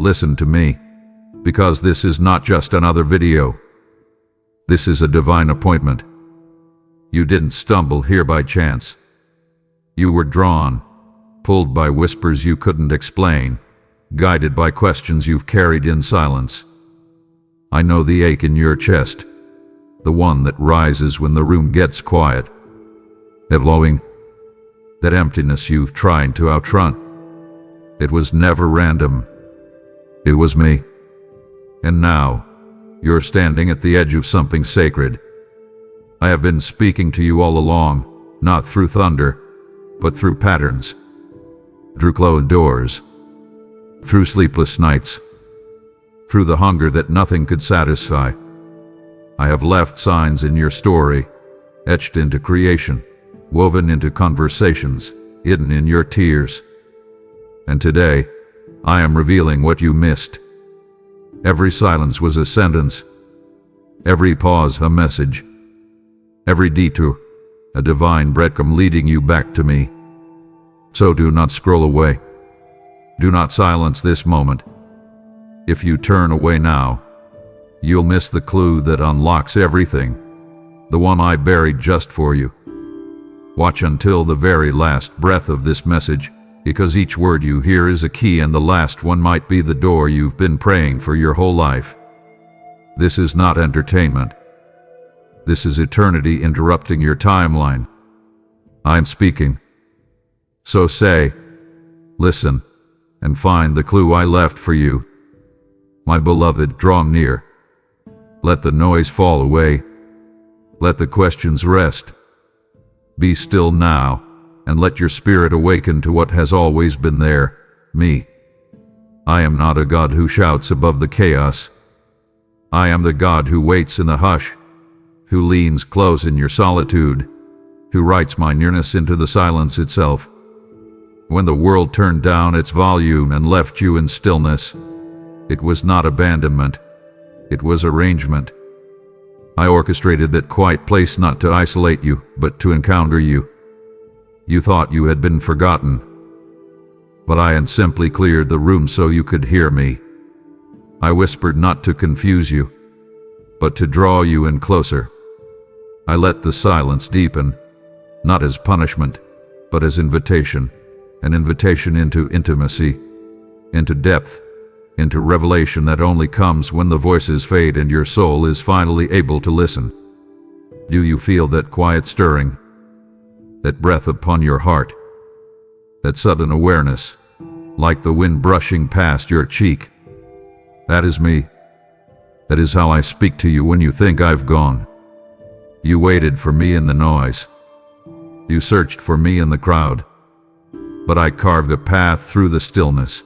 Listen to me, because this is not just another video. This is a divine appointment. You didn't stumble here by chance. You were drawn, pulled by whispers you couldn't explain, guided by questions you've carried in silence. I know the ache in your chest, the one that rises when the room gets quiet. That longing, that emptiness you've tried to outrun. It was never random. It was me. And now, you're standing at the edge of something sacred. I have been speaking to you all along, not through thunder, but through patterns, through closed doors, through sleepless nights, through the hunger that nothing could satisfy. I have left signs in your story, etched into creation, woven into conversations, hidden in your tears. And today, I am revealing what you missed. Every silence was a sentence, every pause a message, every detour a divine breadcrumb leading you back to me. So do not scroll away. Do not silence this moment. If you turn away now, you'll miss the clue that unlocks everything, the one I buried just for you. Watch until the very last breath of this message, because each word you hear is a key, and the last one might be the door you've been praying for your whole life. This is not entertainment. This is eternity interrupting your timeline. I'm speaking. So say, listen, and find the clue I left for you. My beloved, draw near. Let the noise fall away. Let the questions rest. Be still now, and let your spirit awaken to what has always been there, me. I am not a God who shouts above the chaos. I am the God who waits in the hush, who leans close in your solitude, who writes my nearness into the silence itself. When the world turned down its volume and left you in stillness, it was not abandonment, it was arrangement. I orchestrated that quiet place not to isolate you, but to encounter you. You thought you had been forgotten, but I had simply cleared the room so you could hear me. I whispered not to confuse you, but to draw you in closer. I let the silence deepen, not as punishment, but as invitation, an invitation into intimacy, into depth, into revelation that only comes when the voices fade and your soul is finally able to listen. Do you feel that quiet stirring, that breath upon your heart, that sudden awareness, like the wind brushing past your cheek? That is me. That is how I speak to you when you think I've gone. You waited for me in the noise. You searched for me in the crowd. But I carved a path through the stillness.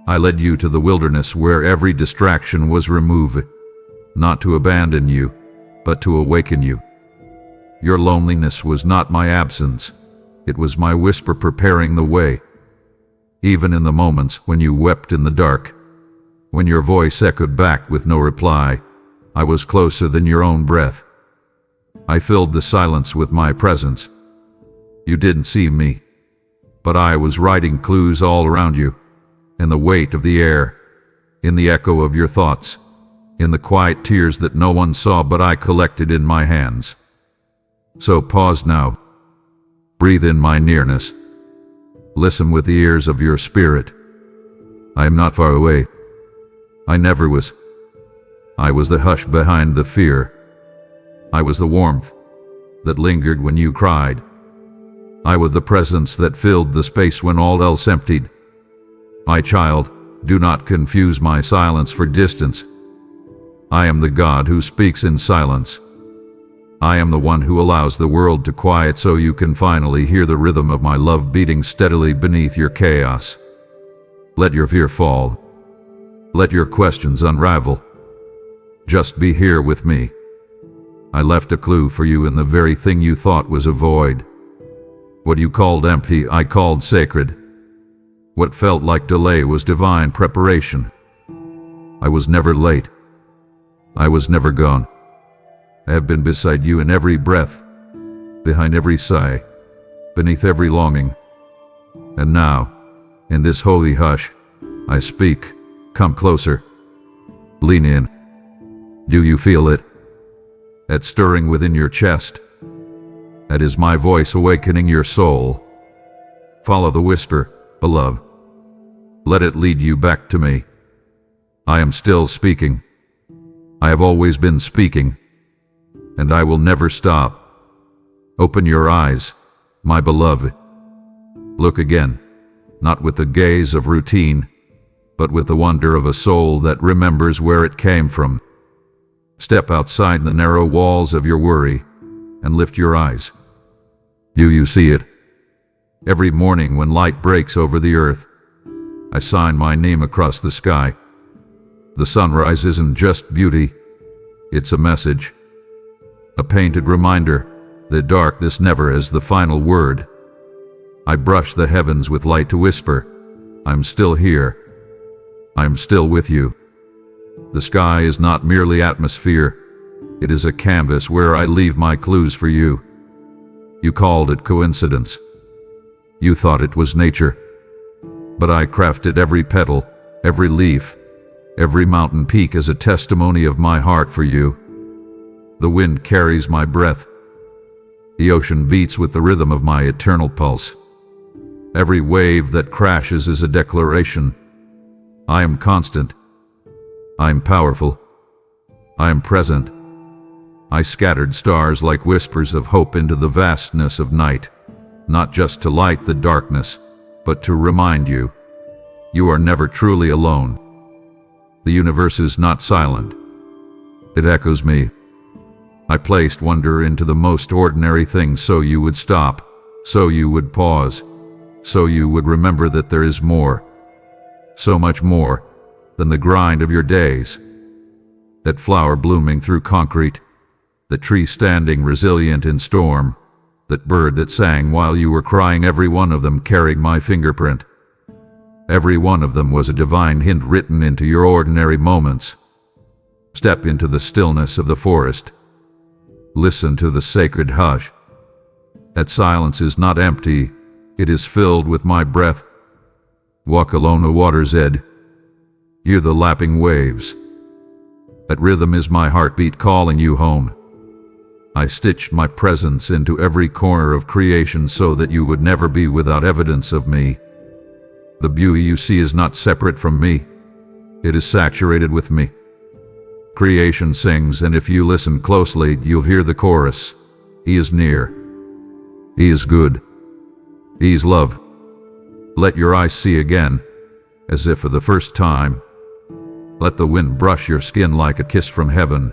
I led you to the wilderness where every distraction was removed, not to abandon you, but to awaken you. Your loneliness was not my absence. It was my whisper preparing the way. Even in the moments when you wept in the dark, when your voice echoed back with no reply, I was closer than your own breath. I filled the silence with my presence. You didn't see me, but I was writing clues all around you, in the weight of the air, in the echo of your thoughts, in the quiet tears that no one saw but I collected in my hands. So pause now. Breathe in my nearness. Listen with the ears of your spirit. I am not far away. I never was. I was the hush behind the fear. I was the warmth that lingered when you cried. I was the presence that filled the space when all else emptied. My child, do not confuse my silence for distance. I am the God who speaks in silence. I am the one who allows the world to quiet so you can finally hear the rhythm of my love beating steadily beneath your chaos. Let your fear fall. Let your questions unravel. Just be here with me. I left a clue for you in the very thing you thought was a void. What you called empty, I called sacred. What felt like delay was divine preparation. I was never late. I was never gone. I have been beside you in every breath, behind every sigh, beneath every longing. And now, in this holy hush, I speak, Come closer. Lean in. Do you feel it? That stirring within your chest? That is my voice awakening your soul. Follow the whisper, beloved. Let it lead you back to me. I am still speaking. I have always been speaking, and I will never stop. Open your eyes, my beloved. Look again, not with the gaze of routine, but with the wonder of a soul that remembers where it came from. Step outside the narrow walls of your worry and lift your eyes. Do you see it? Every morning when light breaks over the earth, I sign my name across the sky. The sunrise isn't just beauty, it's a message. A painted reminder that darkness never has the final word. I brush the heavens with light to whisper, I'm still here. I'm still with you. The sky is not merely atmosphere, it is a canvas where I leave my clues for you. You called it coincidence. You thought it was nature. But I crafted every petal, every leaf, every mountain peak as a testimony of my heart for you. The wind carries my breath. The ocean beats with the rhythm of my eternal pulse. Every wave that crashes is a declaration. I am constant. I am powerful. I am present. I scattered stars like whispers of hope into the vastness of night, not just to light the darkness, but to remind you, you are never truly alone. The universe is not silent. It echoes me. I placed wonder into the most ordinary things so you would stop, so you would pause, so you would remember that there is more, so much more, than the grind of your days. That flower blooming through concrete, the tree standing resilient in storm, that bird that sang while you were crying, every one of them carried my fingerprint. Every one of them was a divine hint written into your ordinary moments. Step into the stillness of the forest. Listen to the sacred hush. That silence is not empty, it is filled with my breath. Walk along the water's edge. Hear the lapping waves. That rhythm is my heartbeat calling you home. I stitched my presence into every corner of creation so that you would never be without evidence of me. The beauty you see is not separate from me. It is saturated with me. Creation sings, and if you listen closely, you'll hear the chorus. He is near. He is good. He is love. Let your eyes see again, as if for the first time. Let the wind brush your skin like a kiss from heaven.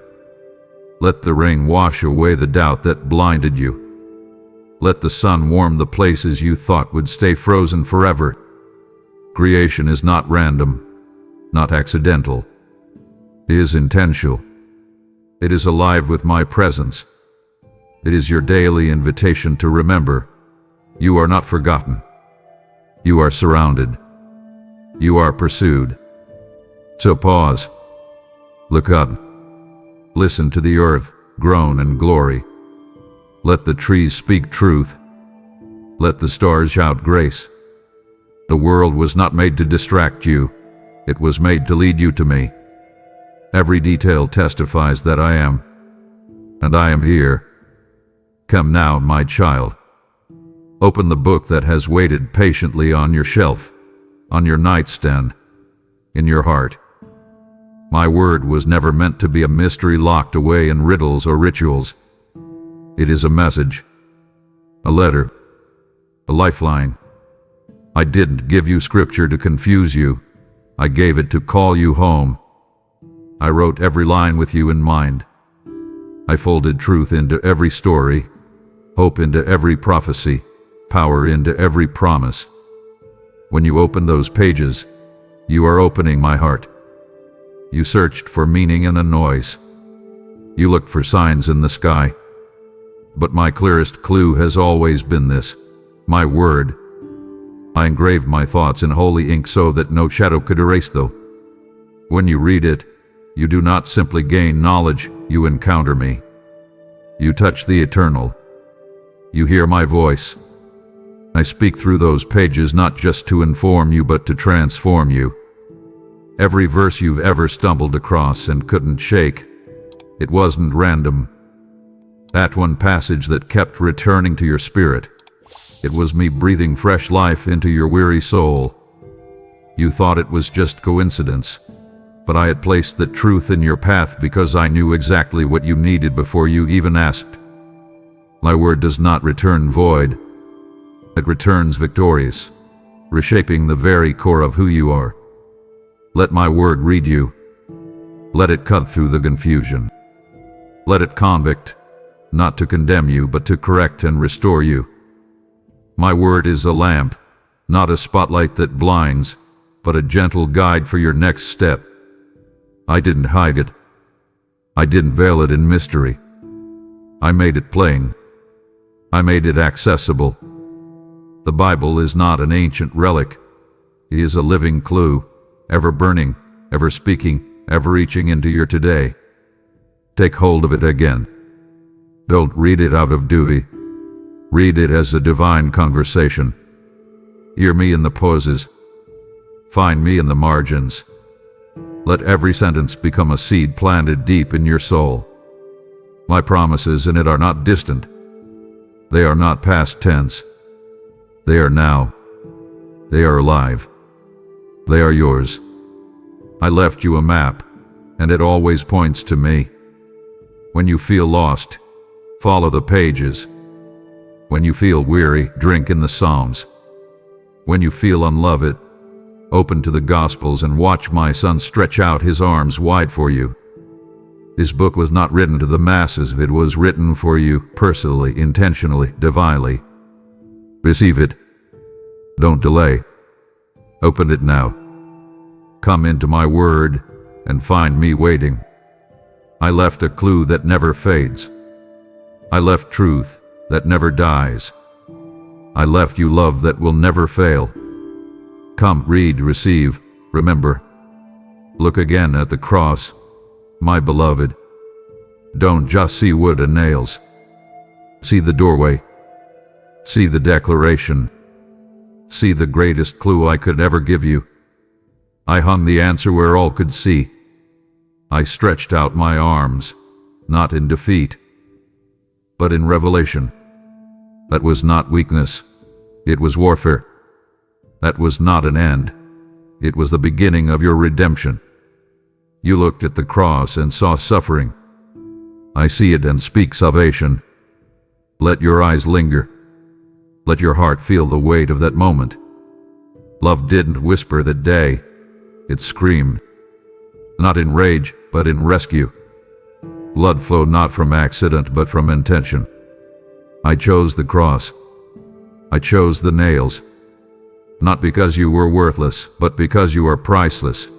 Let the rain wash away the doubt that blinded you. Let the sun warm the places you thought would stay frozen forever. Creation is not random, not accidental. It is intentional. It is alive with my presence. It is your daily invitation to remember, you are not forgotten. You are surrounded. You are pursued. So pause. Look up. Listen to the earth groan in glory. Let the trees speak truth. Let the stars shout grace. The world was not made to distract you. It was made to lead you to me. Every detail testifies that I am, and I am here. Come now, my child. Open the book that has waited patiently on your shelf, on your nightstand, in your heart. My word was never meant to be a mystery locked away in riddles or rituals. It is a message, a letter, a lifeline. I didn't give you scripture to confuse you. I gave it to call you home. I wrote every line with you in mind. I folded truth into every story, hope into every prophecy, power into every promise. When you open those pages, you are opening my heart. You searched for meaning in the noise. You looked for signs in the sky. But my clearest clue has always been this, my word. I engraved my thoughts in holy ink so that no shadow could erase them. When you read it, you do not simply gain knowledge, you encounter me. You touch the eternal. You hear my voice. I speak through those pages not just to inform you but to transform you. Every verse you've ever stumbled across and couldn't shake. It wasn't random. That one passage that kept returning to your spirit. It was me breathing fresh life into your weary soul. You thought it was just coincidence, but I had placed the truth in your path because I knew exactly what you needed before you even asked. My word does not return void. It returns victorious, reshaping the very core of who you are. Let my word read you. Let it cut through the confusion. Let it convict, not to condemn you, but to correct and restore you. My word is a lamp, not a spotlight that blinds, but a gentle guide for your next step. I didn't hide it. I didn't veil it in mystery. I made it plain. I made it accessible. The Bible is not an ancient relic. It is a living clue, ever burning, ever speaking, ever reaching into your today. Take hold of it again. Don't read it out of duty. Read it as a divine conversation. Hear me in the pauses. Find me in the margins. Let every sentence become a seed planted deep in your soul. My promises in it are not distant. They are not past tense. They are now. They are alive. They are yours. I left you a map, and it always points to me. When you feel lost, follow the pages. When you feel weary, drink in the Psalms. When you feel unloved, open to the Gospels and watch my Son stretch out his arms wide for you. This book was not written to the masses. It was written for you, personally, intentionally, divinely. Receive it. Don't delay. Open it now. Come into my word and find me waiting. I left a clue that never fades. I left truth that never dies. I left you love that will never fail. Come, read, receive, remember. Look again at the cross, my beloved. Don't just see wood and nails. See the doorway. See the declaration. See the greatest clue I could ever give you. I hung the answer where all could see. I stretched out my arms, not in defeat, but in revelation. That was not weakness. It was warfare. That was not an end. It was the beginning of your redemption. You looked at the cross and saw suffering. I see it and speak salvation. Let your eyes linger. Let your heart feel the weight of that moment. Love didn't whisper that day. It screamed. Not in rage, but in rescue. Blood flowed not from accident, but from intention. I chose the cross. I chose the nails. Not because you were worthless, but because you are priceless.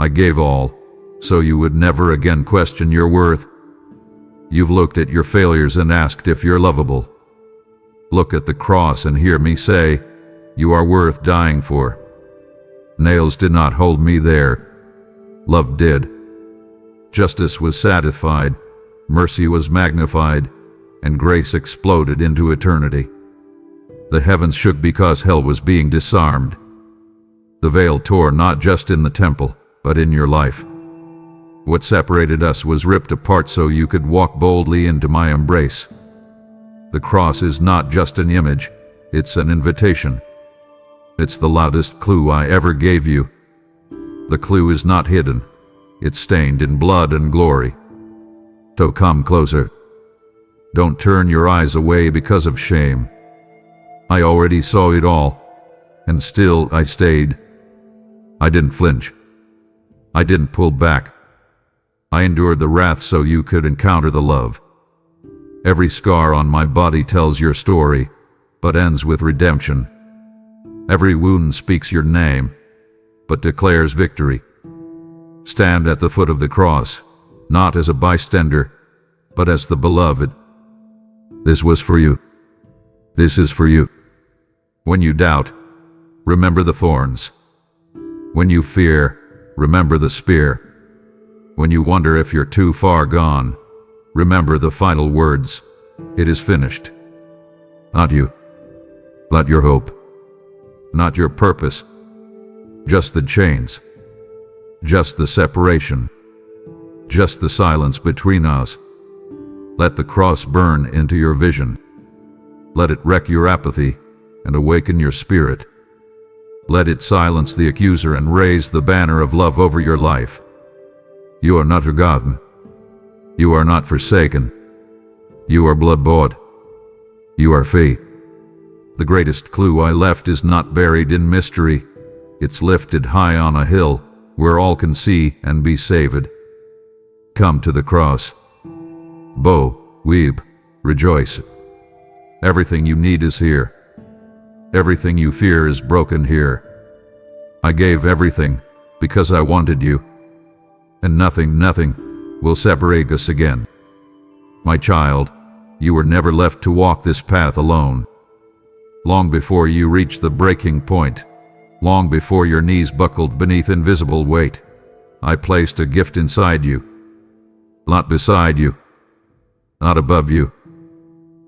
I gave all, so you would never again question your worth. You've looked at your failures and asked if you're lovable. Look at the cross and hear me say, you are worth dying for. Nails did not hold me there. Love did. Justice was satisfied, mercy was magnified, and grace exploded into eternity. The heavens shook because hell was being disarmed. The veil tore not just in the temple, but in your life. What separated us was ripped apart so you could walk boldly into my embrace. The cross is not just an image, it's an invitation. It's the loudest clue I ever gave you. The clue is not hidden. It's stained in blood and glory. So come closer. Don't turn your eyes away because of shame. I already saw it all, and still I stayed. I didn't flinch. I didn't pull back. I endured the wrath so you could encounter the love. Every scar on my body tells your story, but ends with redemption. Every wound speaks your name, but declares victory. Stand at the foot of the cross, not as a bystander, but as the beloved. This was for you. This is for you. When you doubt, remember the thorns. When you fear, remember the spear. When you wonder if you're too far gone, remember the final words. It is finished. Not you. Not your hope. Not your purpose. Just the chains. just the separation, just the silence between us. Let the cross burn into your vision. Let it wreck your apathy and awaken your spirit. Let it silence the accuser and raise the banner of love over your life. You are not forgotten. You are not forsaken. You are blood-bought. You are free. The greatest clue I left is not buried in mystery. It's lifted high on a hill where all can see and be saved. Come to the cross. Bow, weep, rejoice. Everything you need is here. Everything you fear is broken here. I gave everything because I wanted you, and nothing will separate us again. My child, you were never left to walk this path alone. Long before you reached the breaking point, long before your knees buckled beneath invisible weight, I placed a gift inside you. Not beside you, not above you,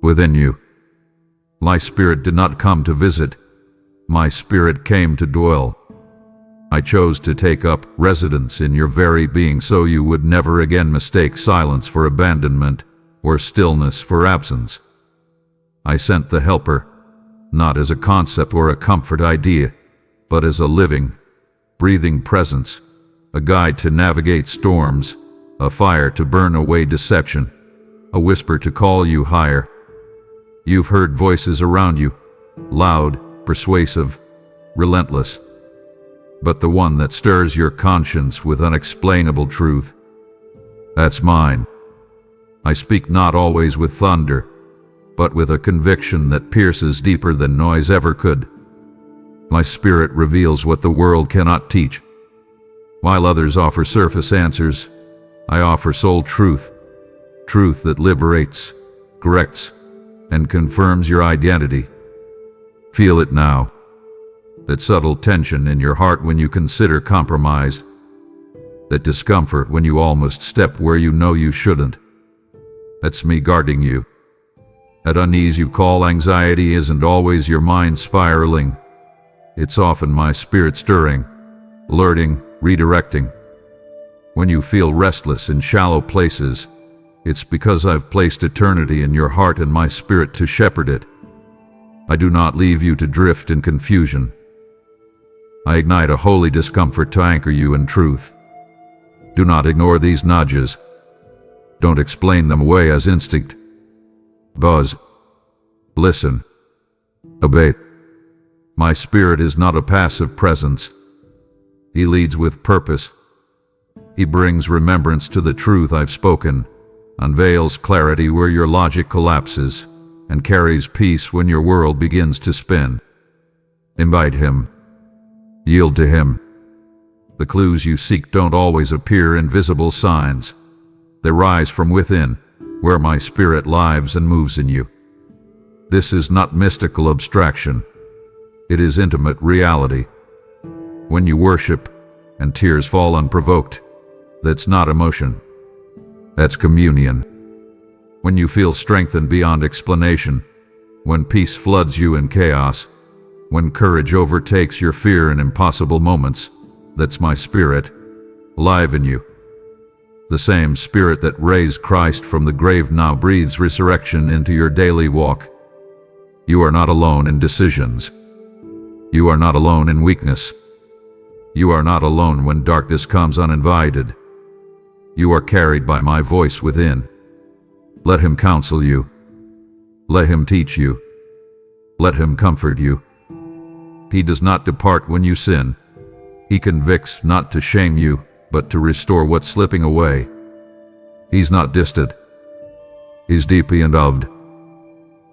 within you. My spirit did not come to visit. My spirit came to dwell. I chose to take up residence in your very being so you would never again mistake silence for abandonment or stillness for absence. I sent the helper, not as a concept or a comfort idea, but as a living, breathing presence, a guide to navigate storms, a fire to burn away deception, a whisper to call you higher. You've heard voices around you, loud, persuasive, relentless. But the one that stirs your conscience with unexplainable truth, that's mine. I speak not always with thunder, but with a conviction that pierces deeper than noise ever could. My spirit reveals what the world cannot teach. While others offer surface answers, I offer soul truth, truth that liberates, corrects, and confirms your identity. Feel it now. That subtle tension in your heart when you consider compromise. That discomfort when you almost step where you know you shouldn't. That's me guarding you. That unease you call anxiety isn't always your mind spiraling. It's often my spirit stirring, alerting, redirecting. When you feel restless in shallow places, it's because I've placed eternity in your heart and my spirit to shepherd it. I do not leave you to drift in confusion. I ignite a holy discomfort to anchor you in truth. Do not ignore these nudges. Don't explain them away as instinct. Buzz. Listen. Obey. My spirit is not a passive presence. He leads with purpose. He brings remembrance to the truth I've spoken, unveils clarity where your logic collapses, and carries peace when your world begins to spin. Invite him. Yield to him. The clues you seek don't always appear in visible signs. They rise from within, where my spirit lives and moves in you. This is not mystical abstraction. It is intimate reality. When you worship and tears fall unprovoked, that's not emotion. That's communion. When you feel strengthened beyond explanation, when peace floods you in chaos, when courage overtakes your fear in impossible moments, that's my spirit, alive in you. The same spirit that raised Christ from the grave now breathes resurrection into your daily walk. You are not alone in decisions. You are not alone in weakness. You are not alone when darkness comes uninvited. You are carried by my voice within. Let him counsel you. Let him teach you. Let him comfort you. He does not depart when you sin. He convicts not to shame you, but to restore what's slipping away. He's not distant. He's deeply involved.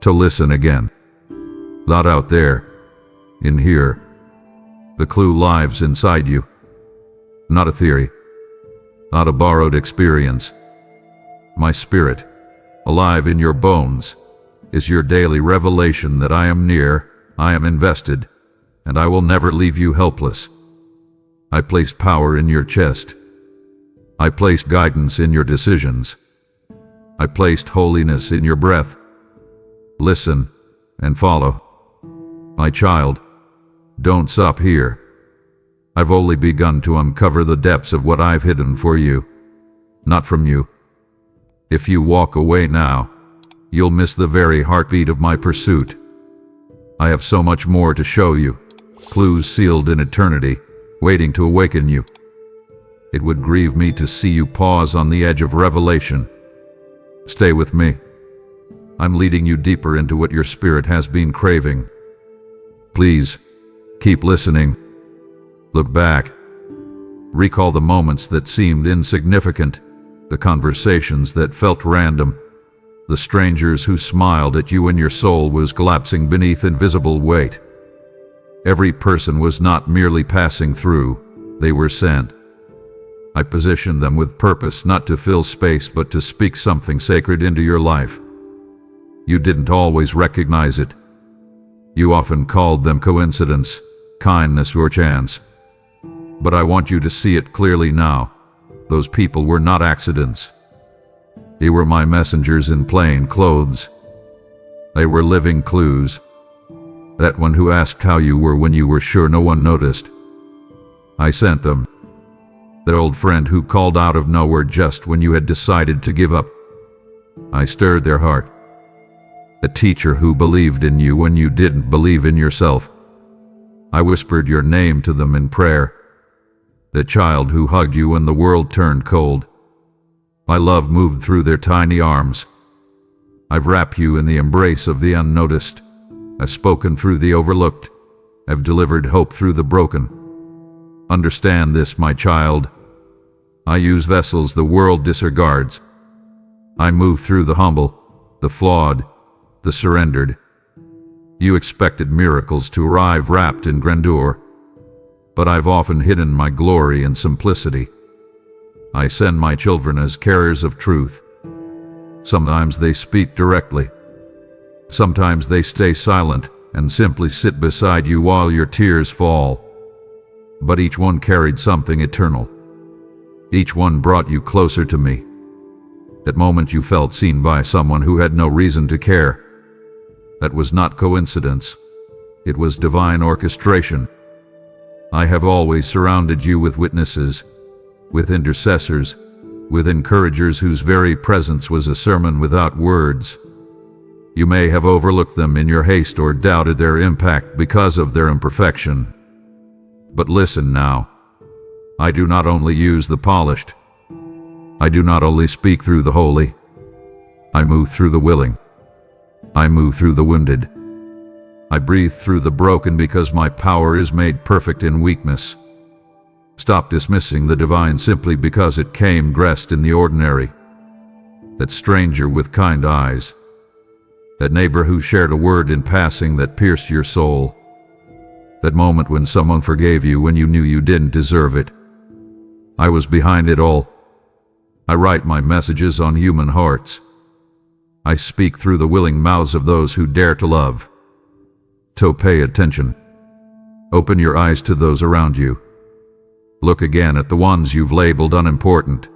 To listen again. Not out there. In here. The clue lives inside you. Not a theory. Not a borrowed experience. My spirit, alive in your bones, is your daily revelation that I am near, I am invested, and I will never leave you helpless. I placed power in your chest. I placed guidance in your decisions. I placed holiness in your breath. Listen and follow. My child, don't stop here. I've only begun to uncover the depths of what I've hidden for you, not from you. If you walk away now, you'll miss the very heartbeat of my pursuit. I have so much more to show you, clues sealed in eternity, waiting to awaken you. It would grieve me to see you pause on the edge of revelation. Stay with me. I'm leading you deeper into what your spirit has been craving. Please, keep listening. Look back. Recall the moments that seemed insignificant, the conversations that felt random, the strangers who smiled at you when your soul was collapsing beneath invisible weight. Every person was not merely passing through, they were sent. I positioned them with purpose, not to fill space but to speak something sacred into your life. You didn't always recognize it. You often called them coincidence, kindness, or chance. But I want you to see it clearly now. Those people were not accidents. They were my messengers in plain clothes. They were living clues. That one who asked how you were when you were sure no one noticed. I sent them. The old friend who called out of nowhere just when you had decided to give up. I stirred their heart. A teacher who believed in you when you didn't believe in yourself. I whispered your name to them in prayer. The child who hugged you when the world turned cold. My love moved through their tiny arms. I've wrapped you in the embrace of the unnoticed. I've spoken through the overlooked. I've delivered hope through the broken. Understand this, my child. I use vessels the world disregards. I move through the humble, the flawed, the surrendered. You expected miracles to arrive wrapped in grandeur, but I've often hidden my glory in simplicity. I send my children as carriers of truth. Sometimes they speak directly. Sometimes they stay silent and simply sit beside you while your tears fall. But each one carried something eternal. Each one brought you closer to me. That moment you felt seen by someone who had no reason to care. That was not coincidence. It was divine orchestration. I have always surrounded you with witnesses, with intercessors, with encouragers whose very presence was a sermon without words. You may have overlooked them in your haste or doubted their impact because of their imperfection. But listen now. I do not only use the polished. I do not only speak through the holy. I move through the willing. I move through the wounded. I breathe through the broken because my power is made perfect in weakness. Stop dismissing the divine simply because it came dressed in the ordinary. That stranger with kind eyes. That neighbor who shared a word in passing that pierced your soul. That moment when someone forgave you when you knew you didn't deserve it. I was behind it all. I write my messages on human hearts. I speak through the willing mouths of those who dare to love. So pay attention. Open your eyes to those around you. Look again at the ones you've labeled unimportant.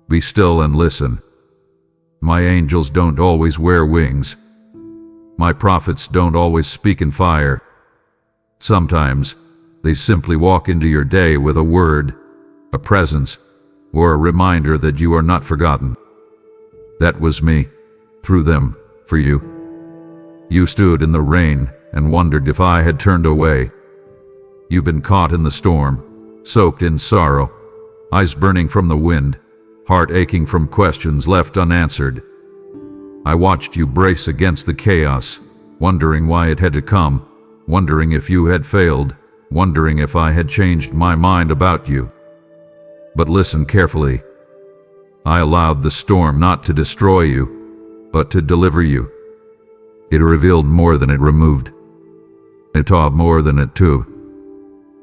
Be still and listen. My angels don't always wear wings. My prophets don't always speak in fire. Sometimes, they simply walk into your day with a word, a presence, or a reminder that you are not forgotten. That was me, through them, for you. You stood in the rain and wondered if I had turned away. You've been caught in the storm, soaked in sorrow, eyes burning from the wind, heart aching from questions left unanswered. I watched you brace against the chaos, wondering why it had to come, wondering if you had failed, wondering if I had changed my mind about you. But listen carefully. I allowed the storm not to destroy you, but to deliver you. It revealed more than it removed. It taught more than it took.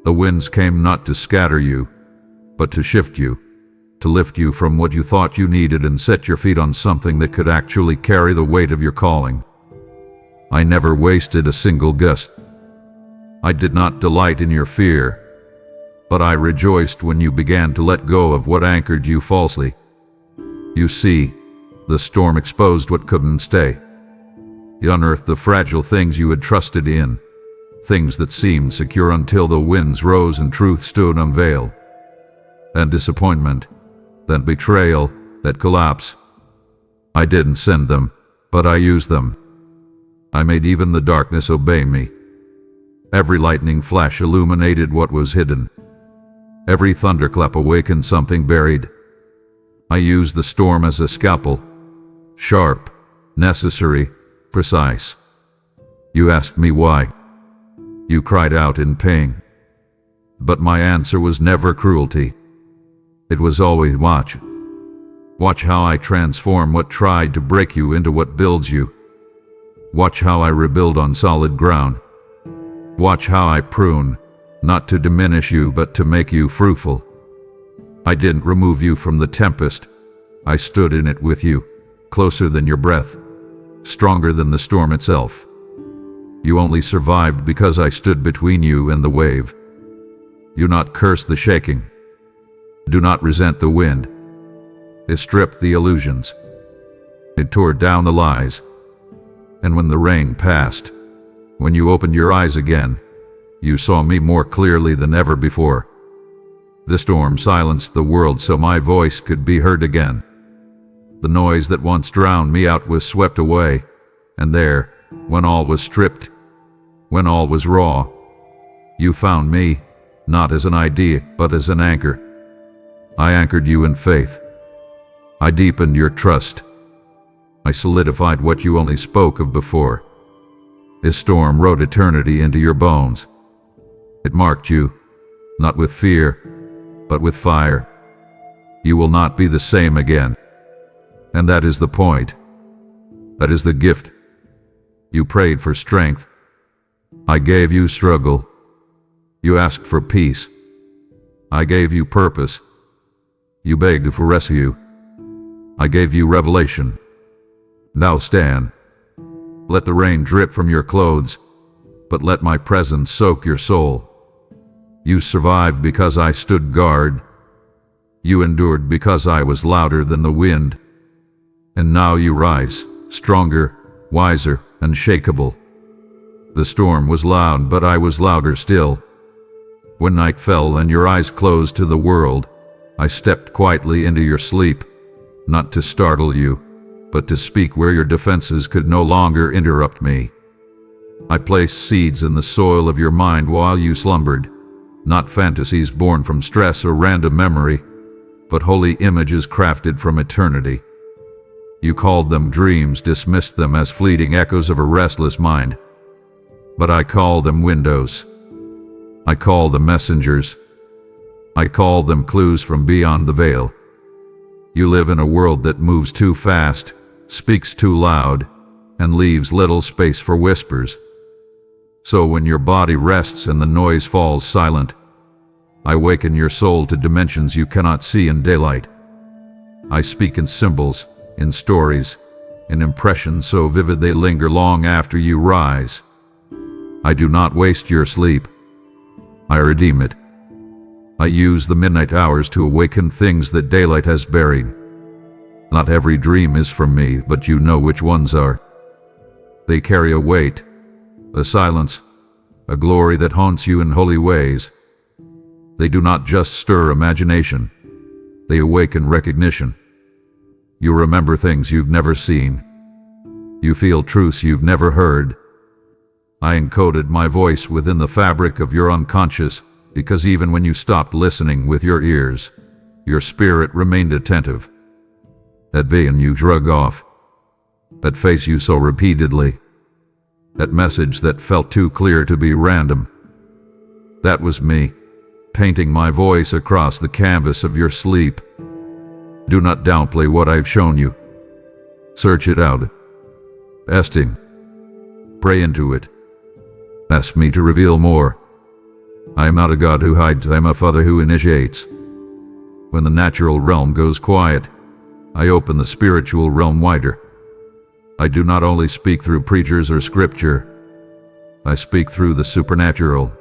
The winds came not to scatter you, but to shift you, to lift you from what you thought you needed and set your feet on something that could actually carry the weight of your calling. I never wasted a single gust. I did not delight in your fear, but I rejoiced when you began to let go of what anchored you falsely. You see, the storm exposed what couldn't stay. It unearthed the fragile things you had trusted in, things that seemed secure until the winds rose and truth stood unveiled. Then disappointment, then betrayal, then collapse. I didn't send them, but I used them. I made even the darkness obey me. Every lightning flash illuminated what was hidden. Every thunderclap awakened something buried. I used the storm as a scalpel, sharp, necessary, precise. You asked me why. You cried out in pain. But my answer was never cruelty. It was always watch. Watch how I transform what tried to break you into what builds you. Watch how I rebuild on solid ground. Watch how I prune, not to diminish you but to make you fruitful. I didn't remove you from the tempest. I stood in it with you, closer than your breath, stronger than the storm itself. You only survived because I stood between you and the wave. Do not curse the shaking. Do not resent the wind. It stripped the illusions. It tore down the lies. And when the rain passed, when you opened your eyes again, you saw me more clearly than ever before. The storm silenced the world so my voice could be heard again. The noise that once drowned me out was swept away, and there, when all was stripped, when all was raw, you found me, not as an idea, but as an anchor. I anchored you in faith. I deepened your trust. I solidified what you only spoke of before. This storm wrote eternity into your bones. It marked you, not with fear, but with fire. You will not be the same again. And that is the point. That is the gift. You prayed for strength. I gave you struggle. You asked for peace. I gave you purpose. You begged for rescue. I gave you revelation. Now stand. Let the rain drip from your clothes, but let my presence soak your soul. You survived because I stood guard. You endured because I was louder than the wind. And now you rise, stronger, wiser, unshakable. The storm was loud, but I was louder still. When night fell and your eyes closed to the world, I stepped quietly into your sleep, not to startle you, but to speak where your defenses could no longer interrupt me. I placed seeds in the soil of your mind while you slumbered, not fantasies born from stress or random memory, but holy images crafted from eternity. You called them dreams, dismissed them as fleeting echoes of a restless mind. But I call them windows. I call them messengers. I call them clues from beyond the veil. You live in a world that moves too fast, speaks too loud, and leaves little space for whispers. So when your body rests and the noise falls silent, I waken your soul to dimensions you cannot see in daylight. I speak in symbols, in stories, in impressions so vivid they linger long after you rise. I do not waste your sleep. I redeem it. I use the midnight hours to awaken things that daylight has buried. Not every dream is from me, but you know which ones are. They carry a weight, a silence, a glory that haunts you in holy ways. They do not just stir imagination, they awaken recognition. You remember things you've never seen. You feel truths you've never heard. I encoded my voice within the fabric of your unconscious, because even when you stopped listening with your ears, your spirit remained attentive. That vision you drug off, that face you saw repeatedly, that message that felt too clear to be random, that was me, painting my voice across the canvas of your sleep. Do not downplay what I've shown you. Search it out. Testing. Pray into it. Ask me to reveal more. I am not a God who hides, I am a Father who initiates. When the natural realm goes quiet, I open the spiritual realm wider. I do not only speak through preachers or scripture, I speak through the supernatural.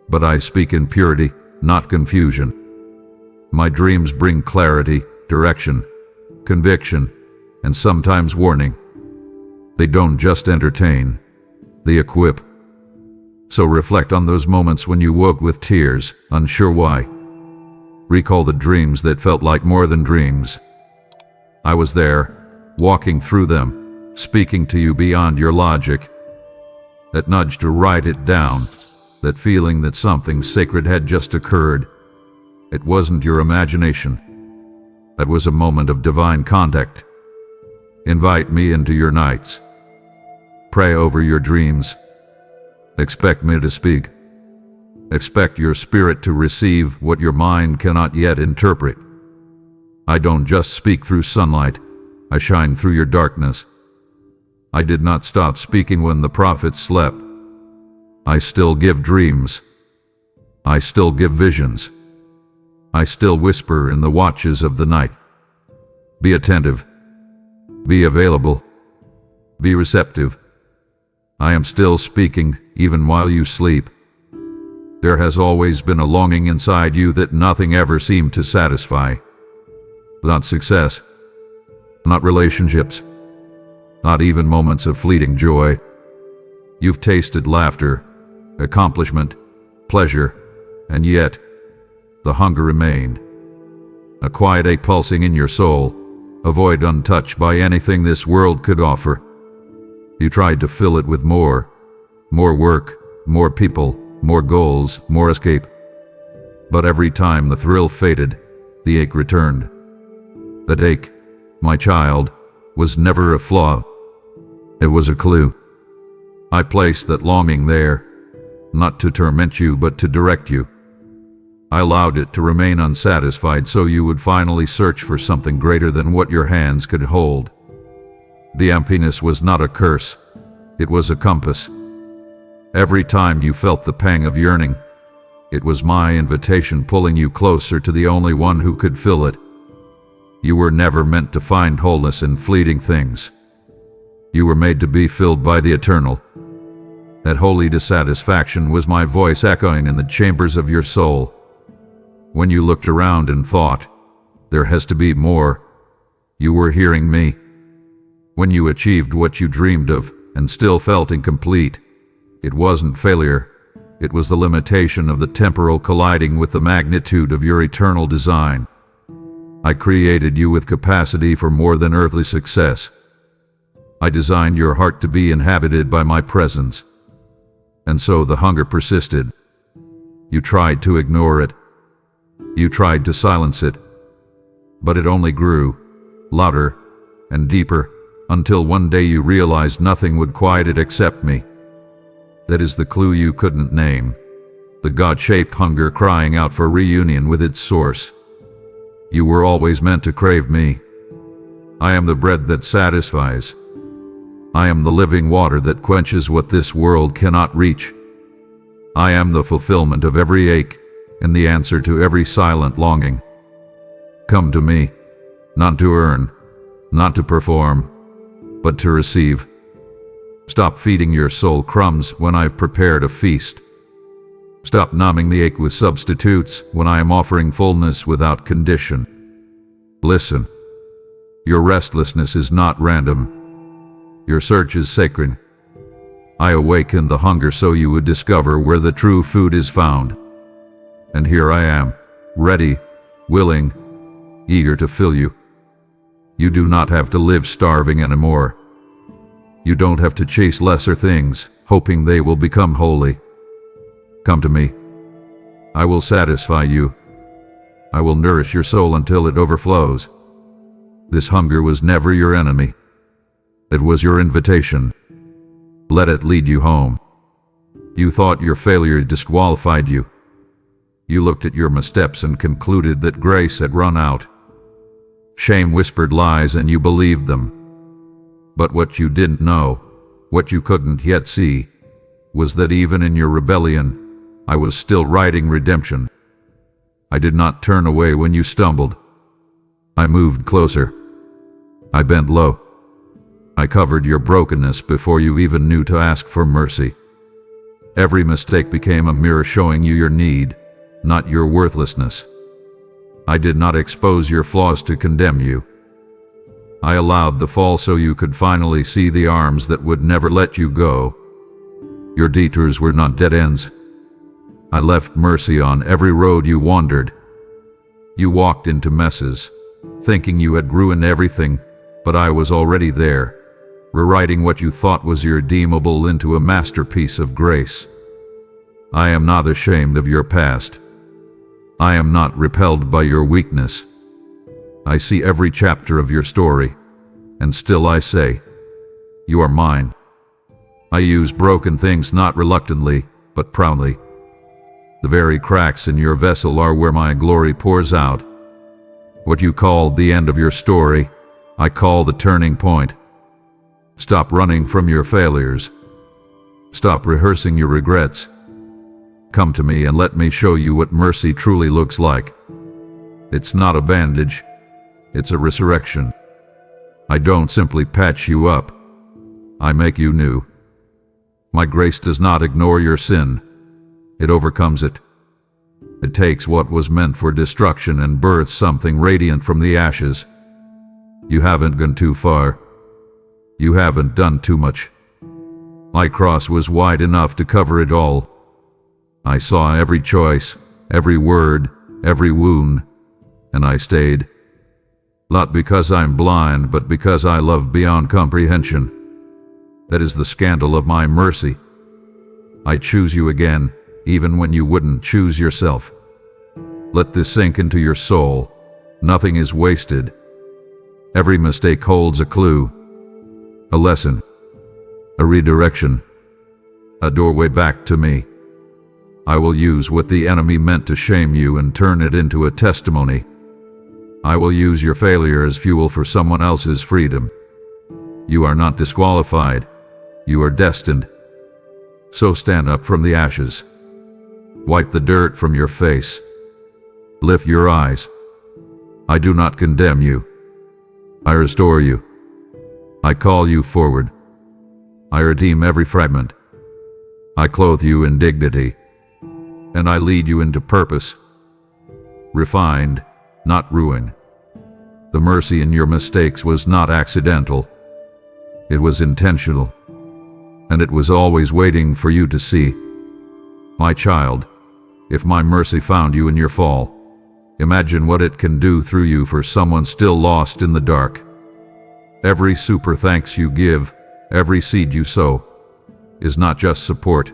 But I speak in purity, not confusion. My dreams bring clarity, direction, conviction, and sometimes warning. They don't just entertain, they equip. So reflect on those moments when you woke with tears, unsure why. Recall the dreams that felt like more than dreams. I was there, walking through them, speaking to you beyond your logic. That nudge to write it down, that feeling that something sacred had just occurred. It wasn't your imagination. That was a moment of divine contact. Invite me into your nights. Pray over your dreams. Expect me to speak. Expect your spirit to receive what your mind cannot yet interpret. I don't just speak through sunlight, I shine through your darkness. I did not stop speaking when the prophets slept. I still give dreams. I still give visions. I still whisper in the watches of the night. Be attentive. Be available. Be receptive. I am still speaking even while you sleep. There has always been a longing inside you that nothing ever seemed to satisfy. Not success. Not relationships. Not even moments of fleeting joy. You've tasted laughter, accomplishment, pleasure, and yet the hunger remained. A quiet ache pulsing in your soul, a void untouched by anything this world could offer. You tried to fill it with more work, more people, more goals, more escape. But every time the thrill faded, the ache returned. That ache, my child, was never a flaw. It was a clue. I placed that longing there, not to torment you, but to direct you. I allowed it to remain unsatisfied so you would finally search for something greater than what your hands could hold. The emptiness was not a curse, it was a compass. Every time you felt the pang of yearning, it was my invitation pulling you closer to the only one who could fill it. You were never meant to find wholeness in fleeting things. You were made to be filled by the eternal. That holy dissatisfaction was my voice echoing in the chambers of your soul. When you looked around and thought, there has to be more, you were hearing me. When you achieved what you dreamed of and still felt incomplete, it wasn't failure, it was the limitation of the temporal colliding with the magnitude of your eternal design. I created you with capacity for more than earthly success. I designed your heart to be inhabited by my presence. And so the hunger persisted. You tried to ignore it. You tried to silence it. But it only grew, louder and deeper, until one day you realized nothing would quiet it except me. That is the clue you couldn't name. The God-shaped hunger crying out for reunion with its source. You were always meant to crave me. I am the bread that satisfies. I am the living water that quenches what this world cannot reach. I am the fulfillment of every ache and the answer to every silent longing. Come to me, not to earn, not to perform, but to receive. Stop feeding your soul crumbs when I've prepared a feast. Stop numbing the ache with substitutes when I am offering fullness without condition. Listen. Your restlessness is not random. Your search is sacred. I awakened the hunger so you would discover where the true food is found. And here I am, ready, willing, eager to fill you. You do not have to live starving anymore. You don't have to chase lesser things, hoping they will become holy. Come to me. I will satisfy you. I will nourish your soul until it overflows. This hunger was never your enemy. It was your invitation. Let it lead you home. You thought your failure disqualified you. You looked at your missteps and concluded that grace had run out. Shame whispered lies and you believed them. But what you didn't know, what you couldn't yet see, was that even in your rebellion, I was still writing redemption. I did not turn away when you stumbled. I moved closer. I bent low. I covered your brokenness before you even knew to ask for mercy. Every mistake became a mirror showing you your need, not your worthlessness. I did not expose your flaws to condemn you. I allowed the fall so you could finally see the arms that would never let you go. Your detours were not dead ends. I left mercy on every road you wandered. You walked into messes, thinking you had ruined everything, but I was already there, rewriting what you thought was irredeemable into a masterpiece of grace. I am not ashamed of your past. I am not repelled by your weakness. I see every chapter of your story, and still I say, you are mine. I use broken things not reluctantly, but proudly. The very cracks in your vessel are where my glory pours out. What you call the end of your story, I call the turning point. Stop running from your failures. Stop rehearsing your regrets. Come to me and let me show you what mercy truly looks like. It's not a bandage, it's a resurrection. I don't simply patch you up, I make you new. My grace does not ignore your sin, it overcomes it. It takes what was meant for destruction and births something radiant from the ashes. You haven't gone too far. You haven't done too much. My cross was wide enough to cover it all. I saw every choice, every word, every wound, and I stayed. Not because I'm blind, but because I love beyond comprehension. That is the scandal of my mercy. I choose you again, even when you wouldn't choose yourself. Let this sink into your soul. Nothing is wasted. Every mistake holds a clue, a lesson, a redirection, a doorway back to me. I will use what the enemy meant to shame you and turn it into a testimony. I will use your failure as fuel for someone else's freedom. You are not disqualified. You are destined. So stand up from the ashes. Wipe the dirt from your face. Lift your eyes. I do not condemn you. I restore you. I call you forward. I redeem every fragment. I clothe you in dignity. And I lead you into purpose. Refined, not ruined. The mercy in your mistakes was not accidental. It was intentional. And it was always waiting for you to see. My child, if my mercy found you in your fall, imagine what it can do through you for someone still lost in the dark. Every super thanks you give, every seed you sow, is not just support.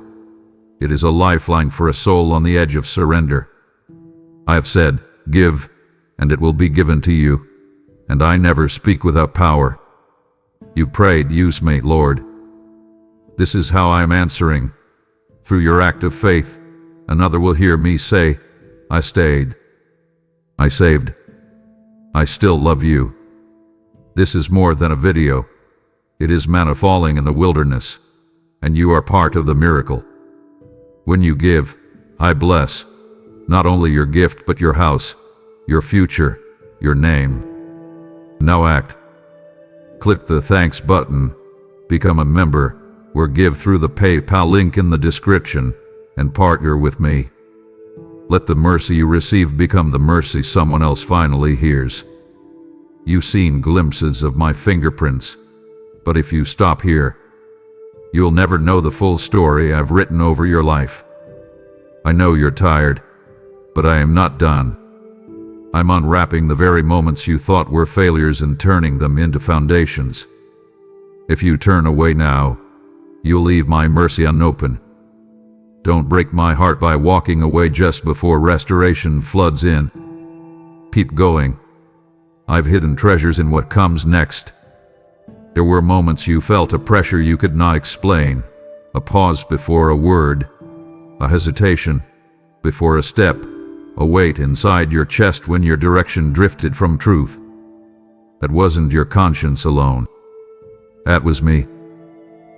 It is a lifeline for a soul on the edge of surrender. I have said, give, and it will be given to you, and I never speak without power. You've prayed, use me, Lord. This is how I am answering. Through your act of faith, another will hear me say, I stayed. I saved. I still love you. This is more than a video. It is manna falling in the wilderness, and you are part of the miracle. When you give, I bless, not only your gift but your house, your future, your name. Now act. Click the thanks button, become a member, or give through the PayPal link in the description, and partner with me. Let the mercy you receive become the mercy someone else finally hears. You've seen glimpses of my fingerprints, but if you stop here, you'll never know the full story I've written over your life. I know you're tired, but I am not done. I'm unwrapping the very moments you thought were failures and turning them into foundations. If you turn away now, you'll leave my mercy unopened. Don't break my heart by walking away just before restoration floods in. Keep going. I've hidden treasures in what comes next. There were moments you felt a pressure you could not explain, a pause before a word, a hesitation before a step, a weight inside your chest when your direction drifted from truth. That wasn't your conscience alone. That was me.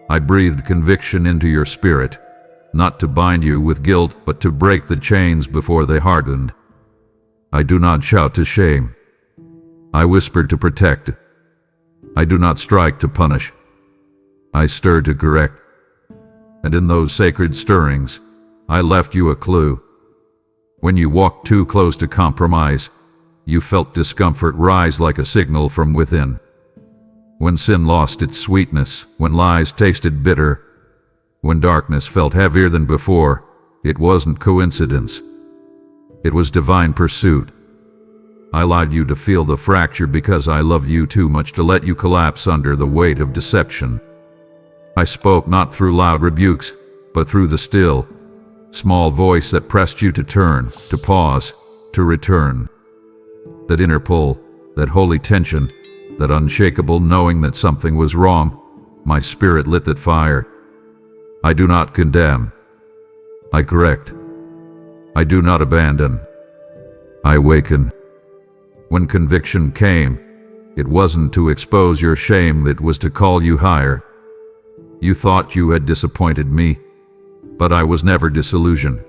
I breathed conviction into your spirit, not to bind you with guilt, but to break the chains before they hardened. I do not shout to shame. I whisper to protect. I do not strike to punish. I stir to correct. And in those sacred stirrings, I left you a clue. When you walked too close to compromise, you felt discomfort rise like a signal from within. When sin lost its sweetness, when lies tasted bitter, When darkness felt heavier than before, it wasn't coincidence. It was divine pursuit. I allowed you to feel the fracture because I loved you too much to let you collapse under the weight of deception. I spoke not through loud rebukes, but through the still, small voice that pressed you to turn, to pause, to return. That inner pull, that holy tension, that unshakable knowing that something was wrong, my spirit lit that fire. I do not condemn. I correct. I do not abandon. I awaken. When conviction came, it wasn't to expose your shame, it was to call you higher. You thought you had disappointed me, but I was never disillusioned.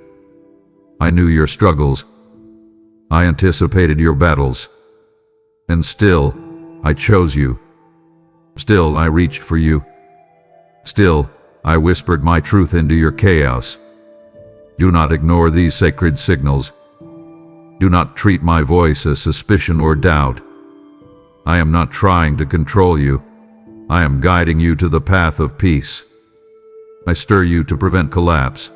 I knew your struggles. I anticipated your battles. And still, I chose you. Still, I reached for you. Still, I whispered my truth into your chaos. Do not ignore these sacred signals. Do not treat my voice as suspicion or doubt. I am not trying to control you. I am guiding you to the path of peace. I stir you to prevent collapse.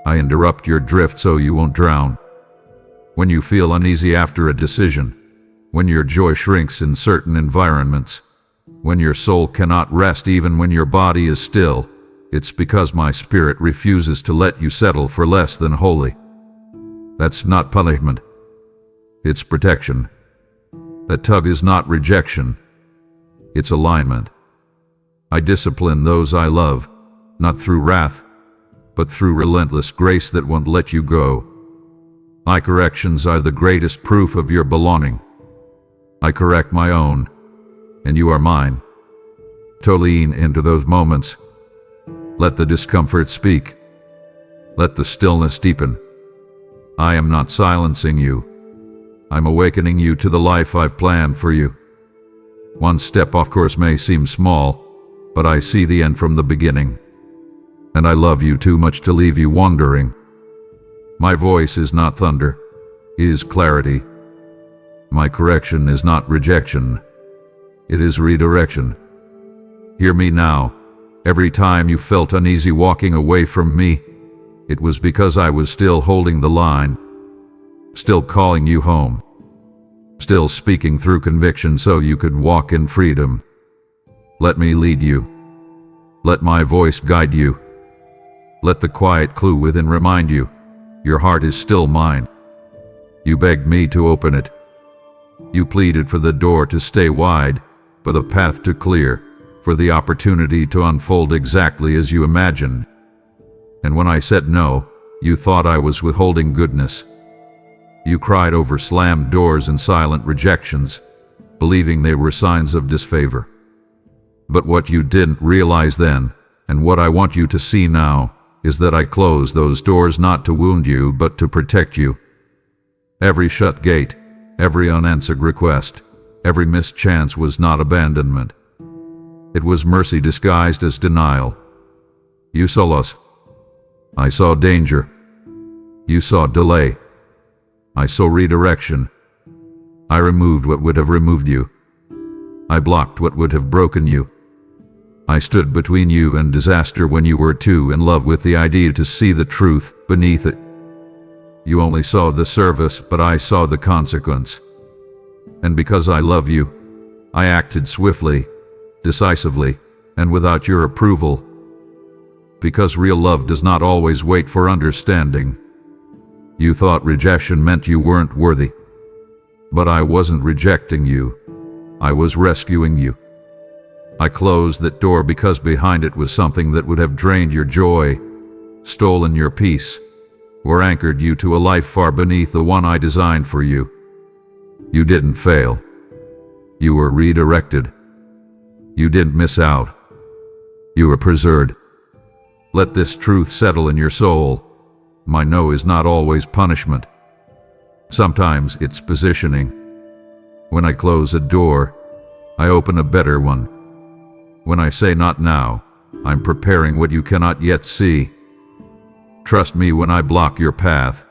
I interrupt your drift so you won't drown. When you feel uneasy after a decision, when your joy shrinks in certain environments, when your soul cannot rest even when your body is still, it's because my spirit refuses to let you settle for less than holy. That's not punishment. It's protection. That tug is not rejection. It's alignment. I discipline those I love, not through wrath, but through relentless grace that won't let you go. My corrections are the greatest proof of your belonging. I correct my own, and you are mine. To lean into those moments. Let the discomfort speak. Let the stillness deepen. I am not silencing you. I'm awakening you to the life I've planned for you. One step off course may seem small, but I see the end from the beginning. And I love you too much to leave you wandering. My voice is not thunder, it is clarity. My correction is not rejection, it is redirection. Hear me now. Every time you felt uneasy walking away from me, it was because I was still holding the line, still calling you home, still speaking through conviction so you could walk in freedom. Let me lead you. Let my voice guide you. Let the quiet clue within remind you, your heart is still mine. You begged me to open it. You pleaded for the door to stay wide, for the path to clear, for the opportunity to unfold exactly as you imagined. And when I said no, you thought I was withholding goodness. You cried over slammed doors and silent rejections, believing they were signs of disfavor. But what you didn't realize then, and what I want you to see now, is that I closed those doors not to wound you, but to protect you. Every shut gate, every unanswered request, every missed chance was not abandonment. It was mercy disguised as denial. You saw loss. I saw danger. You saw delay. I saw redirection. I removed what would have removed you. I blocked what would have broken you. I stood between you and disaster when you were too in love with the idea to see the truth beneath it. You only saw the surface, but I saw the consequence. And because I love you, I acted swiftly, decisively, and without your approval. Because real love does not always wait for understanding. You thought rejection meant you weren't worthy. But I wasn't rejecting you. I was rescuing you. I closed that door because behind it was something that would have drained your joy, stolen your peace, or anchored you to a life far beneath the one I designed for you. You didn't fail. You were redirected. You didn't miss out. You were preserved. Let this truth settle in your soul. My no is not always punishment. Sometimes it's positioning. When I close a door, I open a better one. When I say not now, I'm preparing what you cannot yet see. Trust me when I block your path.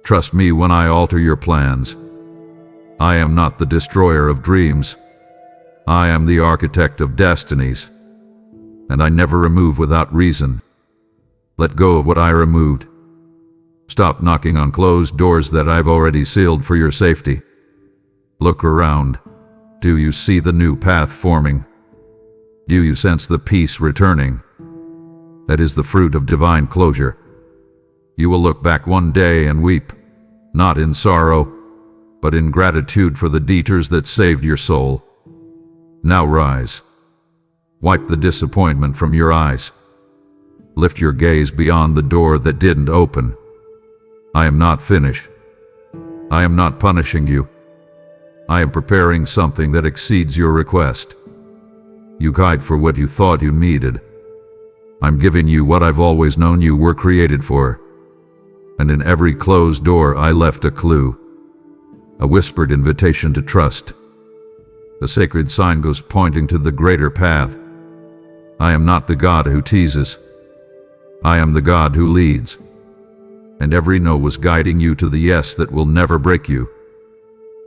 Trust me when I alter your plans. I am not the destroyer of dreams. I am the architect of destinies. and I never remove without reason. Let go of what I removed. Stop knocking on closed doors that I've already sealed for your safety. Look around. Do you see the new path forming? Do you sense the peace returning? That is the fruit of divine closure. You will look back one day and weep, not in sorrow, but in gratitude for the detours that saved your soul. Now rise. Wipe the disappointment from your eyes. Lift your gaze beyond the door that didn't open. I am not finished. I am not punishing you. I am preparing something that exceeds your request. You cried for what you thought you needed. I'm giving you what I've always known you were created for. And in every closed door I left a clue, a whispered invitation to trust. A sacred sign goes pointing to the greater path. I am not the God who teases. I am the God who leads. And every no was guiding you to the yes that will never break you.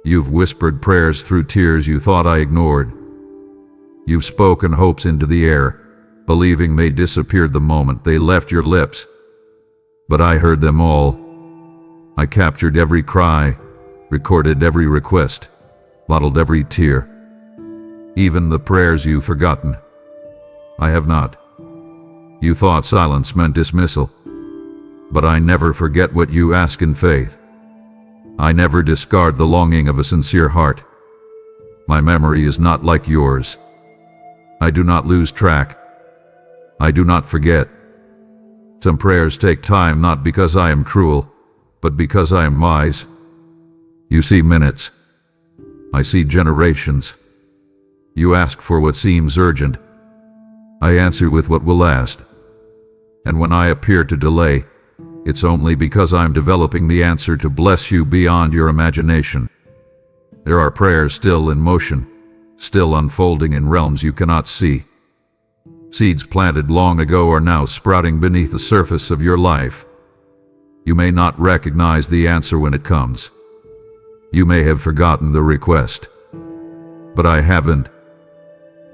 You've whispered prayers through tears you thought I ignored. You've spoken hopes into the air, believing they disappeared the moment they left your lips. But I heard them all. I captured every cry, recorded every request, bottled every tear. Even the prayers you've forgotten. I have not. You thought silence meant dismissal. But I never forget what you ask in faith. I never discard the longing of a sincere heart. My memory is not like yours. I do not lose track. I do not forget. Some prayers take time not because I am cruel, but because I am wise. You see minutes. I see generations. You ask for what seems urgent. I answer with what will last. And when I appear to delay, it's only because I'm developing the answer to bless you beyond your imagination. There are prayers still in motion, still unfolding in realms you cannot see. Seeds planted long ago are now sprouting beneath the surface of your life. You may not recognize the answer when it comes. You may have forgotten the request. But I haven't.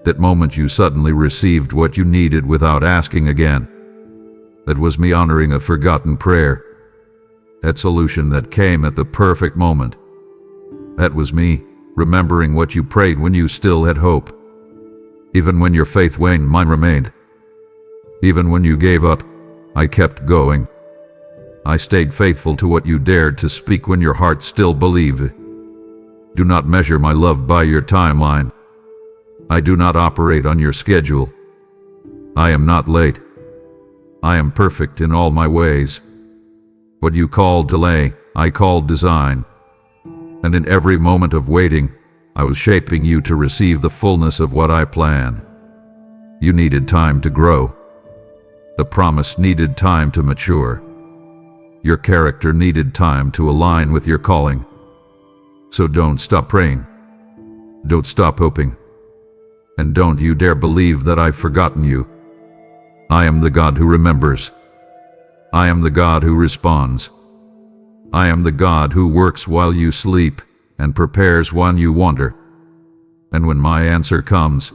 That moment you suddenly received what you needed without asking again. That was me honoring a forgotten prayer. That solution that came at the perfect moment. That was me remembering what you prayed when you still had hope. Even when your faith waned, mine remained. Even when you gave up, I kept going. I stayed faithful to what you dared to speak when your heart still believed. Do not measure my love by your timeline. I do not operate on your schedule. I am not late. I am perfect in all my ways. What you call delay, I call design. And in every moment of waiting, I was shaping you to receive the fullness of what I plan. You needed time to grow. The promise needed time to mature. Your character needed time to align with your calling. So don't stop praying. Don't stop hoping. And don't you dare believe that I've forgotten you. I am the God who remembers. I am the God who responds. I am the God who works while you sleep and prepares when you wander. And when my answer comes,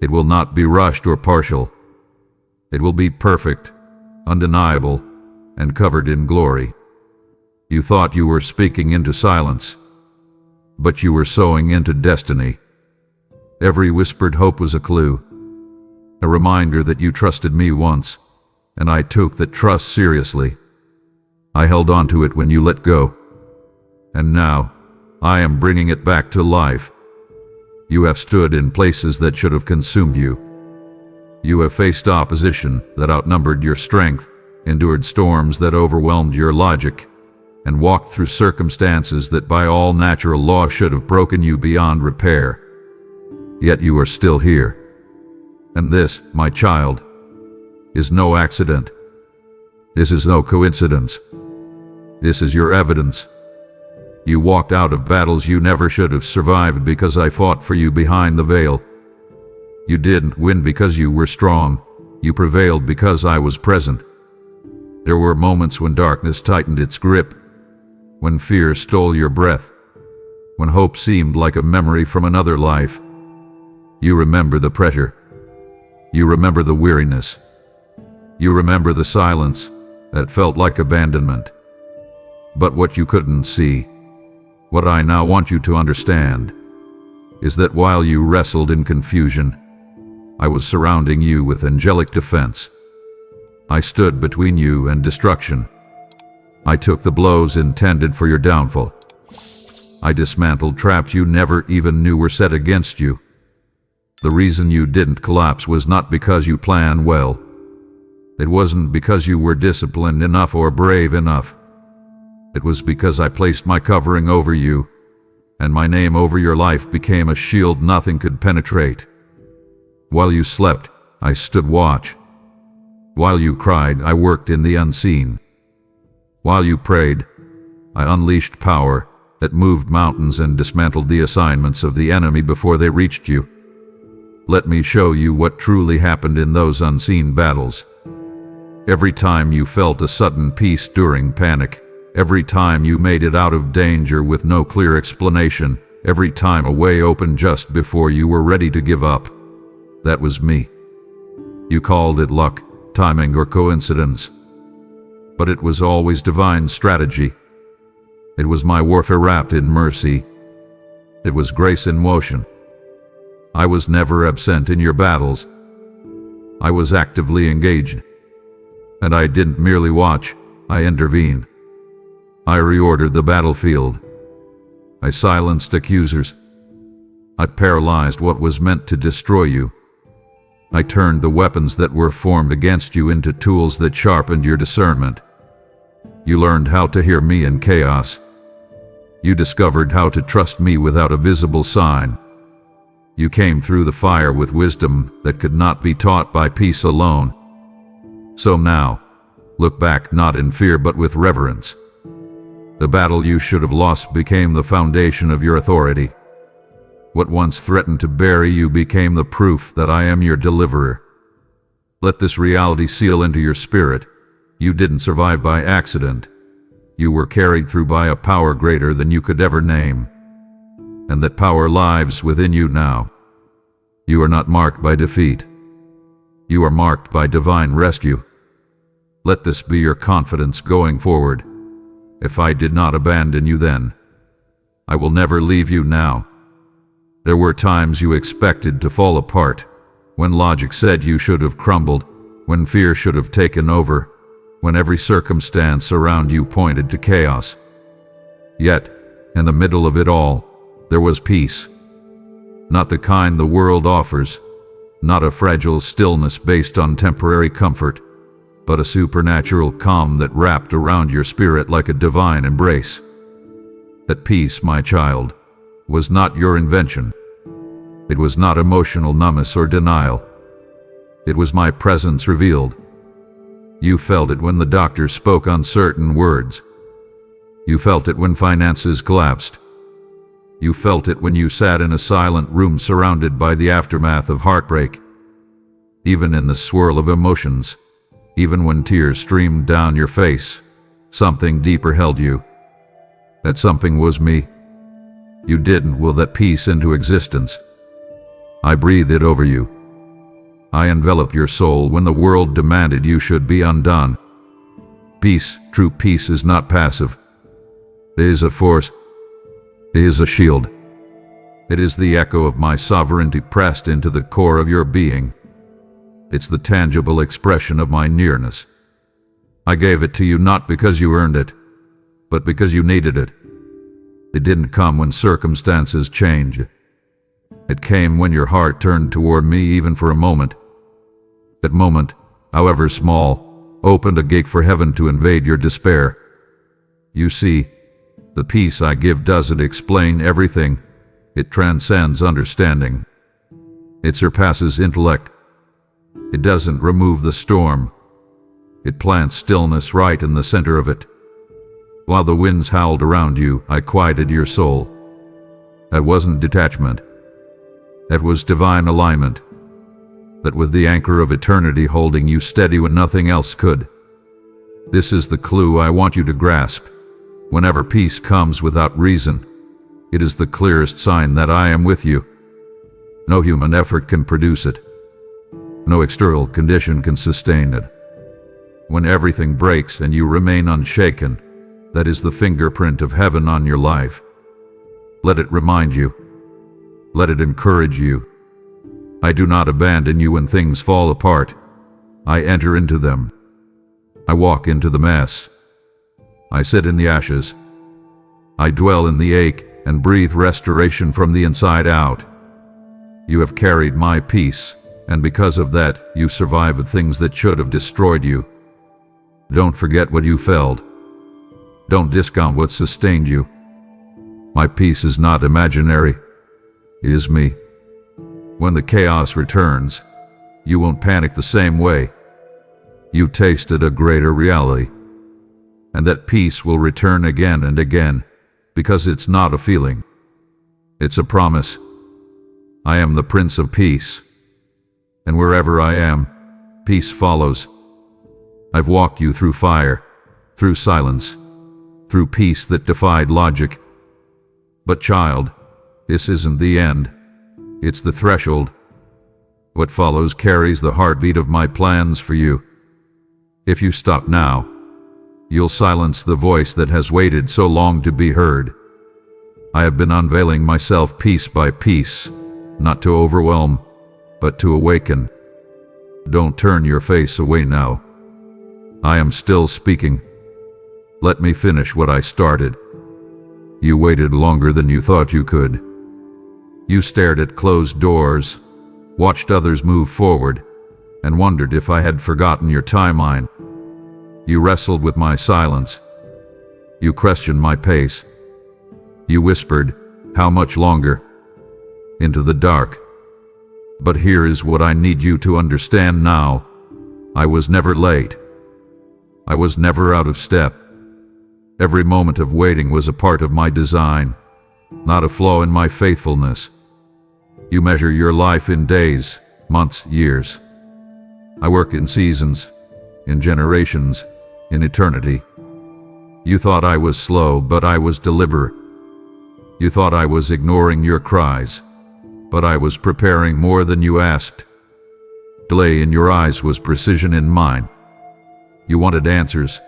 it will not be rushed or partial. It will be perfect, undeniable, and covered in glory. You thought you were speaking into silence, but you were sowing into destiny. Every whispered hope was a clue, a reminder that you trusted me once, and I took that trust seriously. I held on to it when you let go, and now I am bringing it back to life. You have stood in places that should have consumed you. You have faced opposition that outnumbered your strength, endured storms that overwhelmed your logic, and walked through circumstances that by all natural law should have broken you beyond repair. Yet you are still here. And this, my child, is no accident. This is no coincidence. This is your evidence. You walked out of battles you never should have survived because I fought for you behind the veil. You didn't win because you were strong. You prevailed because I was present. There were moments when darkness tightened its grip, when fear stole your breath, when hope seemed like a memory from another life. You remember the pressure. You remember the weariness. You remember the silence that felt like abandonment. But what you couldn't see, what I now want you to understand, is that while you wrestled in confusion, I was surrounding you with angelic defense. I stood between you and destruction. I took the blows intended for your downfall. I dismantled traps you never even knew were set against you. The reason you didn't collapse was not because you planned well. It wasn't because you were disciplined enough or brave enough. It was because I placed my covering over you, and my name over your life became a shield nothing could penetrate. While you slept, I stood watch. While you cried, I worked in the unseen. While you prayed, I unleashed power that moved mountains and dismantled the assignments of the enemy before they reached you. Let me show you what truly happened in those unseen battles. Every time you felt a sudden peace during panic, every time you made it out of danger with no clear explanation, every time a way opened just before you were ready to give up, that was me. You called it luck, timing, or coincidence. But it was always divine strategy. It was my warfare wrapped in mercy. It was grace in motion. I was never absent in your battles. I was actively engaged. And I didn't merely watch, I intervened. I reordered the battlefield. I silenced accusers. I paralyzed what was meant to destroy you. I turned the weapons that were formed against you into tools that sharpened your discernment. You learned how to hear me in chaos. You discovered how to trust me without a visible sign. You came through the fire with wisdom that could not be taught by peace alone. So now, look back not in fear but with reverence. The battle you should have lost became the foundation of your authority. What once threatened to bury you became the proof that I am your deliverer. Let this reality seal into your spirit. You didn't survive by accident. You were carried through by a power greater than you could ever name. And that power lives within you now. You are not marked by defeat. You are marked by divine rescue. Let this be your confidence going forward. If I did not abandon you then, I will never leave you now. There were times you expected to fall apart, when logic said you should have crumbled, when fear should have taken over, when every circumstance around you pointed to chaos. Yet, in the middle of it all, there was peace. Not the kind the world offers, not a fragile stillness based on temporary comfort, but a supernatural calm that wrapped around your spirit like a divine embrace. That peace, my child, was not your invention. It was not emotional numbness or denial. It was my presence revealed. You felt it when the doctor spoke uncertain words. You felt it when finances collapsed. You felt it when you sat in a silent room surrounded by the aftermath of heartbreak. Even in the swirl of emotions, even when tears streamed down your face, something deeper held you. That something was me. You didn't will that peace into existence. I breathed it over you. I enveloped your soul when the world demanded you should be undone. Peace, true peace, is not passive. It is a force. It is a shield. It is the echo of my sovereignty pressed into the core of your being. It's the tangible expression of my nearness. I gave it to you not because you earned it, but because you needed it. It didn't come when circumstances changed. It came when your heart turned toward me even for a moment. That moment, however small, opened a gate for heaven to invade your despair. You see, the peace I give doesn't explain everything. It transcends understanding. It surpasses intellect. It doesn't remove the storm. It plants stillness right in the center of it. While the winds howled around you, I quieted your soul. That wasn't detachment. That was divine alignment. That was the anchor of eternity holding you steady when nothing else could. This is the clue I want you to grasp. Whenever peace comes without reason, it is the clearest sign that I am with you. No human effort can produce it. No external condition can sustain it. When everything breaks and you remain unshaken, that is the fingerprint of heaven on your life. Let it remind you. Let it encourage you. I do not abandon you when things fall apart. I enter into them. I walk into the mess. I sit in the ashes. I dwell in the ache and breathe restoration from the inside out. You have carried my peace, and because of that, you survived things that should have destroyed you. Don't forget what you felt. Don't discount what sustained you. My peace is not imaginary. It is me. When the chaos returns, you won't panic the same way. You tasted a greater reality. And that peace will return again and again, because it's not a feeling. It's a promise. I am the Prince of Peace. And wherever I am, peace follows. I've walked you through fire, through silence, through peace that defied logic. But child, this isn't the end. It's the threshold. What follows carries the heartbeat of my plans for you. If you stop now, you'll silence the voice that has waited so long to be heard. I have been unveiling myself piece by piece, not to overwhelm, but to awaken. Don't turn your face away now. I am still speaking. Let me finish what I started. You waited longer than you thought you could. You stared at closed doors, watched others move forward, and wondered if I had forgotten your timeline. You wrestled with my silence. You questioned my pace. You whispered, "How much longer?" into the dark. But here is what I need you to understand now. I was never late. I was never out of step. Every moment of waiting was a part of my design, not a flaw in my faithfulness. You measure your life in days, months, years. I work in seasons, in generations, in eternity. You thought I was slow, but I was deliberate. You thought I was ignoring your cries, but I was preparing more than you asked. Delay in your eyes was precision in mine. You wanted answers,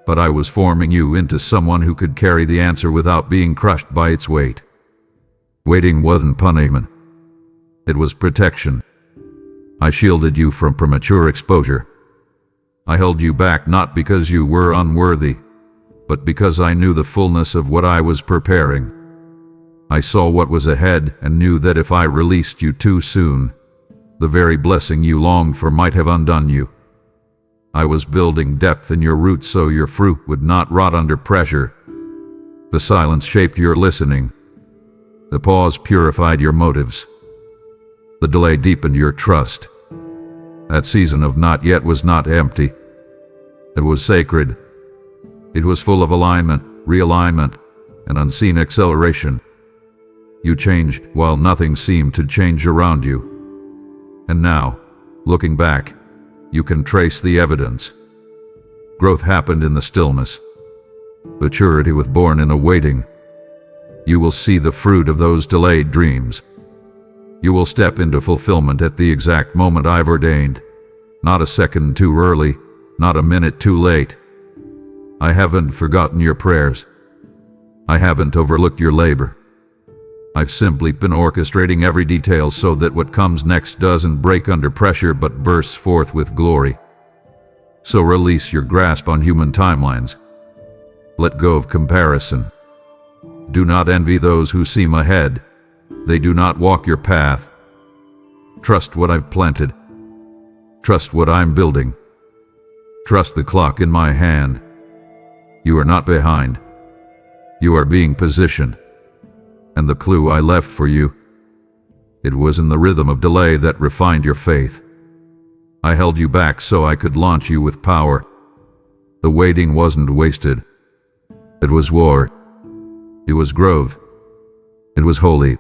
but I was forming you into someone who could carry the answer without being crushed by its weight. Waiting wasn't punishment. It was protection. I shielded you from premature exposure. I held you back not because you were unworthy, but because I knew the fullness of what I was preparing. I saw what was ahead and knew that if I released you too soon, the very blessing you longed for might have undone you. I was building depth in your roots so your fruit would not rot under pressure. The silence shaped your listening. The pause purified your motives. The delay deepened your trust. That season of not yet was not empty. It was sacred. It was full of alignment, realignment, and unseen acceleration. You changed while nothing seemed to change around you. And now, looking back, you can trace the evidence. Growth happened in the stillness. Maturity was born in the waiting. You will see the fruit of those delayed dreams. You will step into fulfillment at the exact moment I've ordained. Not a second too early, not a minute too late. I haven't forgotten your prayers. I haven't overlooked your labor. I've simply been orchestrating every detail so that what comes next doesn't break under pressure but bursts forth with glory. So release your grasp on human timelines. Let go of comparison. Do not envy those who seem ahead. They do not walk your path. Trust what I've planted. Trust what I'm building. Trust the clock in my hand. You are not behind. You are being positioned. And the clue I left for you, it was in the rhythm of delay that refined your faith. I held you back so I could launch you with power. The waiting wasn't wasted. It was war. It was growth. It was holy.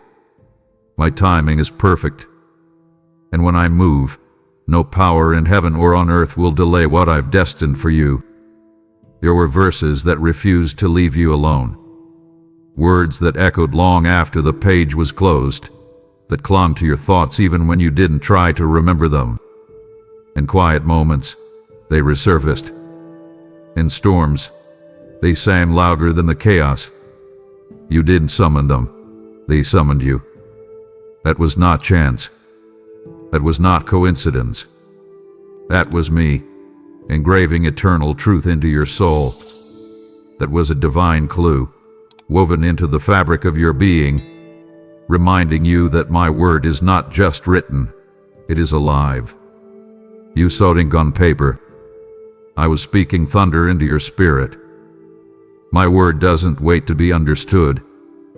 My timing is perfect. And when I move, no power in heaven or on earth will delay what I've destined for you. There were verses that refused to leave you alone. Words that echoed long after the page was closed, that clung to your thoughts even when you didn't try to remember them. In quiet moments, they resurfaced. In storms, they sang louder than the chaos. You didn't summon them, they summoned you. That was not chance. That was not coincidence. That was me, engraving eternal truth into your soul. That was a divine clue, woven into the fabric of your being, reminding you that my word is not just written, it is alive. You saw ink on paper. I was speaking thunder into your spirit. My word doesn't wait to be understood.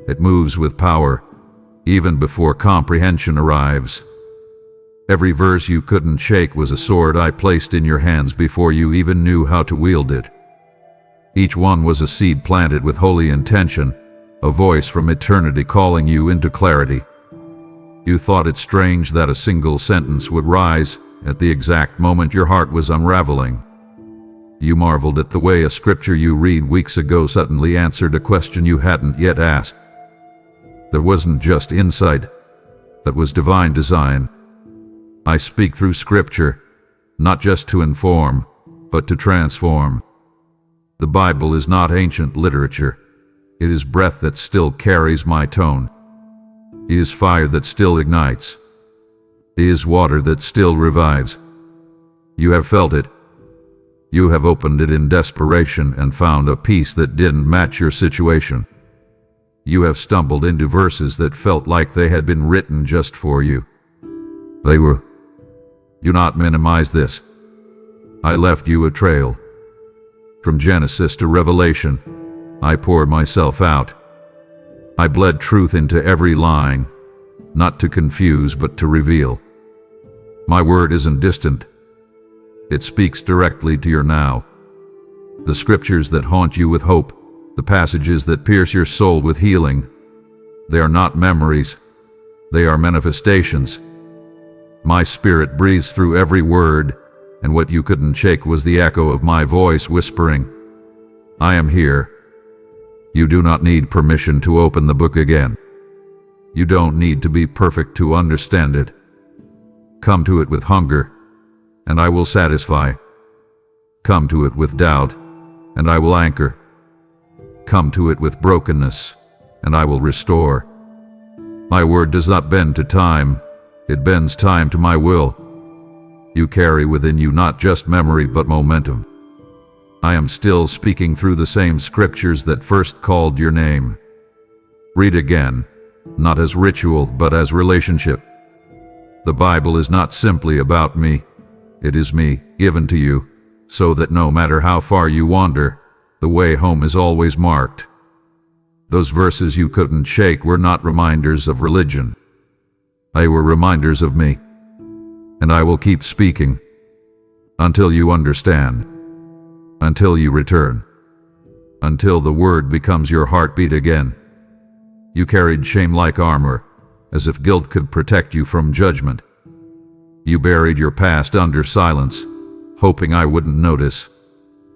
It moves with power, even before comprehension arrives. Every verse you couldn't shake was a sword I placed in your hands before you even knew how to wield it. Each one was a seed planted with holy intention, a voice from eternity calling you into clarity. You thought it strange that a single sentence would rise at the exact moment your heart was unraveling. You marveled at the way a scripture you read weeks ago suddenly answered a question you hadn't yet asked. That wasn't just insight, that was divine design. I speak through scripture, not just to inform, but to transform. The Bible is not ancient literature. It is breath that still carries my tone. It is fire that still ignites. It is water that still revives. You have felt it. You have opened it in desperation and found a peace that didn't match your situation. You have stumbled into verses that felt like they had been written just for you. They were. Do not minimize this. I left you a trail. From Genesis to Revelation, I poured myself out. I bled truth into every line, not to confuse but to reveal. My word isn't distant. It speaks directly to your now. The scriptures that haunt you with hope, the passages that pierce your soul with healing, they are not memories, they are manifestations. My spirit breathes through every word, and what you couldn't shake was the echo of my voice whispering, I am here. You do not need permission to open the book again. You don't need to be perfect to understand it. Come to it with hunger, and I will satisfy. Come to it with doubt, and I will anchor. Come to it with brokenness, and I will restore. My word does not bend to time, it bends time to my will. You carry within you not just memory but momentum. I am still speaking through the same scriptures that first called your name. Read again, not as ritual but as relationship. The Bible is not simply about me, it is me, given to you, so that no matter how far you wander, the way home is always marked. Those verses you couldn't shake were not reminders of religion. They were reminders of me. And I will keep speaking until you understand, until you return, until the word becomes your heartbeat again. You carried shame like armor, as if guilt could protect you from judgment. You buried your past under silence, hoping I wouldn't notice,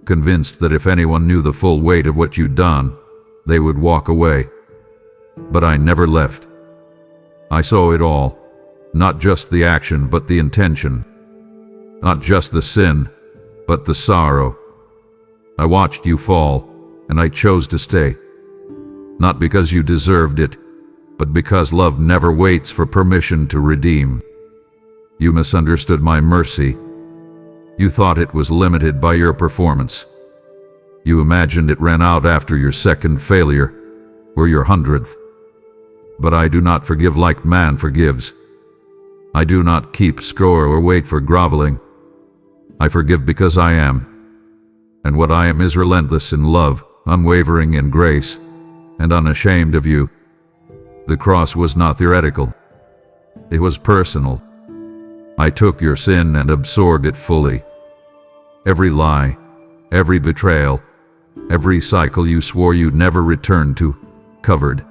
convinced that if anyone knew the full weight of what you'd done, they would walk away. But I never left. I saw it all, not just the action but the intention, not just the sin, but the sorrow. I watched you fall, and I chose to stay. Not because you deserved it, but because love never waits for permission to redeem. You misunderstood my mercy. You thought it was limited by your performance. You imagined it ran out after your second failure, or your 100th. But I do not forgive like man forgives. I do not keep score or wait for groveling. I forgive because I am. And what I am is relentless in love, unwavering in grace, and unashamed of you. The cross was not theoretical. It was personal. I took your sin and absorbed it fully. Every lie, every betrayal, every cycle you swore you'd never return to, covered.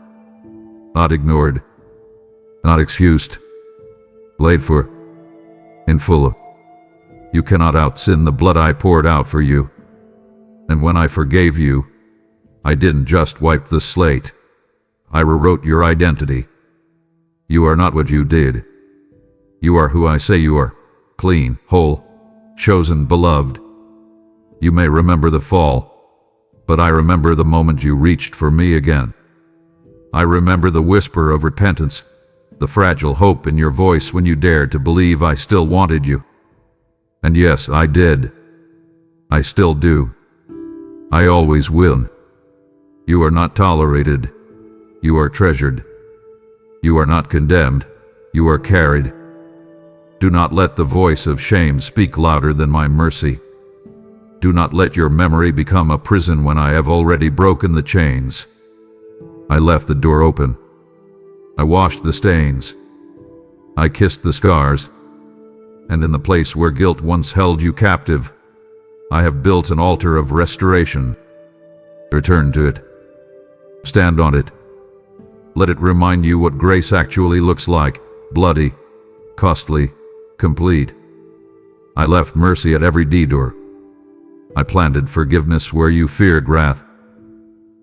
Not ignored, not excused, laid for, in full. You cannot out-sin the blood I poured out for you. And when I forgave you, I didn't just wipe the slate. I rewrote your identity. You are not what you did. You are who I say you are, clean, whole, chosen, beloved. You may remember the fall, but I remember the moment you reached for me again. I remember the whisper of repentance, the fragile hope in your voice when you dared to believe I still wanted you. And yes, I did. I still do. I always will. You are not tolerated. You are treasured. You are not condemned. You are carried. Do not let the voice of shame speak louder than my mercy. Do not let your memory become a prison when I have already broken the chains. I left the door open. I washed the stains. I kissed the scars. And in the place where guilt once held you captive, I have built an altar of restoration. Return to it. Stand on it. Let it remind you what grace actually looks like: bloody, costly, complete. I left mercy at every detour. I planted forgiveness where you feared wrath.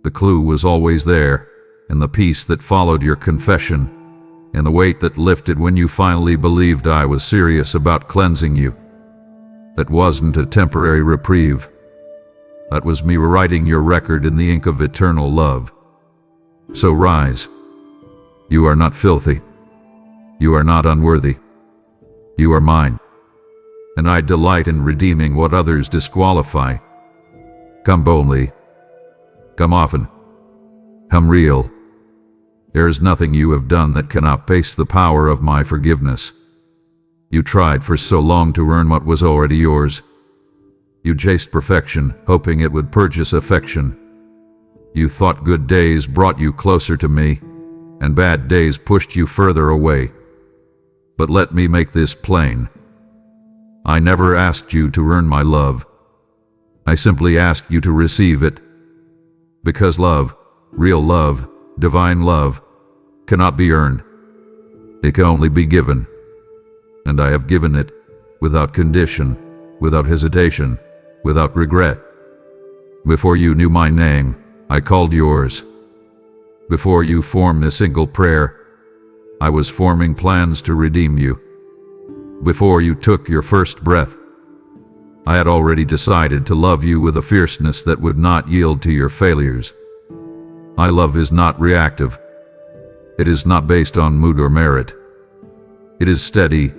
The clue was always there, in the peace that followed your confession, in the weight that lifted when you finally believed I was serious about cleansing you. That wasn't a temporary reprieve. That was me rewriting your record in the ink of eternal love. So rise. You are not filthy. You are not unworthy. You are mine. And I delight in redeeming what others disqualify. Come boldly. Come often. Come real. There is nothing you have done that can outpace the power of my forgiveness. You tried for so long to earn what was already yours. You chased perfection, hoping it would purchase affection. You thought good days brought you closer to me, and bad days pushed you further away. But let me make this plain. I never asked you to earn my love. I simply asked you to receive it. Because love, real love, divine love, cannot be earned. It can only be given. And I have given it, without condition, without hesitation, without regret. Before you knew my name, I called yours. Before you formed a single prayer, I was forming plans to redeem you. Before you took your first breath, I had already decided to love you with a fierceness that would not yield to your failures. My love is not reactive. It is not based on mood or merit. It is steady,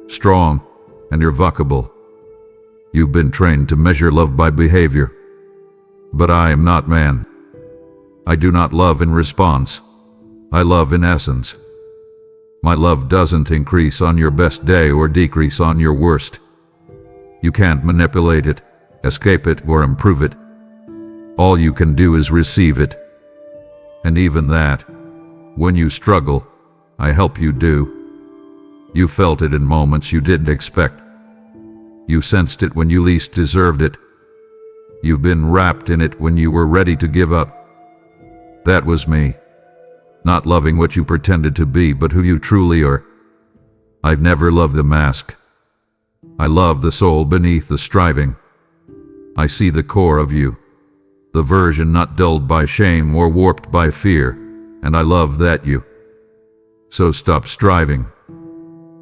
strong, and irrevocable. You've been trained to measure love by behavior. But I am not man. I do not love in response. I love in essence. My love doesn't increase on your best day or decrease on your worst. You can't manipulate it, escape it, or improve it. All you can do is receive it. And even that, when you struggle, I help you do. You felt it in moments you didn't expect. You sensed it when you least deserved it. You've been wrapped in it when you were ready to give up. That was me. Not loving what you pretended to be, but who you truly are. I've never loved the mask. I love the soul beneath the striving. I see the core of you, the version not dulled by shame or warped by fear, and I love that you. So stop striving.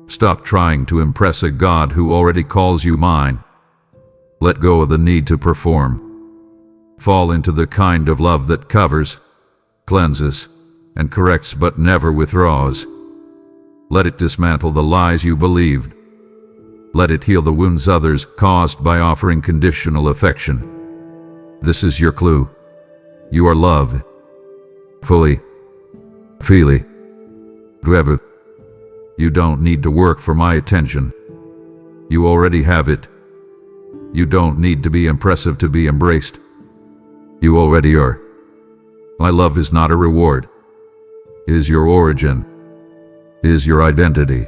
Stop trying to impress a God who already calls you mine. Let go of the need to perform. Fall into the kind of love that covers, cleanses, and corrects but never withdraws. Let it dismantle the lies you believed. Let it heal the wounds others caused by offering conditional affection. This is your clue. You are loved. Fully. Freely. Forever. You don't need to work for my attention. You already have it. You don't need to be impressive to be embraced. You already are. My love is not a reward. It is your origin. It is your identity.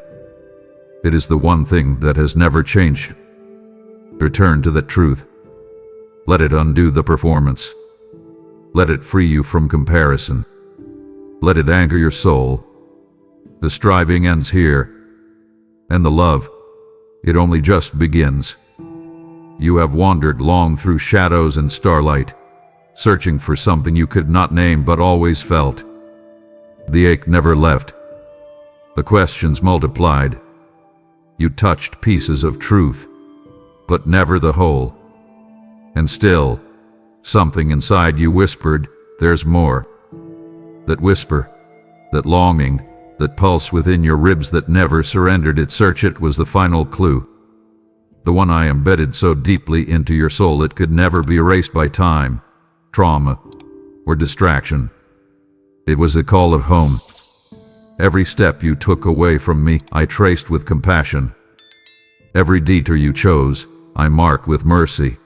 It is the one thing that has never changed. Return to that truth. Let it undo the performance. Let it free you from comparison. Let it anchor your soul. The striving ends here. And the love, it only just begins. You have wandered long through shadows and starlight, searching for something you could not name but always felt. The ache never left. The questions multiplied. You touched pieces of truth, but never the whole. And still, something inside you whispered, "There's more." That whisper, that longing, that pulse within your ribs that never surrendered its search, it was the final clue. The one I embedded so deeply into your soul it could never be erased by time, trauma, or distraction. It was the call of home. Every step you took away from me, I traced with compassion. Every detour you chose, I marked with mercy.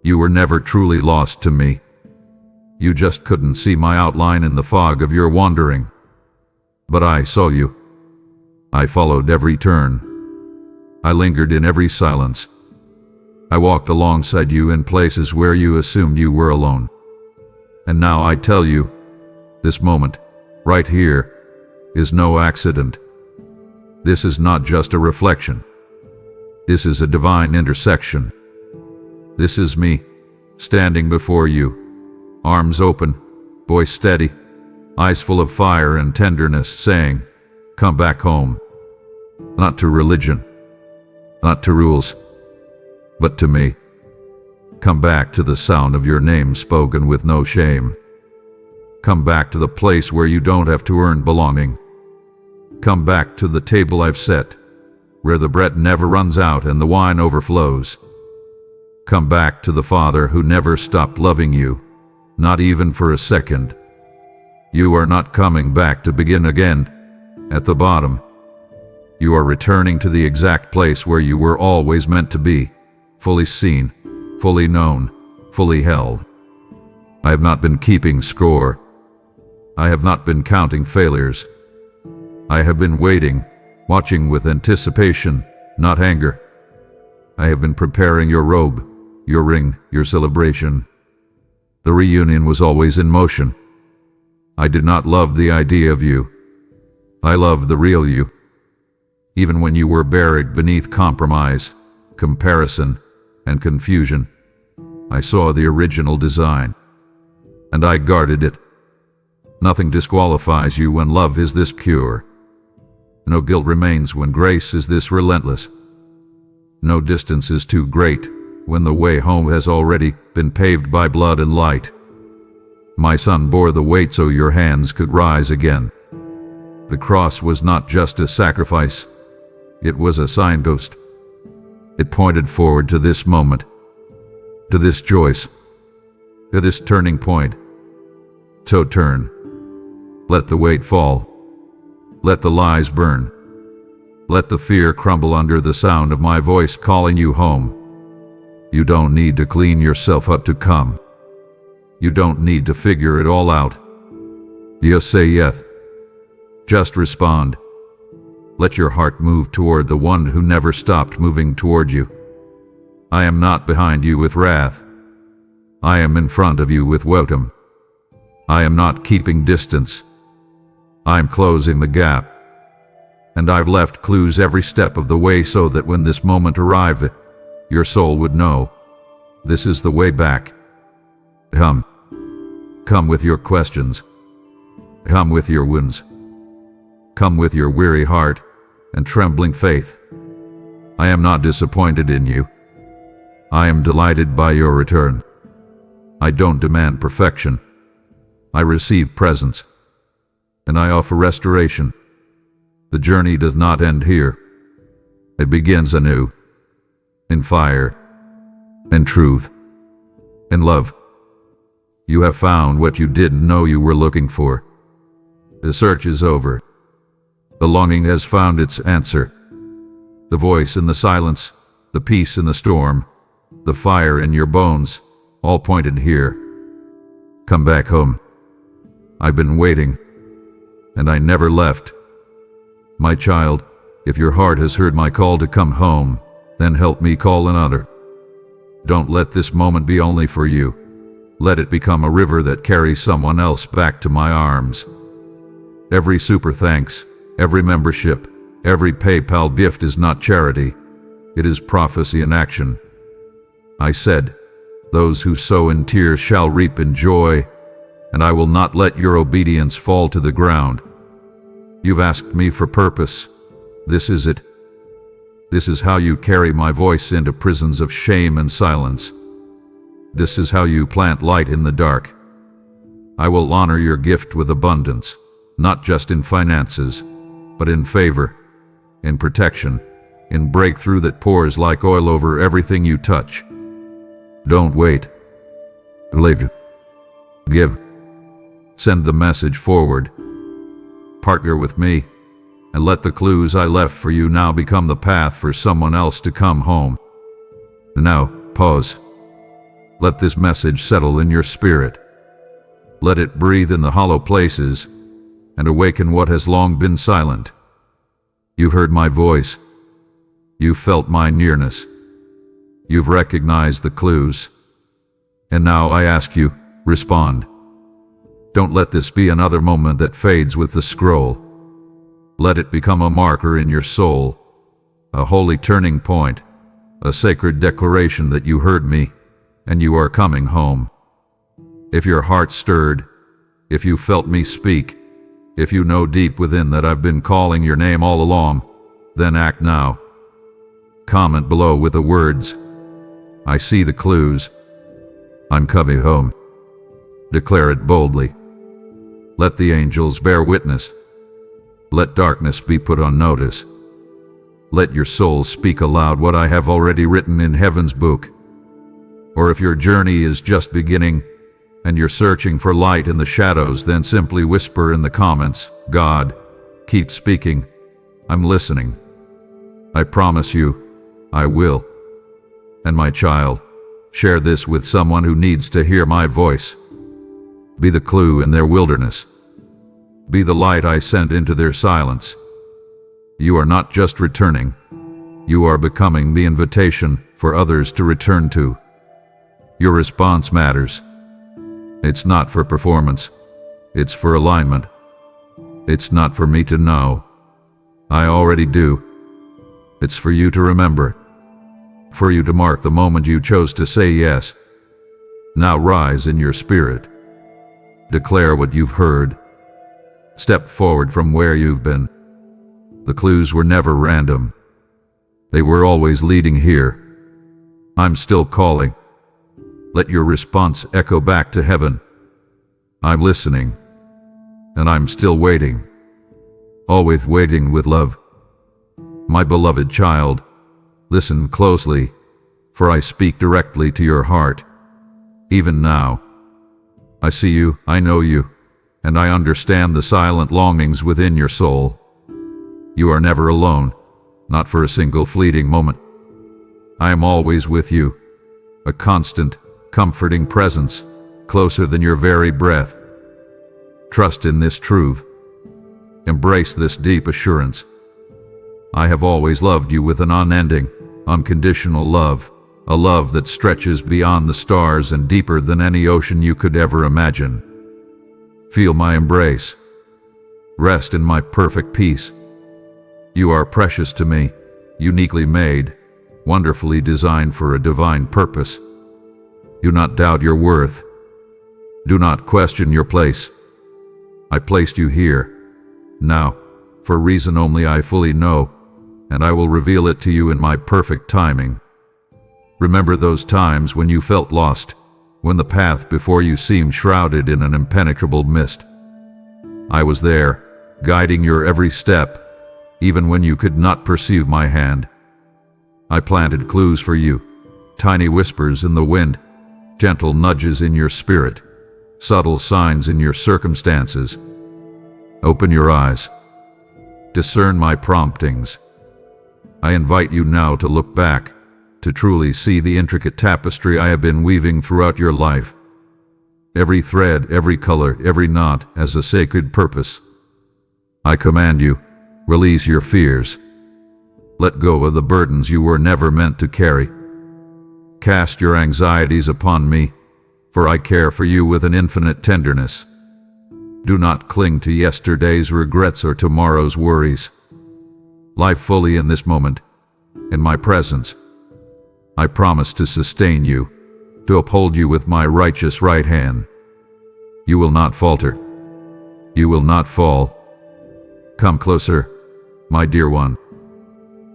You were never truly lost to me. You just couldn't see my outline in the fog of your wandering. But I saw you. I followed every turn. I lingered in every silence. I walked alongside you in places where you assumed you were alone. And now I tell you, this moment, right here, is no accident. This is not just a reflection. This is a divine intersection. This is me, standing before you, arms open, voice steady, eyes full of fire and tenderness, saying, "Come back home." Not to religion, not to rules, but to me. Come back to the sound of your name spoken with no shame. Come back to the place where you don't have to earn belonging. Come back to the table I've set, where the bread never runs out and the wine overflows. Come back to the Father who never stopped loving you, not even for a second. You are not coming back to begin again, at the bottom. You are returning to the exact place where you were always meant to be, fully seen, fully known, fully held. I have not been keeping score. I have not been counting failures. I have been waiting, watching with anticipation, not anger. I have been preparing your robe, your ring, your celebration. The reunion was always in motion. I did not love the idea of you. I loved the real you. Even when you were buried beneath compromise, comparison, and confusion, I saw the original design, and I guarded it. Nothing disqualifies you when love is this pure. No guilt remains when grace is this relentless. No distance is too great when the way home has already been paved by blood and light. My son bore the weight so your hands could rise again. The cross was not just a sacrifice, it was a signpost. It pointed forward to this moment, to this choice, to this turning point. So turn. Let the weight fall. Let the lies burn. Let the fear crumble under the sound of my voice calling you home. You don't need to clean yourself up to come. You don't need to figure it all out. Just say yes. Just respond. Let your heart move toward the one who never stopped moving toward you. I am not behind you with wrath. I am in front of you with welcome. I am not keeping distance. I'm closing the gap. And I've left clues every step of the way so that when this moment arrived, your soul would know. This is the way back. Come. Come with your questions. Come with your wounds. Come with your weary heart and trembling faith. I am not disappointed in you. I am delighted by your return. I don't demand perfection. I receive presence. And I offer restoration. The journey does not end here. It begins anew. In fire. In truth. In love. You have found what you didn't know you were looking for. The search is over. The longing has found its answer. The voice in the silence, the peace in the storm, the fire in your bones, all pointed here. Come back home. I've been waiting, and I never left. My child, if your heart has heard my call to come home, then help me call another. Don't let this moment be only for you. Let it become a river that carries someone else back to my arms. Every super thanks, every membership, every PayPal gift is not charity. It is prophecy in action. I said, those who sow in tears shall reap in joy, and I will not let your obedience fall to the ground. You've asked me for purpose. This is it. This is how you carry my voice into prisons of shame and silence. This is how you plant light in the dark. I will honor your gift with abundance, not just in finances, but in favor, in protection, in breakthrough that pours like oil over everything you touch. Don't wait. Live. Give. Send the message forward. Partner with me, and let the clues I left for you now become the path for someone else to come home. Now, pause. Let this message settle in your spirit. Let it breathe in the hollow places and awaken what has long been silent. You heard my voice. You felt my nearness. You've recognized the clues. And now I ask you, respond. Don't let this be another moment that fades with the scroll. Let it become a marker in your soul, a holy turning point, a sacred declaration that you heard me and you are coming home. If your heart stirred, if you felt me speak, if you know deep within that I've been calling your name all along, then act now. Comment below with the words, I see the clues. I'm coming home. Declare it boldly. Let the angels bear witness. Let darkness be put on notice. Let your soul speak aloud what I have already written in heaven's book. Or if your journey is just beginning, and you're searching for light in the shadows, then simply whisper in the comments, God, keep speaking. I'm listening. I promise you, I will. And my child, share this with someone who needs to hear my voice. Be the clue in their wilderness. Be the light I sent into their silence. You are not just returning. You are becoming the invitation for others to return to. Your response matters. It's not for performance. It's for alignment. It's not for me to know. I already do. It's for you to remember. For you to mark the moment you chose to say yes. Now rise in your spirit. Declare what you've heard. Step forward from where you've been. The clues were never random. They were always leading here. I'm still calling. Let your response echo back to heaven. I'm listening. And I'm still waiting. Always waiting with love. My beloved child, listen closely, for I speak directly to your heart. Even now. I see you, I know you, and I understand the silent longings within your soul. You are never alone, not for a single fleeting moment. I am always with you, a constant, comforting presence, closer than your very breath. Trust in this truth. Embrace this deep assurance. I have always loved you with an unending, unconditional love, a love that stretches beyond the stars and deeper than any ocean you could ever imagine. Feel my embrace. Rest in my perfect peace. You are precious to me, uniquely made, wonderfully designed for a divine purpose. Do not doubt your worth. Do not question your place. I placed you here, now, for a reason only I fully know, and I will reveal it to you in my perfect timing. Remember those times when you felt lost, when the path before you seemed shrouded in an impenetrable mist. I was there, guiding your every step, even when you could not perceive my hand. I planted clues for you, tiny whispers in the wind, gentle nudges in your spirit, subtle signs in your circumstances. Open your eyes. Discern my promptings. I invite you now to look back, to truly see the intricate tapestry I have been weaving throughout your life. Every thread, every color, every knot has a sacred purpose. I command you, release your fears. Let go of the burdens you were never meant to carry. Cast your anxieties upon me, for I care for you with an infinite tenderness. Do not cling to yesterday's regrets or tomorrow's worries. Live fully in this moment, in my presence. I promise to sustain you, to uphold you with my righteous right hand. You will not falter. You will not fall. Come closer, my dear one.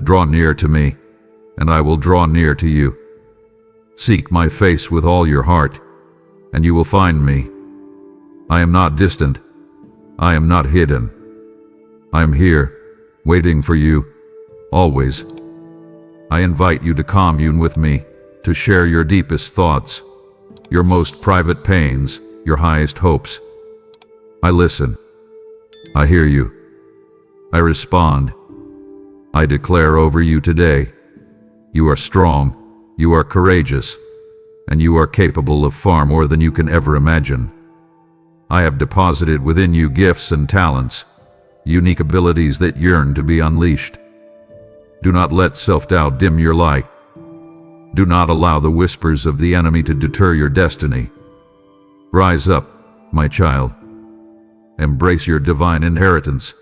Draw near to me, and I will draw near to you. Seek my face with all your heart, and you will find me. I am not distant. I am not hidden. I am here, waiting for you, always. I invite you to commune with me, to share your deepest thoughts, your most private pains, your highest hopes. I listen. I hear you. I respond. I declare over you today, you are strong, you are courageous, and you are capable of far more than you can ever imagine. I have deposited within you gifts and talents, unique abilities that yearn to be unleashed. Do not let self-doubt dim your light. Do not allow the whispers of the enemy to deter your destiny. Rise up, my child. Embrace your divine inheritance.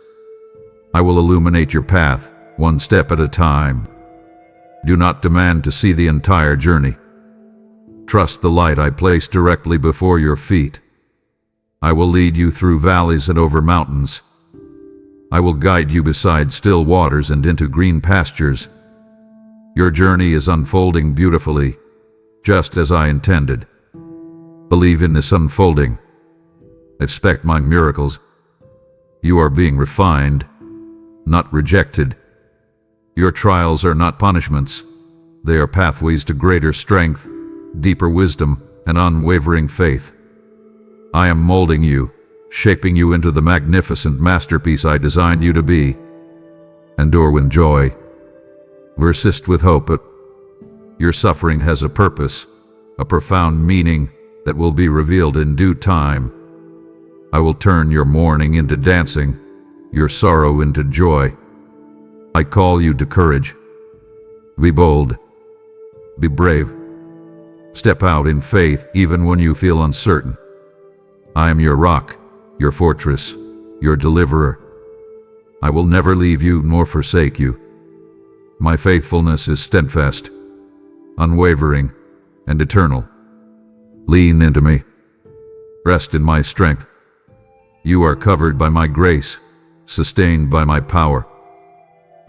I will illuminate your path, one step at a time. Do not demand to see the entire journey. Trust the light I place directly before your feet. I will lead you through valleys and over mountains. I will guide you beside still waters and into green pastures. Your journey is unfolding beautifully, just as I intended. Believe in this unfolding. Expect my miracles. You are being refined, not rejected. Your trials are not punishments. They are pathways to greater strength, deeper wisdom, and unwavering faith. I am molding you, shaping you into the magnificent masterpiece I designed you to be. Endure with joy. Persist with hope. Your suffering has a purpose, a profound meaning that will be revealed in due time. I will turn your mourning into dancing, your sorrow into joy. I call you to courage. Be bold. Be brave. Step out in faith even when you feel uncertain. I am your rock, your fortress, your deliverer. I will never leave you nor forsake you. My faithfulness is steadfast, unwavering, and eternal. Lean into me. Rest in my strength. You are covered by my grace, sustained by my power.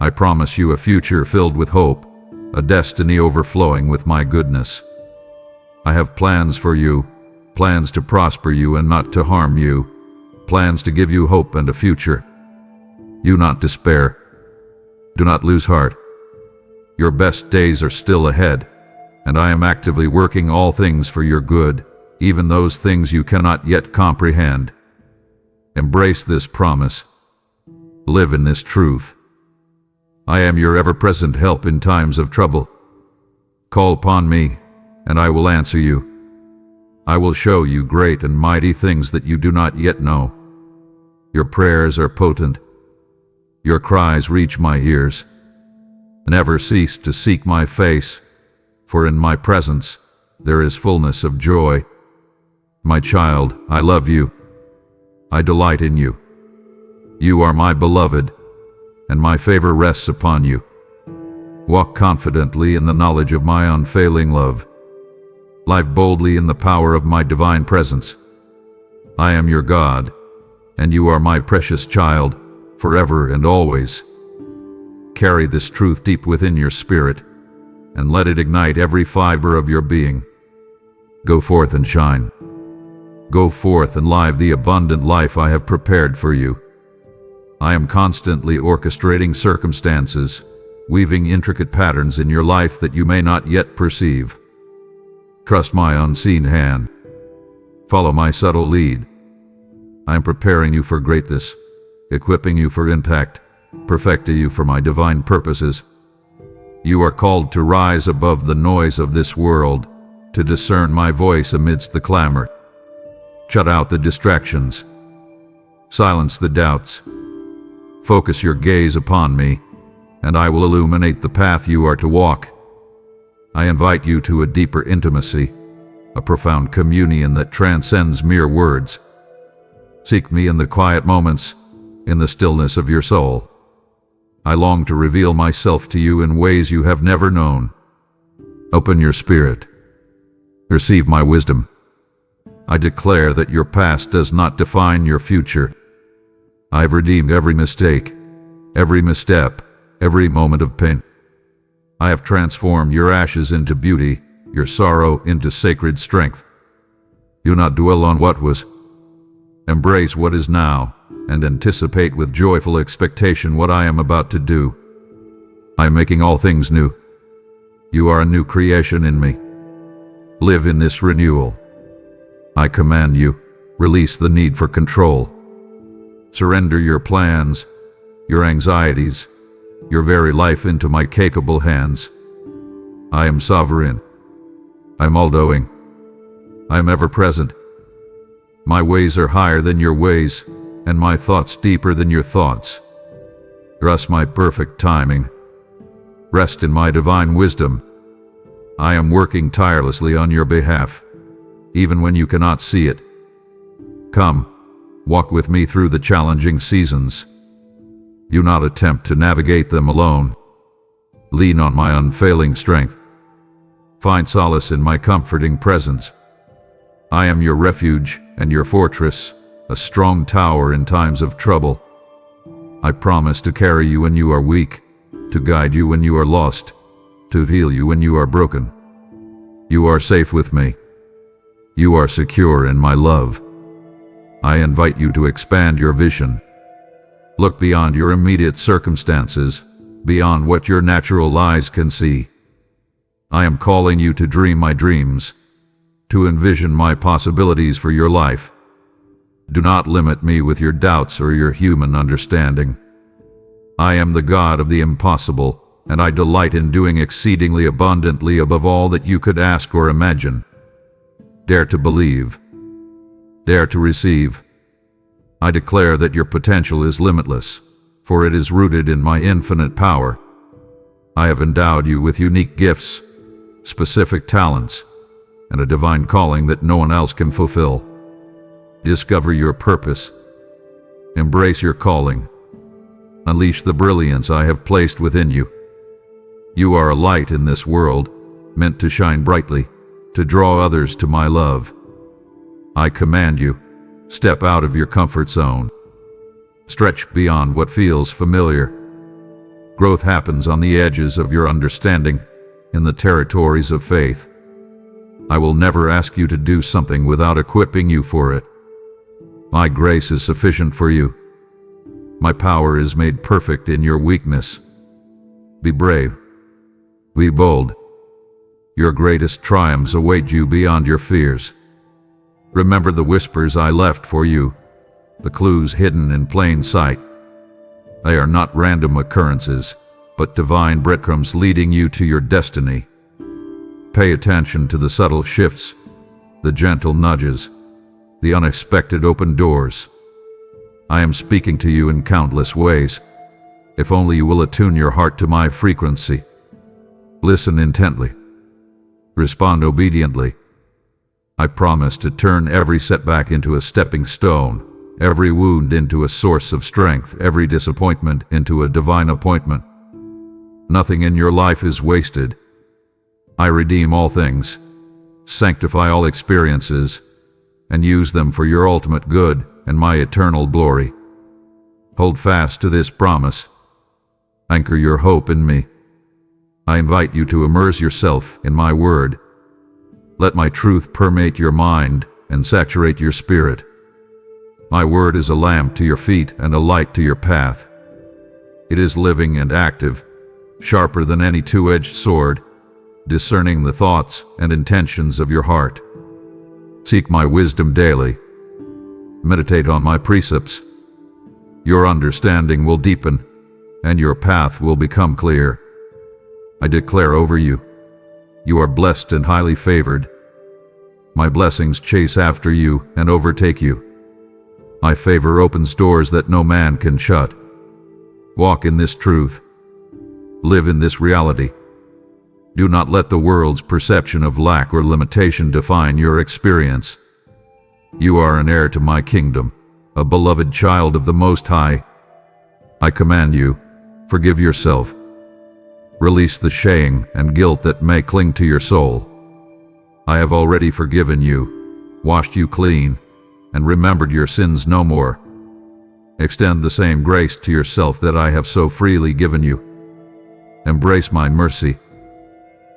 I promise you a future filled with hope, a destiny overflowing with my goodness. I have plans for you, plans to prosper you and not to harm you, plans to give you hope and a future. Do not despair. Do not lose heart. Your best days are still ahead, and I am actively working all things for your good, even those things you cannot yet comprehend. Embrace this promise. Live in this truth. I am your ever-present help in times of trouble. Call upon me, and I will answer you. I will show you great and mighty things that you do not yet know. Your prayers are potent. Your cries reach my ears. Never cease to seek my face, for in my presence there is fullness of joy. My child, I love you. I delight in you. You are my beloved, and my favor rests upon you. Walk confidently in the knowledge of my unfailing love. Live boldly in the power of my divine presence. I am your God, and you are my precious child, forever and always. Carry this truth deep within your spirit, and let it ignite every fiber of your being. Go forth and shine. Go forth and live the abundant life I have prepared for you. I am constantly orchestrating circumstances, weaving intricate patterns in your life that you may not yet perceive. Trust my unseen hand. Follow my subtle lead. I am preparing you for greatness, equipping you for impact, perfecting you for my divine purposes. You are called to rise above the noise of this world, to discern my voice amidst the clamor. Shut out the distractions. Silence the doubts. Focus your gaze upon me, and I will illuminate the path you are to walk. I invite you to a deeper intimacy, a profound communion that transcends mere words. Seek me in the quiet moments, in the stillness of your soul. I long to reveal myself to you in ways you have never known. Open your spirit. Receive my wisdom. I declare that your past does not define your future. I've redeemed every mistake, every misstep, every moment of pain. I have transformed your ashes into beauty, your sorrow into sacred strength. Do not dwell on what was. Embrace what is now, and anticipate with joyful expectation what I am about to do. I am making all things new. You are a new creation in me. Live in this renewal. I command you, release the need for control. Surrender your plans, your anxieties, your very life into my capable hands. I am sovereign. I'm all-knowing. I'm ever-present. My ways are higher than your ways, and my thoughts deeper than your thoughts. Trust my perfect timing. Rest in my divine wisdom. I am working tirelessly on your behalf, even when you cannot see it. Come, walk with me through the challenging seasons. Do not attempt to navigate them alone. Lean on my unfailing strength. Find solace in my comforting presence. I am your refuge and your fortress, a strong tower in times of trouble. I promise to carry you when you are weak, to guide you when you are lost, to heal you when you are broken. You are safe with me. You are secure in my love. I invite you to expand your vision. Look beyond your immediate circumstances, beyond what your natural eyes can see. I am calling you to dream my dreams, to envision my possibilities for your life. Do not limit me with your doubts or your human understanding. I am the God of the impossible, and I delight in doing exceedingly abundantly above all that you could ask or imagine. Dare to believe. Dare to receive. I declare that your potential is limitless, for it is rooted in my infinite power. I have endowed you with unique gifts, specific talents, and a divine calling that no one else can fulfill. Discover your purpose. Embrace your calling. Unleash the brilliance I have placed within you. You are a light in this world, meant to shine brightly, to draw others to my love. I command you, step out of your comfort zone. Stretch beyond what feels familiar. Growth happens on the edges of your understanding, in the territories of faith. I will never ask you to do something without equipping you for it. My grace is sufficient for you. My power is made perfect in your weakness. Be brave. Be bold. Your greatest triumphs await you beyond your fears. Remember the whispers I left for you, the clues hidden in plain sight. They are not random occurrences, but divine breadcrumbs leading you to your destiny. Pay attention to the subtle shifts, the gentle nudges, the unexpected open doors. I am speaking to you in countless ways, if only you will attune your heart to my frequency. Listen intently. Respond obediently. I promise to turn every setback into a stepping stone, every wound into a source of strength, every disappointment into a divine appointment. Nothing in your life is wasted. I redeem all things, sanctify all experiences, and use them for your ultimate good and my eternal glory. Hold fast to this promise. Anchor your hope in me. I invite you to immerse yourself in my word. Let my truth permeate your mind and saturate your spirit. My word is a lamp to your feet and a light to your path. It is living and active, sharper than any two-edged sword, discerning the thoughts and intentions of your heart. Seek my wisdom daily. Meditate on my precepts. Your understanding will deepen, and your path will become clear. I declare over you, you are blessed and highly favored. My blessings chase after you and overtake you. My favor opens doors that no man can shut. Walk in this truth. Live in this reality. Do not let the world's perception of lack or limitation define your experience. You are an heir to my kingdom, a beloved child of the Most High. I command you, forgive yourself. Release the shame and guilt that may cling to your soul. I have already forgiven you, washed you clean, and remembered your sins no more. Extend the same grace to yourself that I have so freely given you. Embrace my mercy.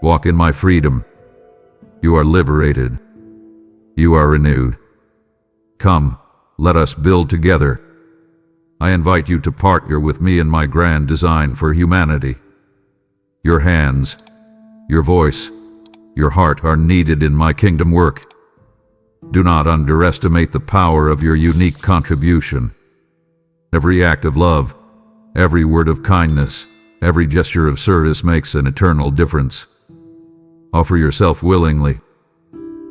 Walk in my freedom. You are liberated. You are renewed. Come, let us build together. I invite you to partner with me in my grand design for humanity. Your hands, your voice, your heart are needed in my kingdom work. Do not underestimate the power of your unique contribution. Every act of love, every word of kindness, every gesture of service makes an eternal difference. Offer yourself willingly,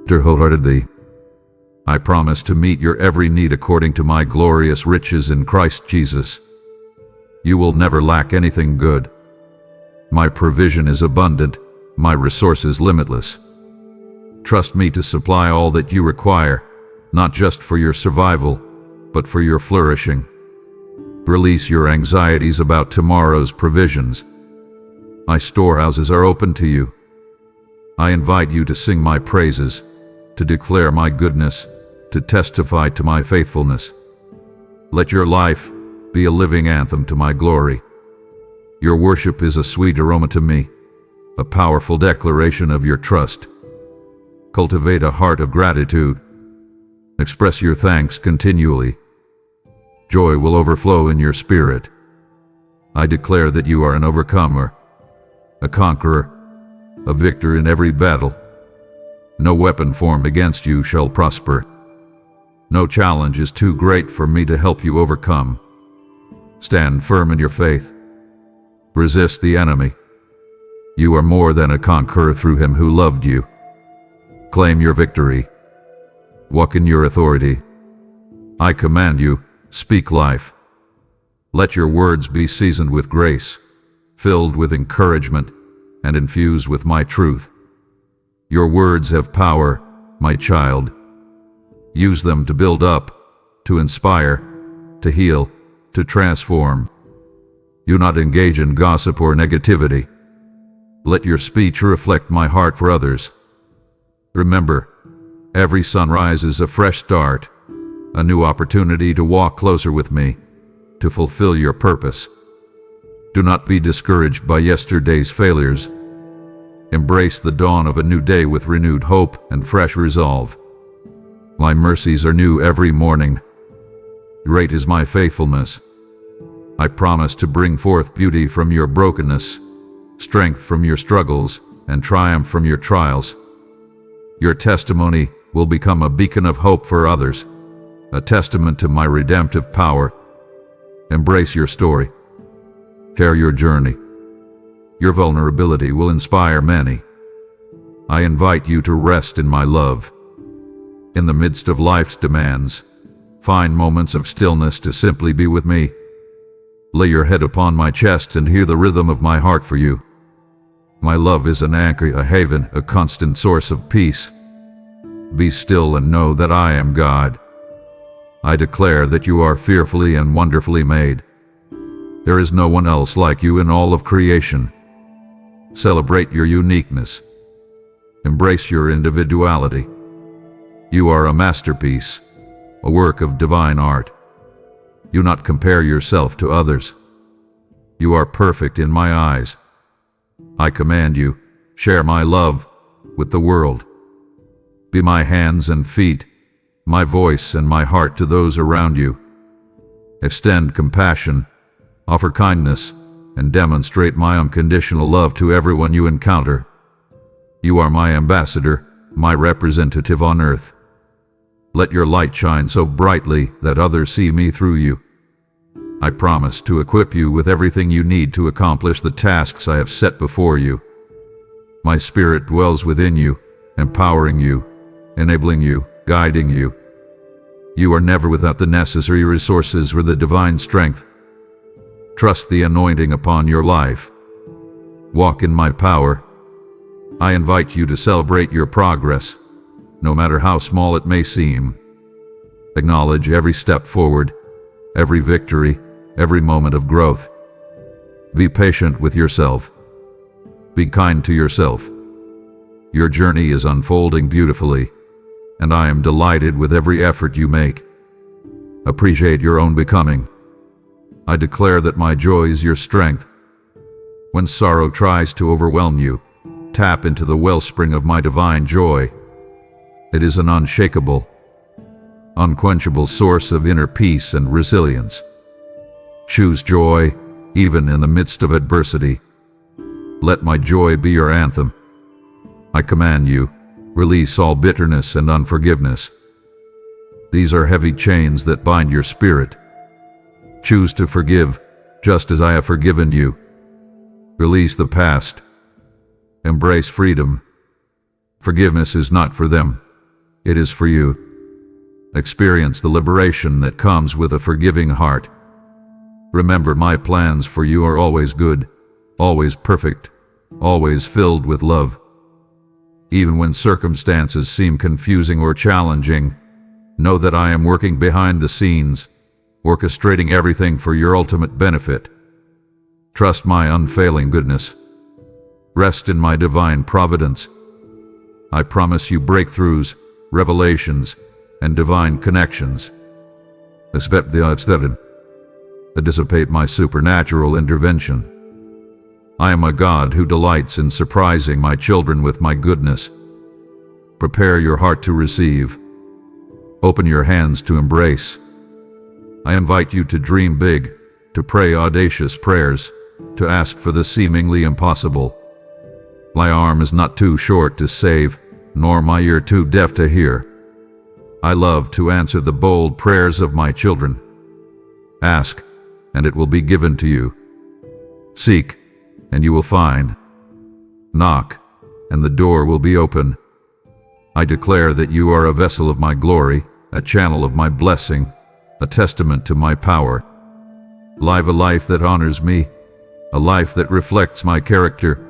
wholeheartedly. I promise to meet your every need according to my glorious riches in Christ Jesus. You will never lack anything good. My provision is abundant, my resources limitless. Trust me to supply all that you require, not just for your survival, but for your flourishing. Release your anxieties about tomorrow's provisions. My storehouses are open to you. I invite you to sing my praises, to declare my goodness, to testify to my faithfulness. Let your life be a living anthem to my glory. Your worship is a sweet aroma to me, a powerful declaration of your trust. Cultivate a heart of gratitude. Express your thanks continually. Joy will overflow in your spirit. I declare that you are an overcomer, a conqueror, a victor in every battle. No weapon formed against you shall prosper. No challenge is too great for me to help you overcome. Stand firm in your faith. Resist the enemy. You are more than a conqueror through him who loved you. Claim your victory. Walk in your authority. I command you, speak life. Let your words be seasoned with grace, filled with encouragement, and infused with my truth. Your words have power, my child. Use them to build up, to inspire, to heal, to transform. Do not engage in gossip or negativity. Let your speech reflect my heart for others. Remember, every sunrise is a fresh start, a new opportunity to walk closer with me, to fulfill your purpose. Do not be discouraged by yesterday's failures. Embrace the dawn of a new day with renewed hope and fresh resolve. My mercies are new every morning. Great is my faithfulness. I promise to bring forth beauty from your brokenness, strength from your struggles, and triumph from your trials. Your testimony will become a beacon of hope for others, a testament to my redemptive power. Embrace your story. Share your journey. Your vulnerability will inspire many. I invite you to rest in my love. In the midst of life's demands, find moments of stillness to simply be with me. Lay your head upon my chest and hear the rhythm of my heart for you. My love is an anchor, a haven, a constant source of peace. Be still and know that I am God. I declare that you are fearfully and wonderfully made. There is no one else like you in all of creation. Celebrate your uniqueness. Embrace your individuality. You are a masterpiece, a work of divine art. Do not compare yourself to others. You are perfect in my eyes. I command you, share my love with the world. Be my hands and feet, my voice and my heart to those around you. Extend compassion, offer kindness, and demonstrate my unconditional love to everyone you encounter. You are my ambassador, my representative on earth. Let your light shine so brightly that others see me through you. I promise to equip you with everything you need to accomplish the tasks I have set before you. My spirit dwells within you, empowering you, enabling you, guiding you. You are never without the necessary resources or the divine strength. Trust the anointing upon your life. Walk in my power. I invite you to celebrate your progress, no matter how small it may seem. Acknowledge every step forward, every victory, every moment of growth. Be patient with yourself. Be kind to yourself. Your journey is unfolding beautifully, and I am delighted with every effort you make. Appreciate your own becoming. I declare that my joy is your strength. When sorrow tries to overwhelm you, tap into the wellspring of my divine joy. It is an unshakable, unquenchable source of inner peace and resilience. Choose joy, even in the midst of adversity. Let my joy be your anthem. I command you, release all bitterness and unforgiveness. These are heavy chains that bind your spirit. Choose to forgive, just as I have forgiven you. Release the past. Embrace freedom. Forgiveness is not for them. It is for you. Experience the liberation that comes with a forgiving heart. Remember, my plans for you are always good, always perfect, always filled with love. Even when circumstances seem confusing or challenging, know that I am working behind the scenes, orchestrating everything for your ultimate benefit. Trust my unfailing goodness. Rest in my divine providence. I promise you breakthroughs, revelations, and divine connections. Dissipate my supernatural intervention. I am a God who delights in surprising my children with my goodness. Prepare your heart to receive. Open your hands to embrace. I invite you to dream big, to pray audacious prayers, to ask for the seemingly impossible. My arm is not too short to save, nor my ear too deaf to hear. I love to answer the bold prayers of my children. Ask, and it will be given to you. Seek, and you will find. Knock, and the door will be open. I declare that you are a vessel of my glory, a channel of my blessing, a testament to my power. Live a life that honors me, a life that reflects my character,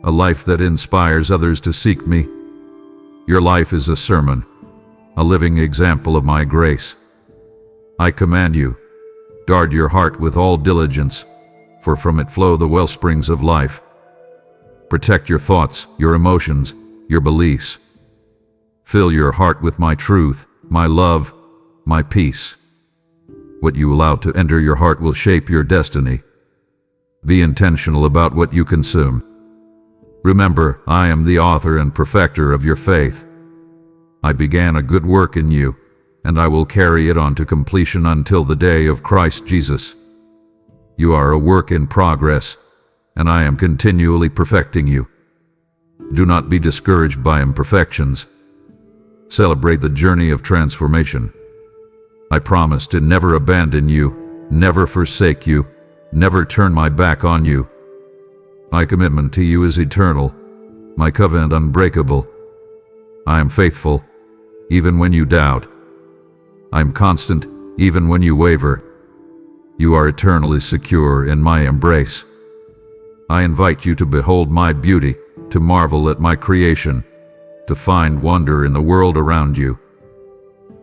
a life that inspires others to seek me. Your life is a sermon, a living example of my grace. I command you, guard your heart with all diligence, for from it flow the wellsprings of life. Protect your thoughts, your emotions, your beliefs. Fill your heart with my truth, my love, my peace. What you allow to enter your heart will shape your destiny. Be intentional about what you consume. Remember, I am the author and perfecter of your faith. I began a good work in you, and I will carry it on to completion until the day of Christ Jesus. You are a work in progress, and I am continually perfecting you. Do not be discouraged by imperfections. Celebrate the journey of transformation. I promise to never abandon you, never forsake you, never turn my back on you. My commitment to you is eternal, my covenant unbreakable. I am faithful, even when you doubt. I am constant, even when you waver. You are eternally secure in my embrace. I invite you to behold my beauty, to marvel at my creation, to find wonder in the world around you.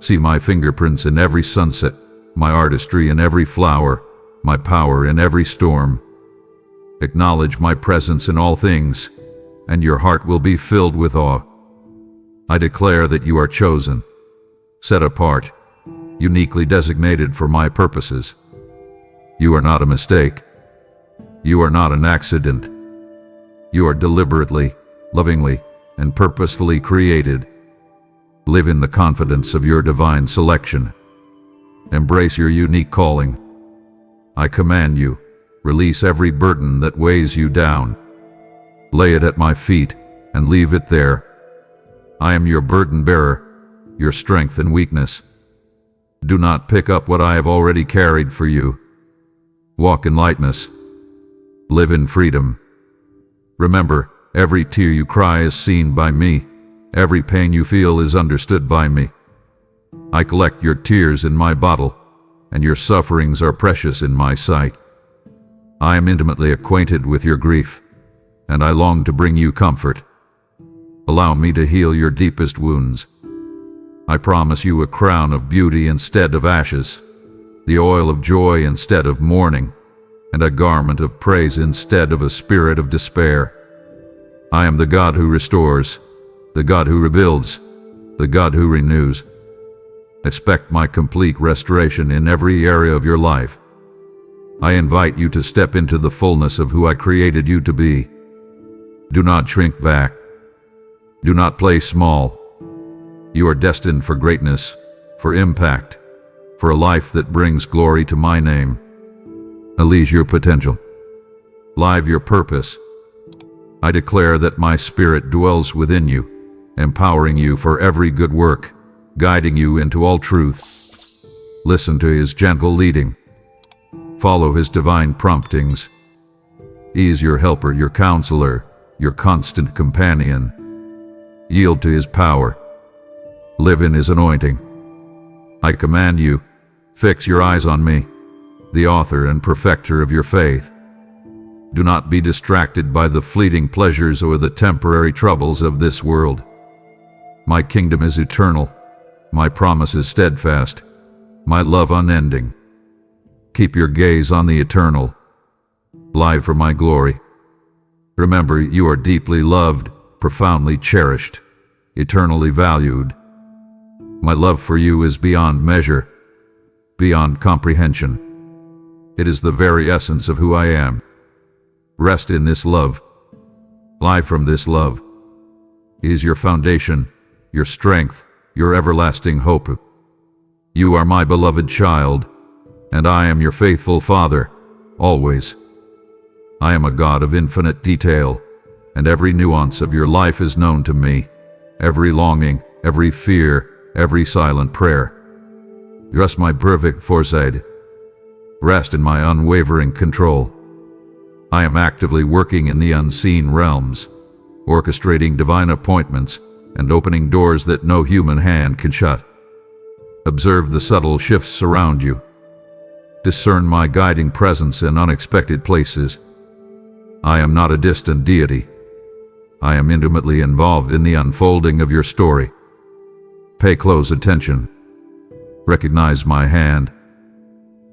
See my fingerprints in every sunset, my artistry in every flower, my power in every storm. Acknowledge my presence in all things, and your heart will be filled with awe. I declare that you are chosen, set apart, uniquely designated for my purposes. You are not a mistake. You are not an accident. You are deliberately, lovingly, and purposefully created. Live in the confidence of your divine selection. Embrace your unique calling. I command you, release every burden that weighs you down. Lay it at my feet and leave it there. I am your burden bearer, your strength and weakness. Do not pick up what I have already carried for you. Walk in lightness. Live in freedom. Remember, every tear you cry is seen by me. Every pain you feel is understood by me. I collect your tears in my bottle, and your sufferings are precious in my sight. I am intimately acquainted with your grief, and I long to bring you comfort. Allow me to heal your deepest wounds. I promise you a crown of beauty instead of ashes, the oil of joy instead of mourning, and a garment of praise instead of a spirit of despair. I am the God who restores, the God who rebuilds, the God who renews. Expect my complete restoration in every area of your life. I invite you to step into the fullness of who I created you to be. Do not shrink back. Do not play small. You are destined for greatness, for impact, for a life that brings glory to my name. Unleash your potential. Live your purpose. I declare that my spirit dwells within you, empowering you for every good work, guiding you into all truth. Listen to his gentle leading. Follow his divine promptings. He is your helper, your counselor, your constant companion. Yield to his power. Live in his anointing. I command you, fix your eyes on me, the author and perfecter of your faith. Do not be distracted by the fleeting pleasures or the temporary troubles of this world. My kingdom is eternal. My promise is steadfast. My love unending. Keep your gaze on the eternal. Live for my glory. Remember, you are deeply loved, profoundly cherished, eternally valued. My love for you is beyond measure, beyond comprehension. It is the very essence of who I am. Rest in this love. Live from this love. It is your foundation, your strength, your everlasting hope. You are my beloved child, and I am your faithful Father, always. I am a God of infinite detail, and every nuance of your life is known to me. Every longing, every fear, every silent prayer. Trust my perfect foresight. Rest in my unwavering control. I am actively working in the unseen realms, orchestrating divine appointments and opening doors that no human hand can shut. Observe the subtle shifts around you. Discern my guiding presence in unexpected places. I am not a distant deity. I am intimately involved in the unfolding of your story. Pay close attention. Recognize my hand.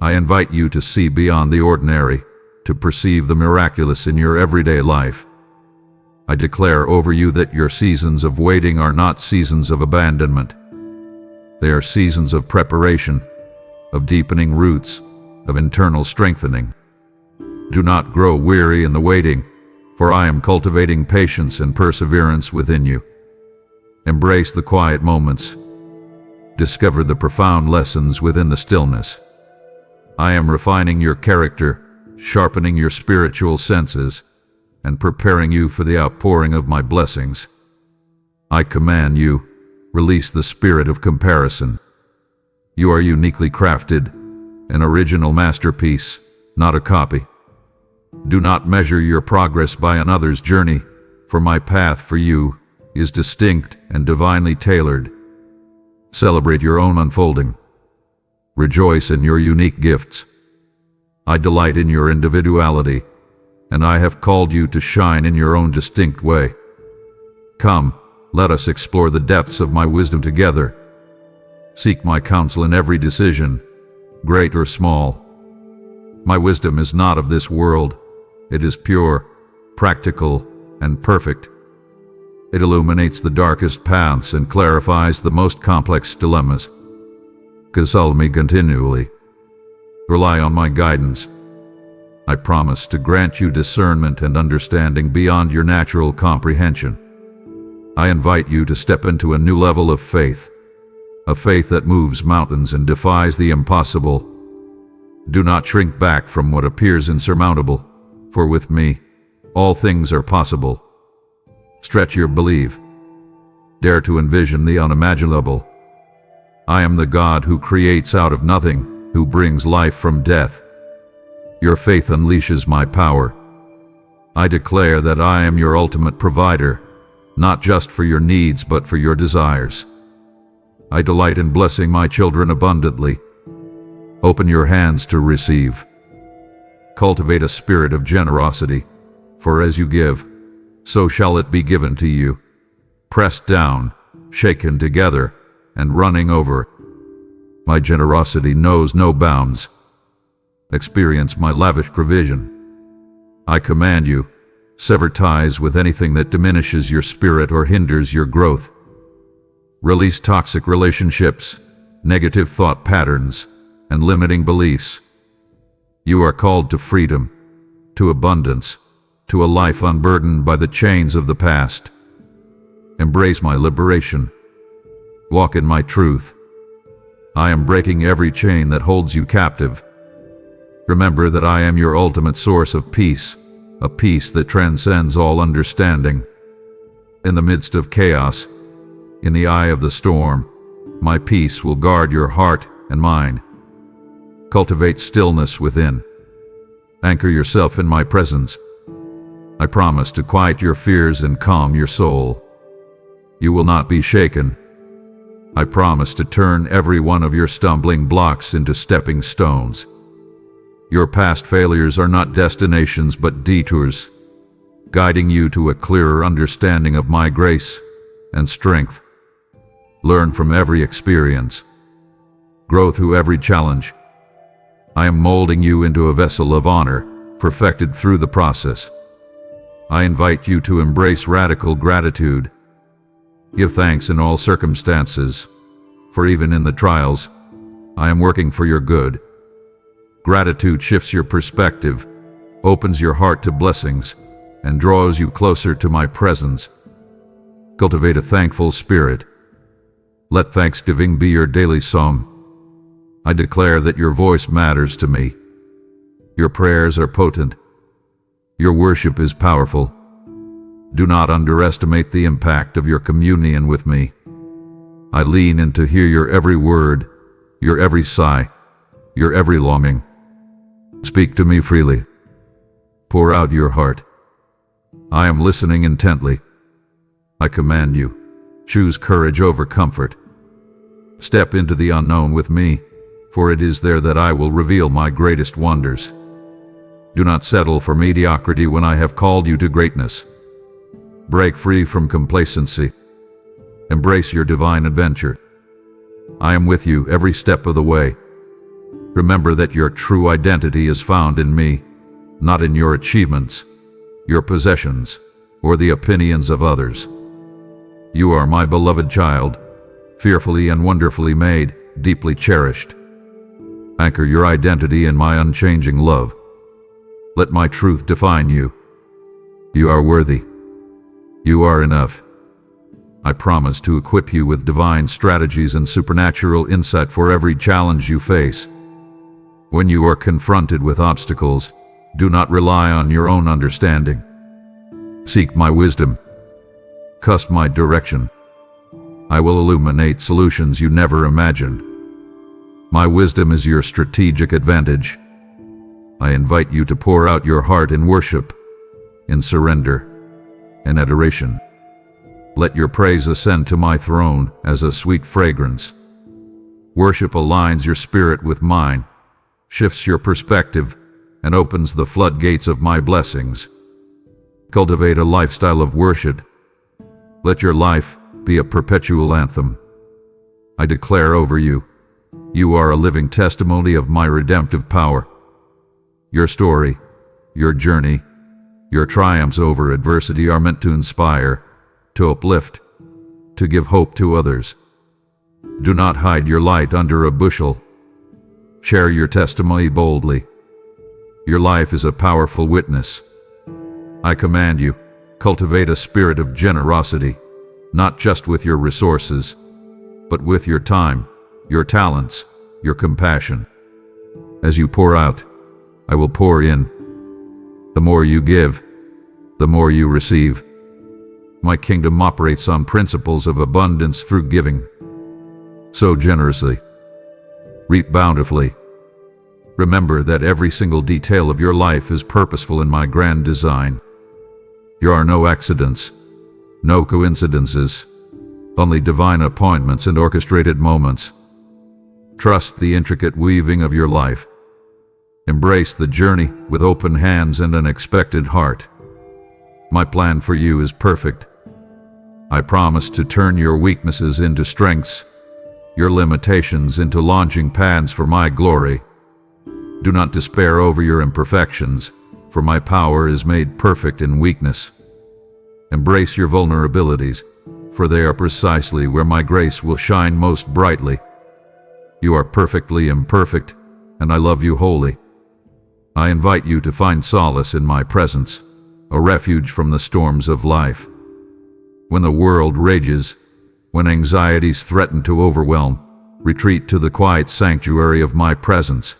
I invite you to see beyond the ordinary, to perceive the miraculous in your everyday life. I declare over you that your seasons of waiting are not seasons of abandonment. They are seasons of preparation, of deepening roots, of internal strengthening. Do not grow weary in the waiting, for I am cultivating patience and perseverance within you. Embrace the quiet moments. Discover the profound lessons within the stillness. I am refining your character, sharpening your spiritual senses, and preparing you for the outpouring of my blessings. I command you, release the spirit of comparison. You are uniquely crafted, an original masterpiece, not a copy. Do not measure your progress by another's journey, for my path for you is distinct and divinely tailored. Celebrate your own unfolding. Rejoice in your unique gifts. I delight in your individuality, and I have called you to shine in your own distinct way. Come, let us explore the depths of my wisdom together. Seek my counsel in every decision, great or small. My wisdom is not of this world. It is pure, practical, and perfect. It illuminates the darkest paths and clarifies the most complex dilemmas. Consult me continually. Rely on my guidance. I promise to grant you discernment and understanding beyond your natural comprehension. I invite you to step into a new level of faith, a faith that moves mountains and defies the impossible. Do not shrink back from what appears insurmountable, for with me, all things are possible. Stretch your belief. Dare to envision the unimaginable. I am the God who creates out of nothing, who brings life from death. Your faith unleashes my power. I declare that I am your ultimate provider, not just for your needs but for your desires. I delight in blessing my children abundantly. Open your hands to receive. Cultivate a spirit of generosity, for as you give, so shall it be given to you. Pressed down, shaken together, and running over. My generosity knows no bounds. Experience my lavish provision. I command you, sever ties with anything that diminishes your spirit or hinders your growth. Release toxic relationships, negative thought patterns, and limiting beliefs. You are called to freedom, to abundance, to a life unburdened by the chains of the past. Embrace my liberation. Walk in my truth. I am breaking every chain that holds you captive. Remember that I am your ultimate source of peace, a peace that transcends all understanding. In the midst of chaos, in the eye of the storm, my peace will guard your heart and mind. Cultivate stillness within. Anchor yourself in my presence. I promise to quiet your fears and calm your soul. You will not be shaken. I promise to turn every one of your stumbling blocks into stepping stones. Your past failures are not destinations but detours, guiding you to a clearer understanding of my grace and strength. Learn from every experience. Grow through every challenge. I am molding you into a vessel of honor, perfected through the process. I invite you to embrace radical gratitude. Give thanks in all circumstances, for even in the trials, I am working for your good. Gratitude shifts your perspective, opens your heart to blessings, and draws you closer to my presence. Cultivate a thankful spirit. Let thanksgiving be your daily song. I declare that your voice matters to me. Your prayers are potent. Your worship is powerful. Do not underestimate the impact of your communion with me. I lean in to hear your every word, your every sigh, your every longing. Speak to me freely. Pour out your heart. I am listening intently. I command you, choose courage over comfort. Step into the unknown with me, for it is there that I will reveal my greatest wonders. Do not settle for mediocrity when I have called you to greatness. Break free from complacency. Embrace your divine adventure. I am with you every step of the way. Remember that your true identity is found in me, not in your achievements, your possessions, or the opinions of others. You are my beloved child, fearfully and wonderfully made, deeply cherished. Anchor your identity in my unchanging love. Let my truth define you. You are worthy. You are enough. I promise to equip you with divine strategies and supernatural insight for every challenge you face. When you are confronted with obstacles, do not rely on your own understanding. Seek my wisdom. Trust my direction. I will illuminate solutions you never imagined. My wisdom is your strategic advantage. I invite you to pour out your heart in worship, in surrender, in adoration. Let your praise ascend to my throne as a sweet fragrance. Worship aligns your spirit with mine, shifts your perspective, and opens the floodgates of my blessings. Cultivate a lifestyle of worship. Let your life be a perpetual anthem. I declare over you, you are a living testimony of my redemptive power. Your story, your journey, your triumphs over adversity are meant to inspire, to uplift, to give hope to others. Do not hide your light under a bushel. Share your testimony boldly. Your life is a powerful witness. I command you, cultivate a spirit of generosity, not just with your resources, but with your time, your talents, your compassion. As you pour out, I will pour in. The more you give, the more you receive. My kingdom operates on principles of abundance through giving. Sow generously. Reap bountifully. Remember that every single detail of your life is purposeful in my grand design. There are no accidents, no coincidences, only divine appointments and orchestrated moments. Trust the intricate weaving of your life. Embrace the journey with open hands and an expectant heart. My plan for you is perfect. I promise to turn your weaknesses into strengths, your limitations into launching pads for my glory. Do not despair over your imperfections, for my power is made perfect in weakness. Embrace your vulnerabilities, for they are precisely where my grace will shine most brightly. You are perfectly imperfect, and I love you wholly. I invite you to find solace in my presence, a refuge from the storms of life. When the world rages, when anxieties threaten to overwhelm, retreat to the quiet sanctuary of my presence.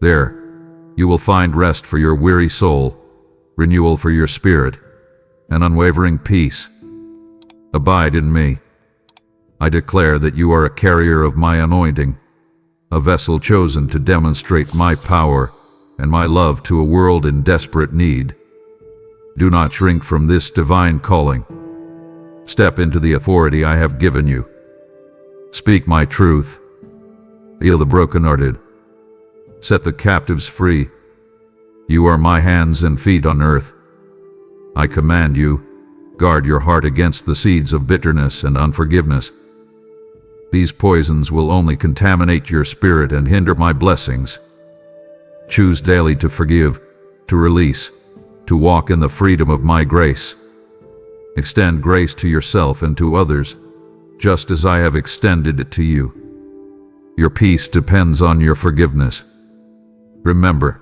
There, you will find rest for your weary soul, renewal for your spirit, and unwavering peace. Abide in me. I declare that you are a carrier of my anointing, a vessel chosen to demonstrate my power and my love to a world in desperate need. Do not shrink from this divine calling. Step into the authority I have given you. Speak my truth. Heal the brokenhearted. Set the captives free. You are my hands and feet on earth. I command you, guard your heart against the seeds of bitterness and unforgiveness. These poisons will only contaminate your spirit and hinder my blessings. Choose daily to forgive, to release, to walk in the freedom of my grace. Extend grace to yourself and to others, just as I have extended it to you. Your peace depends on your forgiveness. Remember,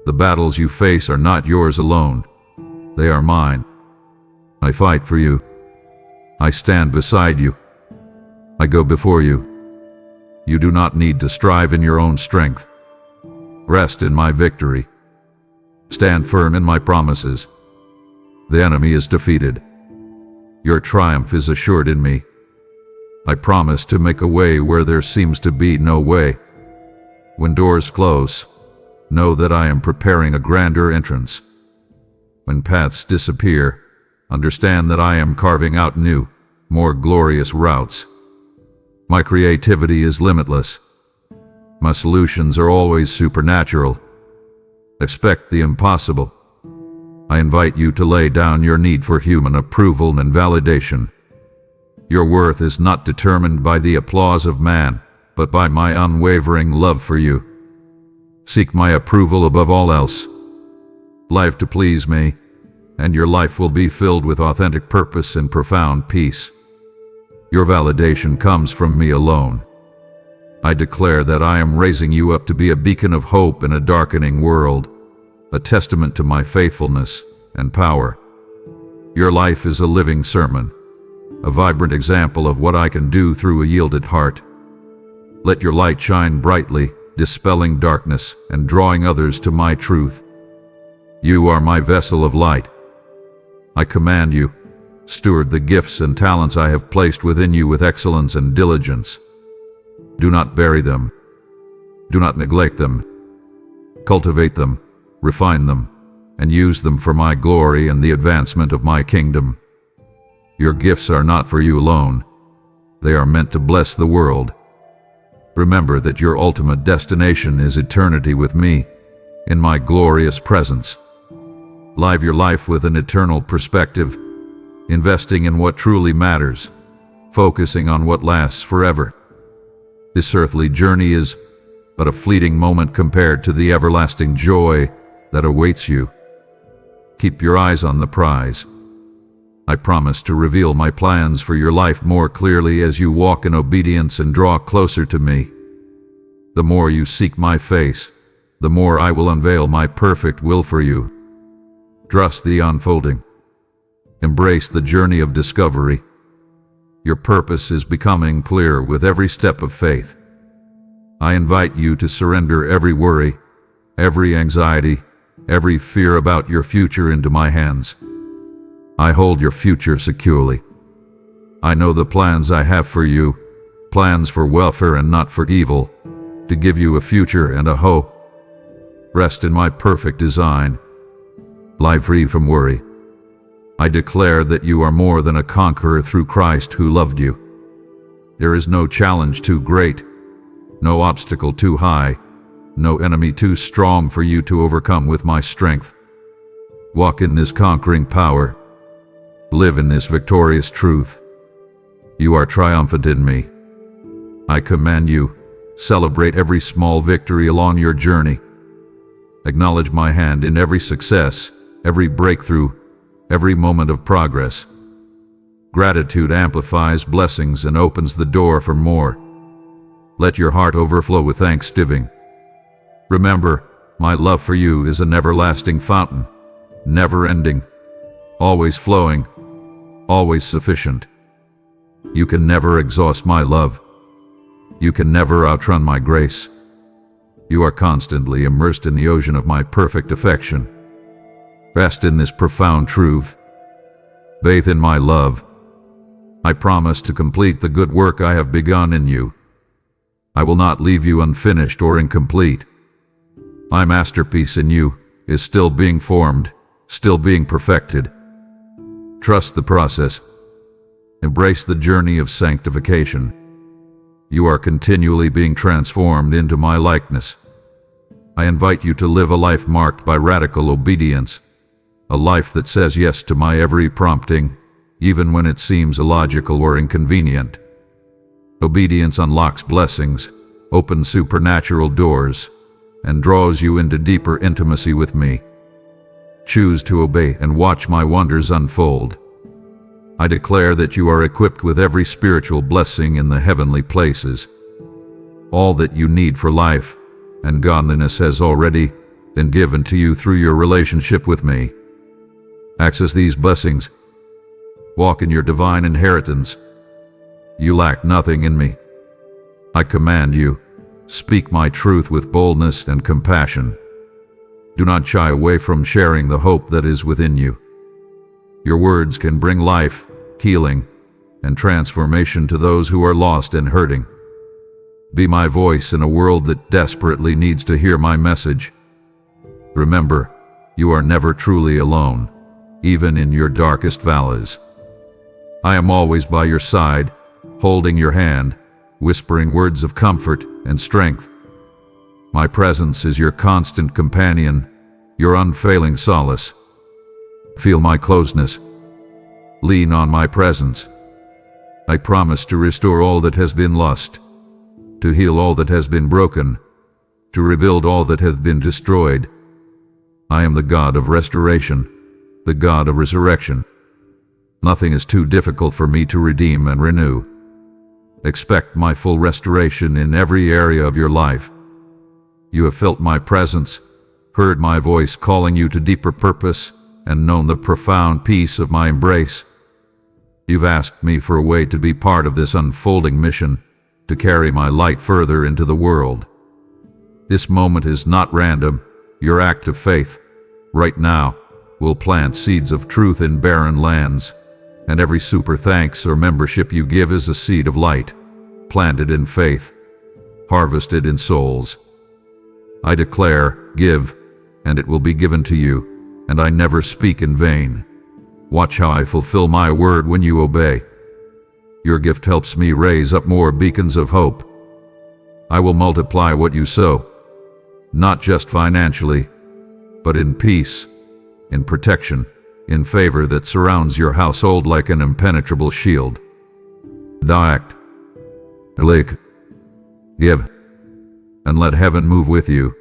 the battles you face are not yours alone. They are mine. I fight for you. I stand beside you. I go before you. You do not need to strive in your own strength. Rest in my victory. Stand firm in my promises. The enemy is defeated. Your triumph is assured in me. I promise to make a way where there seems to be no way. When doors close, know that I am preparing a grander entrance. When paths disappear, understand that I am carving out new, more glorious routes. My creativity is limitless. My solutions are always supernatural. Expect the impossible. I invite you to lay down your need for human approval and validation. Your worth is not determined by the applause of man, but by my unwavering love for you. Seek my approval above all else. Live to please me, and your life will be filled with authentic purpose and profound peace. Your validation comes from me alone. I declare that I am raising you up to be a beacon of hope in a darkening world, a testament to my faithfulness and power. Your life is a living sermon, a vibrant example of what I can do through a yielded heart. Let your light shine brightly, dispelling darkness and drawing others to my truth. You are my vessel of light. I command you, steward the gifts and talents I have placed within you with excellence and diligence. Do not bury them. Do not neglect them. Cultivate them, refine them, and use them for my glory and the advancement of my kingdom. Your gifts are not for you alone. They are meant to bless the world. Remember that your ultimate destination is eternity with me, in my glorious presence. Live your life with an eternal perspective, investing in what truly matters, focusing on what lasts forever. This earthly journey is but a fleeting moment compared to the everlasting joy that awaits you. Keep your eyes on the prize. I promise to reveal my plans for your life more clearly as you walk in obedience and draw closer to me. The more you seek my face, the more I will unveil my perfect will for you. Trust the unfolding. Embrace the journey of discovery. Your purpose is becoming clear with every step of faith. I invite you to surrender every worry, every anxiety, every fear about your future into my hands. I hold your future securely. I know the plans I have for you, plans for welfare and not for evil, to give you a future and a hope. Rest in my perfect design. Lie free from worry. I declare that you are more than a conqueror through Christ who loved you. There is no challenge too great, no obstacle too high, no enemy too strong for you to overcome with my strength. Walk in this conquering power. Live in this victorious truth. You are triumphant in me. I command you, celebrate every small victory along your journey. Acknowledge my hand in every success, every breakthrough, every moment of progress. Gratitude amplifies blessings and opens the door for more. Let your heart overflow with thanksgiving. Remember, My love for you is an everlasting fountain, never ending, always flowing, always sufficient. You can never exhaust my love. You can never outrun my grace. You are constantly immersed in the ocean of my perfect affection. Rest in this profound truth. Bathe in my love. I promise to complete the good work I have begun in you. I will not leave you unfinished or incomplete. My masterpiece in you is still being formed, still being perfected. Trust the process. Embrace the journey of sanctification. You are continually being transformed into my likeness. I invite you to live a life marked by radical obedience, a life that says yes to my every prompting, even when it seems illogical or inconvenient. Obedience unlocks blessings, opens supernatural doors, and draws you into deeper intimacy with me. Choose to obey and watch my wonders unfold. I declare that you are equipped with every spiritual blessing in the heavenly places. All that you need for life and godliness has already been given to you through your relationship with me. Access these blessings. Walk in your divine inheritance. You lack nothing in me. I command you, speak my truth with boldness and compassion. Do not shy away from sharing the hope that is within you. Your words can bring life, healing, and transformation to those who are lost and hurting. Be my voice in a world that desperately needs to hear my message. Remember, you are never truly alone, even in your darkest valleys. I am always by your side, holding your hand, whispering words of comfort and strength. My presence is your constant companion, your unfailing solace. Feel my closeness. Lean on my presence. I promise to restore all that has been lost, to heal all that has been broken, to rebuild all that has been destroyed. I am the God of restoration, the God of resurrection. Nothing is too difficult for me to redeem and renew. Expect my full restoration in every area of your life. You have felt my presence, heard my voice calling you to deeper purpose, and known the profound peace of my embrace. You've asked me for a way to be part of this unfolding mission, to carry my light further into the world. This moment is not random. Your act of faith, right now, will plant seeds of truth in barren lands, and every super thanks or membership you give is a seed of light, planted in faith, harvested in souls. I declare, give, and it will be given to you, and I never speak in vain. Watch how I fulfill my word when you obey. Your gift helps me raise up more beacons of hope. I will multiply what you sow, not just financially, but in peace, in protection, in favor that surrounds your household like an impenetrable shield. Act, give, and let heaven move with you.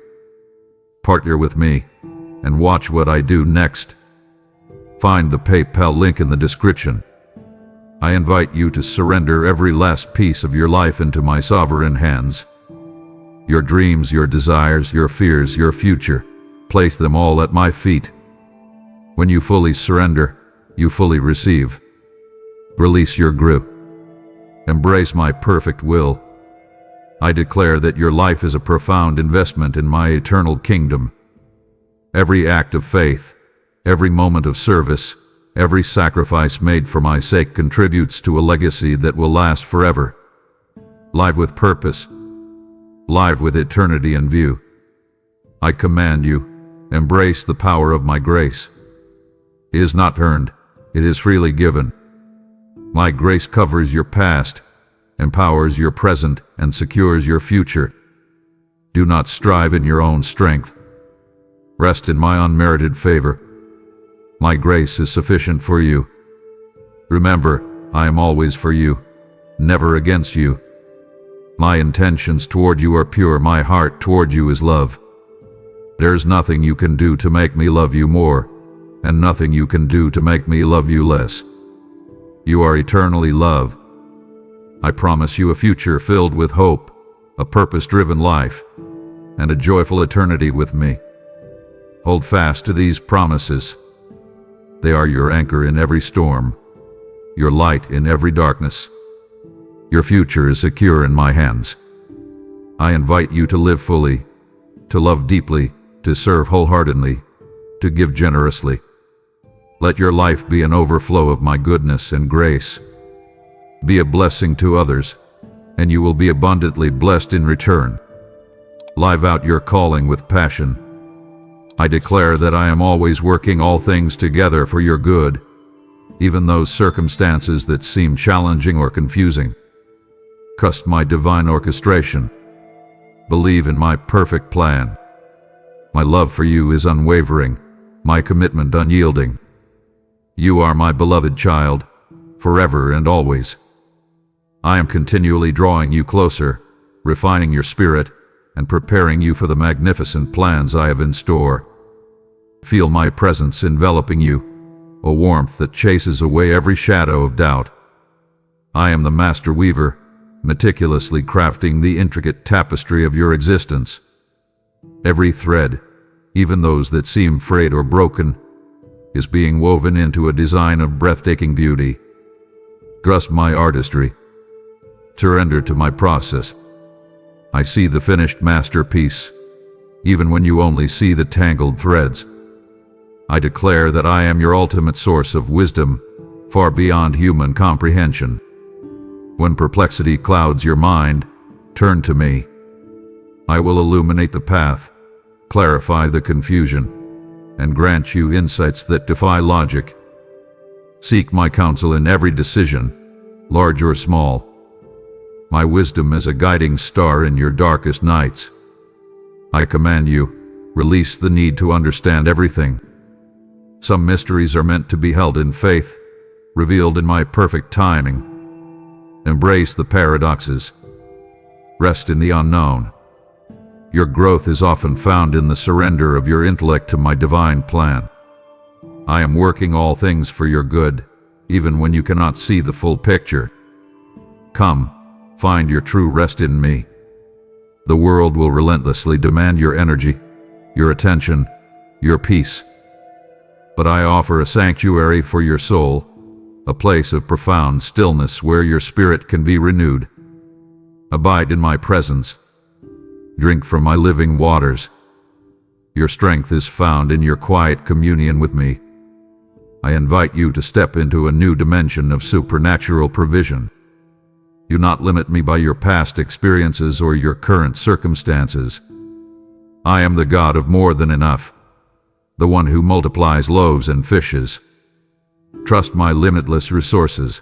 Partner with me, and watch what I do next. Find the PayPal link in the description. I invite you to surrender every last piece of your life into my sovereign hands. Your dreams, your desires, your fears, your future, place them all at my feet. When you fully surrender, you fully receive. Release your grip. Embrace my perfect will. I declare that your life is a profound investment in my eternal kingdom. Every act of faith, every moment of service, every sacrifice made for my sake contributes to a legacy that will last forever. Live with purpose, live with eternity in view. I command you, embrace the power of my grace. It is not earned, it is freely given. My grace covers your past, empowers your present, and secures your future. Do not strive in your own strength. Rest in my unmerited favor. My grace is sufficient for you. Remember, I am always for you, never against you. My intentions toward you are pure, my heart toward you is love. There's nothing you can do to make me love you more, and nothing you can do to make me love you less. You are eternally loved. I promise you a future filled with hope, a purpose-driven life, and a joyful eternity with me. Hold fast to these promises. They are your anchor in every storm, your light in every darkness. Your future is secure in my hands. I invite you to live fully, to love deeply, to serve wholeheartedly, to give generously. Let your life be an overflow of my goodness and grace. Be a blessing to others, and you will be abundantly blessed in return. Live out your calling with passion. I declare that I am always working all things together for your good, even those circumstances that seem challenging or confusing. Trust my divine orchestration. Believe in my perfect plan. My love for you is unwavering, my commitment unyielding. You are my beloved child, forever and always. I am continually drawing you closer, refining your spirit, and preparing you for the magnificent plans I have in store. Feel my presence enveloping you, a warmth that chases away every shadow of doubt. I am the master weaver, meticulously crafting the intricate tapestry of your existence. Every thread, even those that seem frayed or broken, is being woven into a design of breathtaking beauty. Trust my artistry. Surrender to my process. I see the finished masterpiece, even when you only see the tangled threads. I declare that I am your ultimate source of wisdom, far beyond human comprehension. When perplexity clouds your mind, turn to me. I will illuminate the path, clarify the confusion, and grant you insights that defy logic. Seek my counsel in every decision, large or small. My wisdom is a guiding star in your darkest nights. I command you, release the need to understand everything. Some mysteries are meant to be held in faith, revealed in my perfect timing. Embrace the paradoxes. Rest in the unknown. Your growth is often found in the surrender of your intellect to my divine plan. I am working all things for your good, even when you cannot see the full picture. Come, find your true rest in me. The world will relentlessly demand your energy, your attention, your peace. But I offer a sanctuary for your soul, a place of profound stillness where your spirit can be renewed. Abide in my presence. Drink from my living waters. Your strength is found in your quiet communion with me. I invite you to step into a new dimension of supernatural provision. Do not limit me by your past experiences or your current circumstances. I am the God of more than enough, the one who multiplies loaves and fishes. Trust my limitless resources.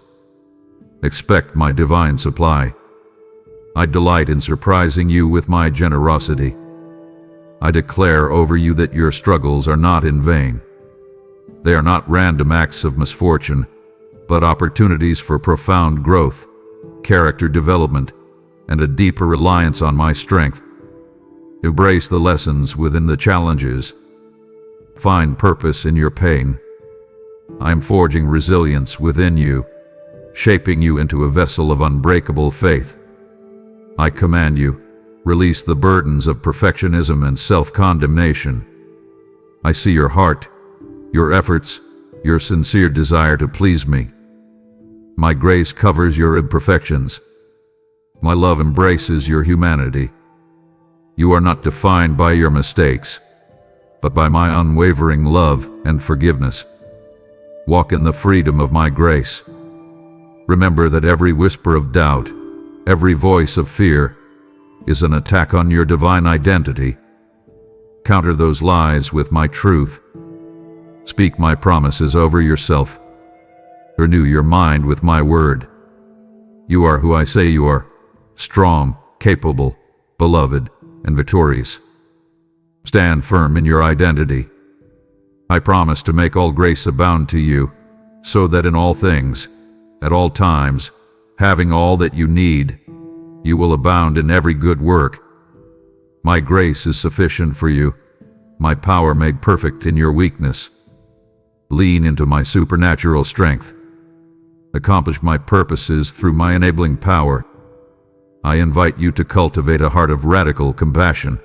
Expect my divine supply. I delight in surprising you with my generosity. I declare over you that your struggles are not in vain. They are not random acts of misfortune, but opportunities for profound growth, character development, and a deeper reliance on my strength. Embrace the lessons within the challenges. Find purpose in your pain. I am forging resilience within you, shaping you into a vessel of unbreakable faith. I command you, release the burdens of perfectionism and self-condemnation. I see your heart, your efforts, your sincere desire to please me. My grace covers your imperfections. My love embraces your humanity. You are not defined by your mistakes, but by my unwavering love and forgiveness. Walk in the freedom of my grace. Remember that every whisper of doubt, every voice of fear, is an attack on your divine identity. Counter those lies with my truth. Speak my promises over yourself. Renew your mind with my word. You are who I say you are, strong, capable, beloved, and victorious. Stand firm in your identity. I promise to make all grace abound to you, so that in all things, at all times, having all that you need, you will abound in every good work. My grace is sufficient for you, my power made perfect in your weakness. Lean into my supernatural strength. Accomplish my purposes through my enabling power. I invite you to cultivate a heart of radical compassion,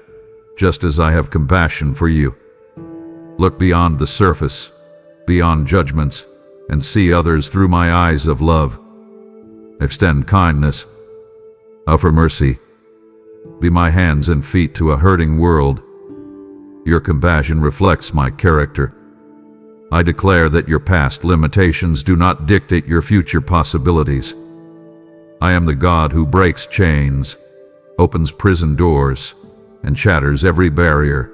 just as I have compassion for you. Look beyond the surface, beyond judgments, and see others through my eyes of love. Extend kindness. Offer mercy. Be my hands and feet to a hurting world. Your compassion reflects my character. I declare that your past limitations do not dictate your future possibilities. I am the God who breaks chains, opens prison doors, and shatters every barrier.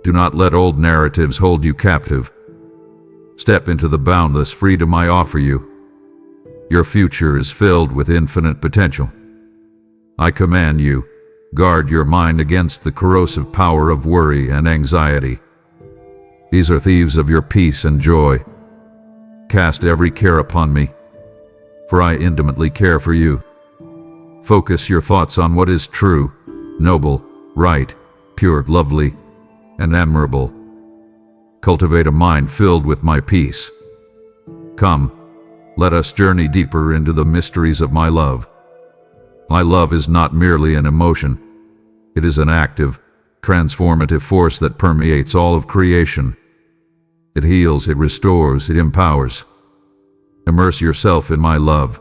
Do not let old narratives hold you captive. Step into the boundless freedom I offer you. Your future is filled with infinite potential. I command you, guard your mind against the corrosive power of worry and anxiety. These are thieves of your peace and joy. Cast every care upon me, for I intimately care for you. Focus your thoughts on what is true, noble, right, pure, lovely, and admirable. Cultivate a mind filled with my peace. Come, let us journey deeper into the mysteries of my love. My love is not merely an emotion. It is an active, transformative force that permeates all of creation. It heals, it restores, it empowers. Immerse yourself in my love.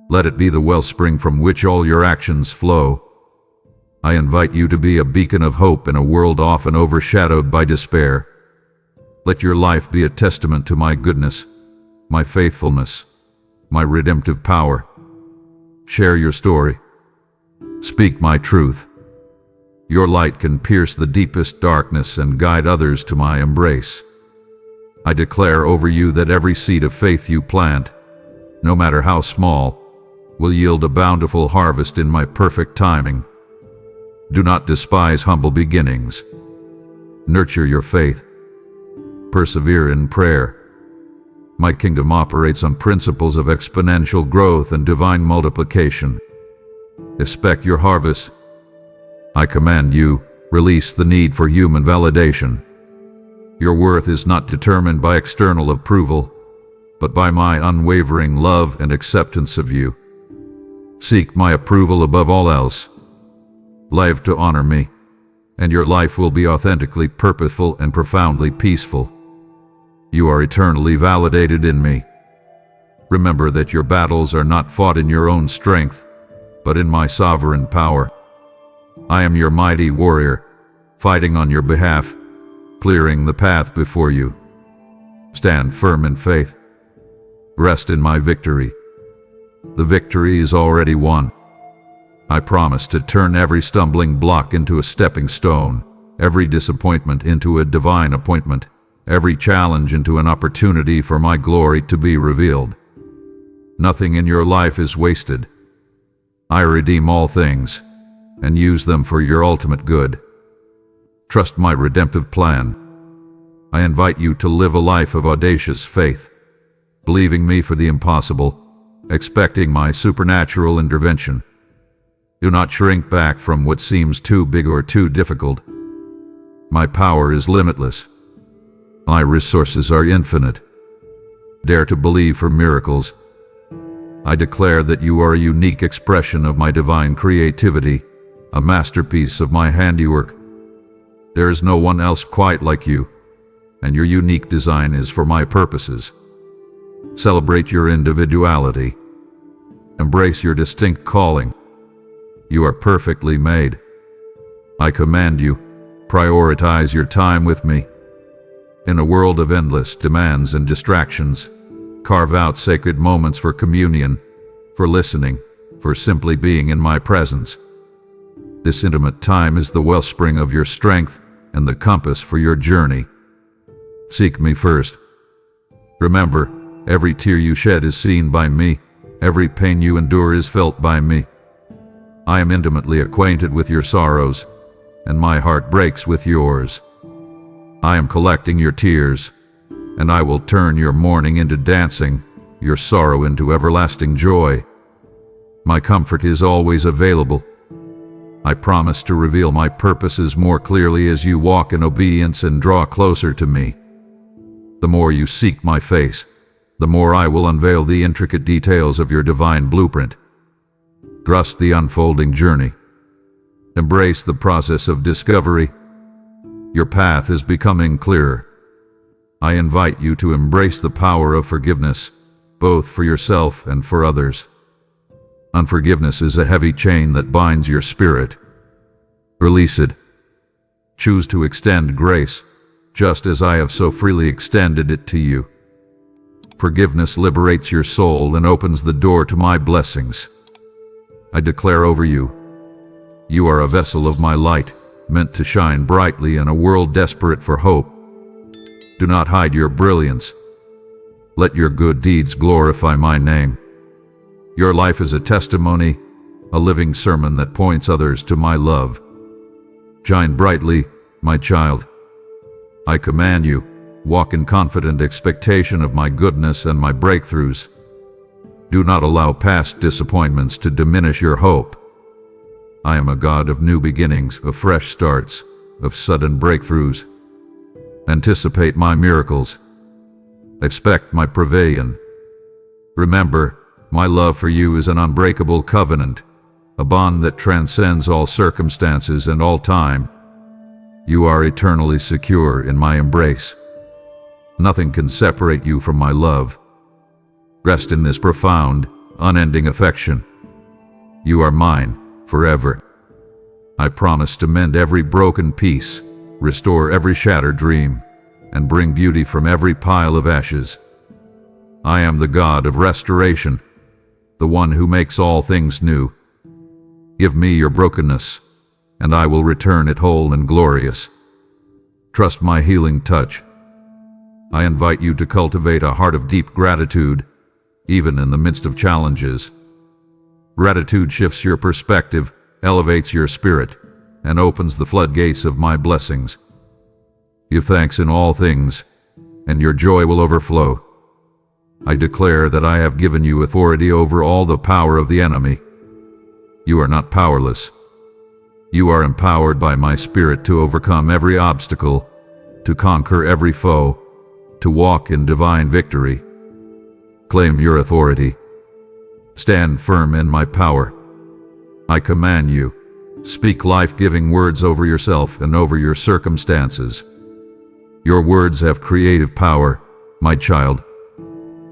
Let it be the wellspring from which all your actions flow. I invite you to be a beacon of hope in a world often overshadowed by despair. Let your life be a testament to my goodness, my faithfulness, my redemptive power. Share your story. Speak my truth. Your light can pierce the deepest darkness and guide others to my embrace. I declare over you that every seed of faith you plant, no matter how small, will yield a bountiful harvest in my perfect timing. Do not despise humble beginnings. Nurture your faith. Persevere in prayer. My kingdom operates on principles of exponential growth and divine multiplication. Expect your harvest. I command you, release the need for human validation. Your worth is not determined by external approval, but by my unwavering love and acceptance of you. Seek my approval above all else. Live to honor me, and your life will be authentically purposeful and profoundly peaceful. You are eternally validated in me. Remember that your battles are not fought in your own strength, but in my sovereign power. I am your mighty warrior, fighting on your behalf, clearing the path before you. Stand firm in faith. Rest in my victory. The victory is already won. I promise to turn every stumbling block into a stepping stone, every disappointment into a divine appointment, every challenge into an opportunity for my glory to be revealed. Nothing in your life is wasted. I redeem all things and use them for your ultimate good. Trust my redemptive plan. I invite you to live a life of audacious faith, believing me for the impossible, expecting my supernatural intervention. Do not shrink back from what seems too big or too difficult. My power is limitless. My resources are infinite. Dare to believe for miracles. I declare that you are a unique expression of my divine creativity, a masterpiece of my handiwork. There is no one else quite like you, and your unique design is for my purposes. Celebrate your individuality. Embrace your distinct calling. You are perfectly made. I command you, prioritize your time with me. In a world of endless demands and distractions, carve out sacred moments for communion, for listening, for simply being in my presence. This intimate time is the wellspring of your strength and the compass for your journey. Seek me first. Remember, every tear you shed is seen by me, every pain you endure is felt by me. I am intimately acquainted with your sorrows, and my heart breaks with yours. I am collecting your tears, and I will turn your mourning into dancing, your sorrow into everlasting joy. My comfort is always available. I promise to reveal my purposes more clearly as you walk in obedience and draw closer to me. The more you seek my face, the more I will unveil the intricate details of your divine blueprint. Trust the unfolding journey. Embrace the process of discovery. Your path is becoming clearer. I invite you to embrace the power of forgiveness, both for yourself and for others. Unforgiveness is a heavy chain that binds your spirit. Release it. Choose to extend grace, just as I have so freely extended it to you. Forgiveness liberates your soul and opens the door to my blessings. I declare over you, you are a vessel of my light, meant to shine brightly in a world desperate for hope. Do not hide your brilliance. Let your good deeds glorify my name. Your life is a testimony, a living sermon that points others to my love. Shine brightly, my child. I command you, walk in confident expectation of my goodness and my breakthroughs. Do not allow past disappointments to diminish your hope. I am a God of new beginnings, of fresh starts, of sudden breakthroughs. Anticipate my miracles. Expect my provision. Remember, my love for you is an unbreakable covenant, a bond that transcends all circumstances and all time. You are eternally secure in my embrace. Nothing can separate you from my love. Rest in this profound, unending affection. You are mine, forever. I promise to mend every broken piece, restore every shattered dream, and bring beauty from every pile of ashes. I am the God of restoration, the one who makes all things new. Give me your brokenness, and I will return it whole and glorious. Trust my healing touch. I invite you to cultivate a heart of deep gratitude, even in the midst of challenges. Gratitude shifts your perspective, elevates your spirit, and opens the floodgates of my blessings. Give thanks in all things, and your joy will overflow. I declare that I have given you authority over all the power of the enemy. You are not powerless. You are empowered by my Spirit to overcome every obstacle, to conquer every foe, to walk in divine victory. Claim your authority. Stand firm in my power. I command you, speak life-giving words over yourself and over your circumstances. Your words have creative power, my child.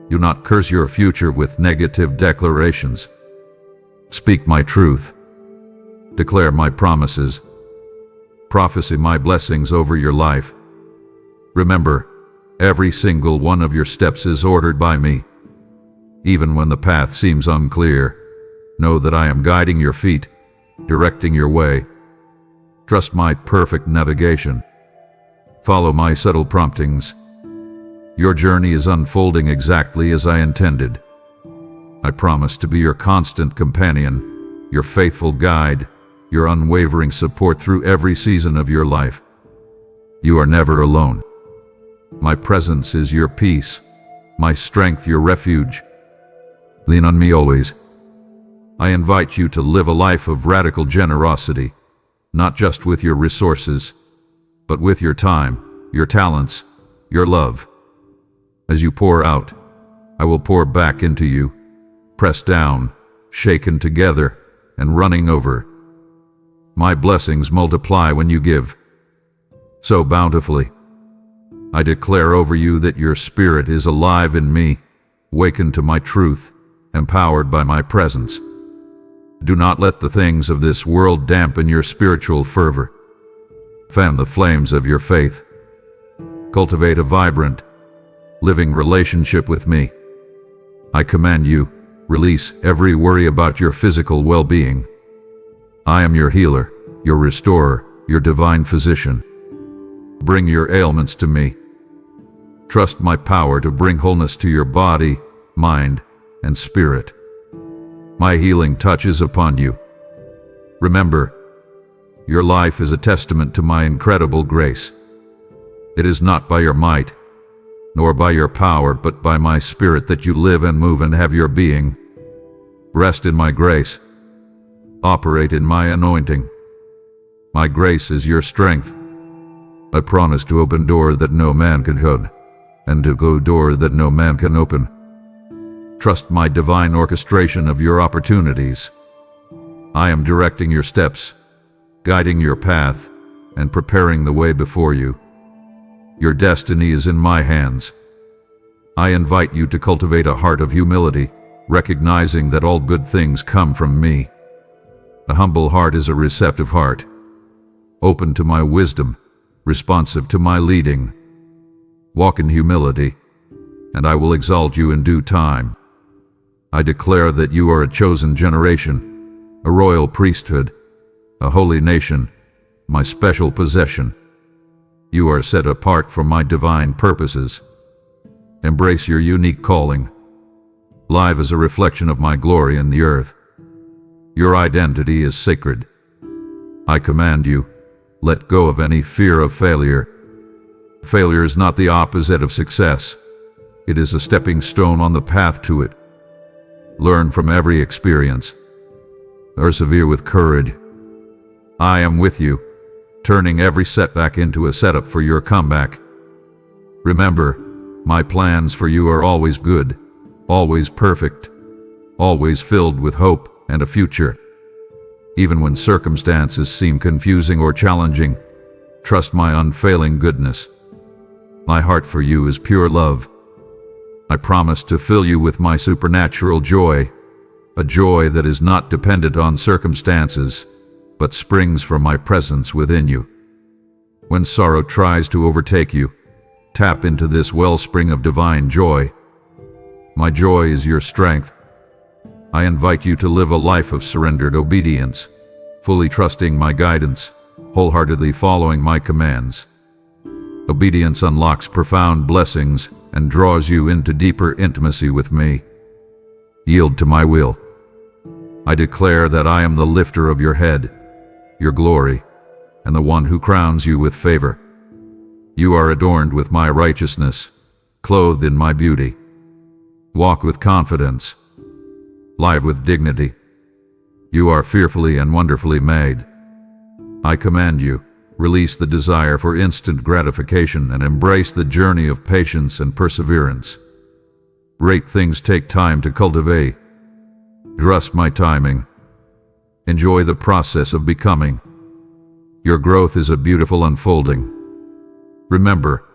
Do not curse your future with negative declarations. Speak my truth. Declare my promises. Prophesy my blessings over your life. Remember, every single one of your steps is ordered by me. Even when the path seems unclear, know that I am guiding your feet, directing your way. Trust my perfect navigation. Follow my subtle promptings. Your journey is unfolding exactly as I intended. I promise to be your constant companion, your faithful guide, your unwavering support through every season of your life. You are never alone. My presence is your peace, my strength your refuge. Lean on me always. I invite you to live a life of radical generosity, not just with your resources, but with your time, your talents, your love. As you pour out, I will pour back into you, pressed down, shaken together, and running over. My blessings multiply when you give, so bountifully. I declare over you that your spirit is alive in me, wakened to my truth, empowered by my presence. Do not let the things of this world dampen your spiritual fervor. Fan the flames of your faith. Cultivate a vibrant, living relationship with me. I command you, release every worry about your physical well-being. I am your healer, your restorer, your divine physician. Bring your ailments to me. Trust my power to bring wholeness to your body, mind, and spirit. My healing touches upon you. Remember, your life is a testament to my incredible grace. It is not by your might, nor by your power, but by my Spirit that you live and move and have your being. Rest in my grace. Operate in my anointing. My grace is your strength. I promise to open doors that no man can shut, and to close doors that no man can open. Trust my divine orchestration of your opportunities. I am directing your steps, guiding your path, and preparing the way before you. Your destiny is in my hands. I invite you to cultivate a heart of humility, recognizing that all good things come from me. A humble heart is a receptive heart, open to my wisdom, responsive to my leading. Walk in humility, and I will exalt you in due time. I declare that you are a chosen generation, a royal priesthood, a holy nation, my special possession. You are set apart for my divine purposes. Embrace your unique calling. Live as a reflection of my glory in the earth. Your identity is sacred. I command you, let go of any fear of failure. Failure is not the opposite of success. It is a stepping stone on the path to it. Learn from every experience. Persevere with courage. I am with you, turning every setback into a setup for your comeback. Remember, my plans for you are always good, always perfect, always filled with hope and a future. Even when circumstances seem confusing or challenging, trust my unfailing goodness. My heart for you is pure love. I promise to fill you with my supernatural joy, a joy that is not dependent on circumstances, but springs from my presence within you. When sorrow tries to overtake you, tap into this wellspring of divine joy. My joy is your strength. I invite you to live a life of surrendered obedience, fully trusting my guidance, wholeheartedly following my commands. Obedience unlocks profound blessings and draws you into deeper intimacy with me. Yield to my will. I declare that I am the lifter of your head, your glory, and the one who crowns you with favor. You are adorned with my righteousness, clothed in my beauty. Walk with confidence, live with dignity. You are fearfully and wonderfully made. I command you, release the desire for instant gratification and embrace the journey of patience and perseverance. Great things take time to cultivate. Trust my timing. Enjoy the process of becoming. Your growth is a beautiful unfolding. Remember,